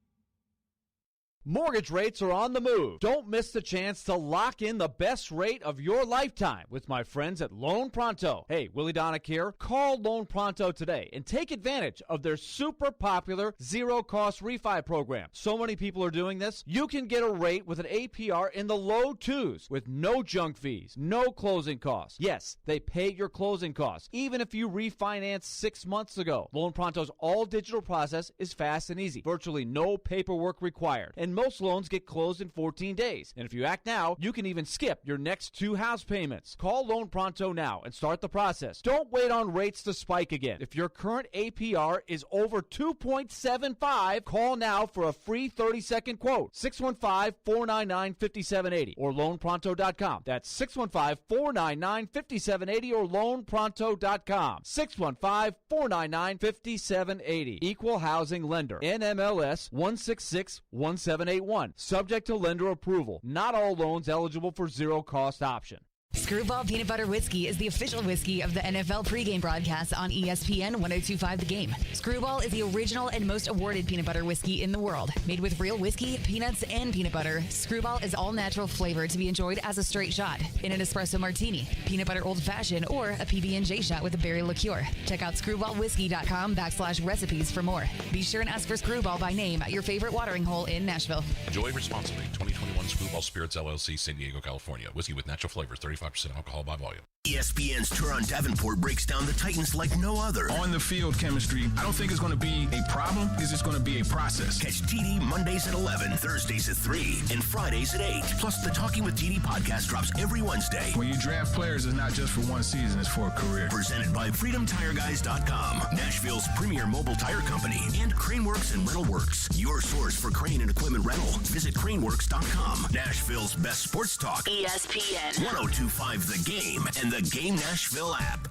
Mortgage rates are on the move. Don't miss the chance to lock in the best rate of your lifetime with my friends at Loan Pronto. Hey, Willie Donick here. Call Loan Pronto today and take advantage of their super popular zero-cost refi program. So many people are doing this. You can get a rate with an APR in the low twos with no junk fees, no closing costs. Yes, they pay your closing costs, even if you refinanced 6 months ago. Loan Pronto's all-digital process is fast and easy. Virtually no paperwork required. And most loans get closed in 14 days. And if you act now, you can even skip your next 2 house payments. Call Loan Pronto now and start the process. Don't wait on rates to spike again. If your current APR is over 2.75, call now for a free 30-second quote. 615-499-5780 or loanpronto.com. That's 615-499-5780 or loanpronto.com. 615-499-5780. Equal housing lender. NMLS 1661781. Subject to lender approval. Not all loans eligible for zero-cost option. Screwball Peanut Butter Whiskey is the official whiskey of the NFL pregame broadcast on ESPN 102.5 The Game. Screwball is the original and most awarded peanut butter whiskey in the world. Made with real whiskey, peanuts, and peanut butter, Screwball is all natural flavor to be enjoyed as a straight shot, in an espresso martini, peanut butter old fashioned, or a PB&J shot with a berry liqueur. Check out screwballwhiskey.com/recipes for more. Be sure and ask for Screwball by name at your favorite watering hole in Nashville. Enjoy responsibly. 2021 Screwball Spirits LLC, San Diego, California. Whiskey with natural flavors, 35% alcohol by volume. ESPN's Tehran Davenport breaks down the Titans like no other. On the field chemistry, I don't think it's going to be a problem. It's just going to be a process. Catch TD Mondays at 11, Thursdays at 3, and Fridays at 8. Plus, the Talking with TD podcast drops every Wednesday. When you draft players, it's not just for one season, it's for a career. Presented by FreedomTireGuys.com, Nashville's premier mobile tire company, and Craneworks and Rental Works, your source for crane and equipment rental. Visit Craneworks.com. Nashville's best sports talk. ESPN 102.5 The Game and the Game Nashville app.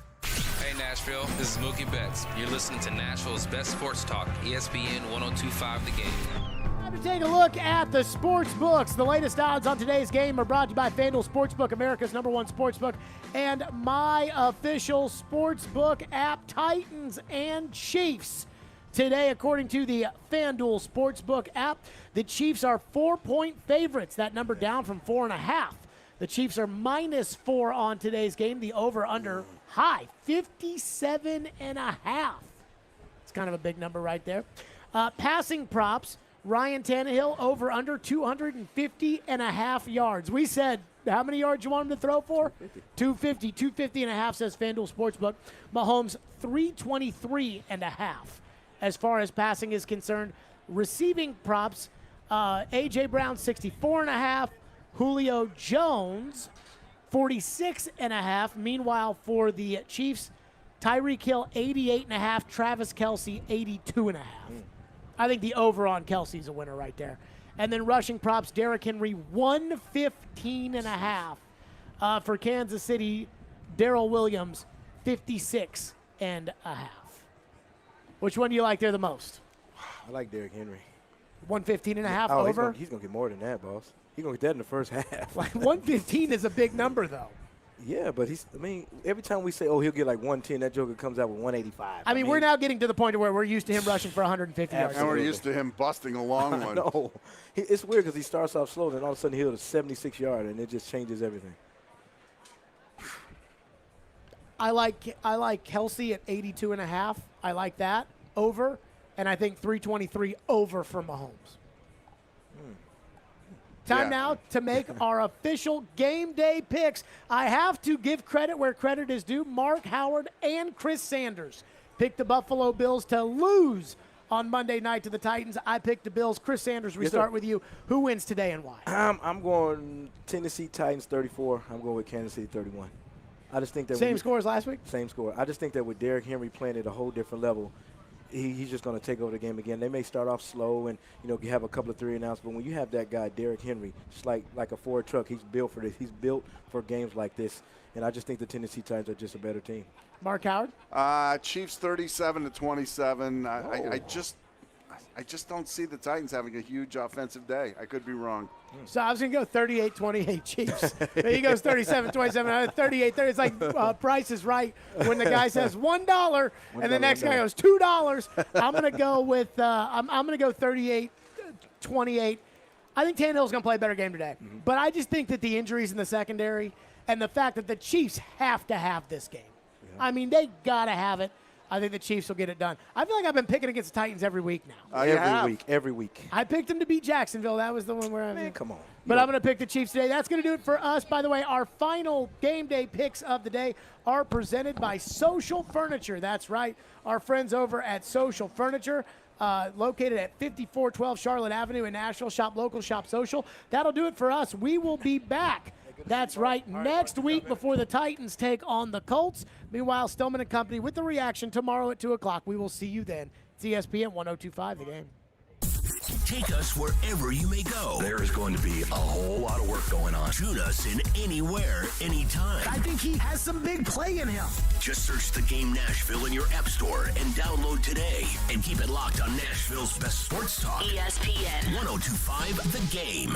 Hey Nashville, this is Mookie Betts. You're listening to Nashville's best sports talk, ESPN 102.5 The Game. Time to take a look at the sports books. The latest odds on today's game are brought to you by FanDuel Sportsbook, America's #1 sportsbook, and my official sportsbook app, Titans and Chiefs. Today, according to the FanDuel Sportsbook app, the Chiefs are 4-point favorites. That number down from 4.5. The Chiefs are -4 on today's game. The over-under high, 57.5. It's kind of a big number right there. Passing props, Ryan Tannehill over-under 250.5 yards. We said how many yards you want him to throw for? 250. 250.5 says FanDuel Sportsbook. Mahomes 323.5 as far as passing is concerned. Receiving props, A.J. Brown 64.5. Julio Jones, 46.5. Meanwhile, for the Chiefs, Tyreek Hill, 88.5. Travis Kelce, 82.5. I think the over on Kelce's a winner right there. And then rushing props, Derrick Henry, 115.5. For Kansas City, Darrell Williams, 56.5. Which one do you like there the most? I like Derrick Henry. 115.5 Oh, over? He's going to get more than that, boss. He's going to get that in the first half. Like 115 is a big number, though. Yeah, but every time we say, oh, he'll get like 110, that joker comes out with 185. I mean, we're now getting to the point where we're used to him rushing for 150 yards. And we're used to him busting a long one. No, it's weird because he starts off slow, and all of a sudden he'll hit a 76-yard, and it just changes everything. I like Kelce at 82.5. I like that over, and I think 323 over for Mahomes. Time now to make our official game day picks. I have to give credit where credit is due. Mark Howard and Chris Sanders picked the Buffalo Bills to lose on Monday night to the Titans. I picked the Bills. Chris Sanders, we start with you. Who wins today and why? I'm going Tennessee Titans 34. I'm going with Kansas City 31. I just think that same score as last week? Same score. I just think that with Derrick Henry playing at a whole different level, he's just going to take over the game again. They may start off slow and, you have a couple of 3-and-outs, but when you have that guy, Derrick Henry, just like a Ford truck, he's built for this. He's built for games like this, and I just think the Tennessee Titans are just a better team. Mark Howard? Chiefs 37-27. I just don't see the Titans having a huge offensive day. I could be wrong. So I was going to go 38-28 Chiefs. He goes 37-27, 38-30. It's like Price is Right when the guy says $1 and the next guy goes $2. I'm going to go with I'm going to go 38-28. I think Tannehill's going to play a better game today. But I just think that the injuries in the secondary and the fact that the Chiefs have to have this game. Yeah. I mean, they got to have it. I think the Chiefs will get it done. I feel like I've been picking against the Titans every week now. Every week. I picked them to beat Jacksonville. That was the one where come on. But I'm going to pick the Chiefs today. That's going to do it for us. By the way, our final game day picks of the day are presented by Social Furniture. That's right. Our friends over at Social Furniture, located at 5412 Charlotte Avenue in Nashville. Shop local, shop social. That'll do it for us. We will be back. That's right, next week before the Titans take on the Colts. Meanwhile, Stillman and Company with the reaction tomorrow at 2 o'clock. We will see you then. It's ESPN 102.5 The Game. Take us wherever you may go. There is going to be a whole lot of work going on. Shoot us in anywhere, anytime. I think he has some big play in him. Just search The Game Nashville in your app store and download today. And keep it locked on Nashville's best sports talk. ESPN 102.5 The Game.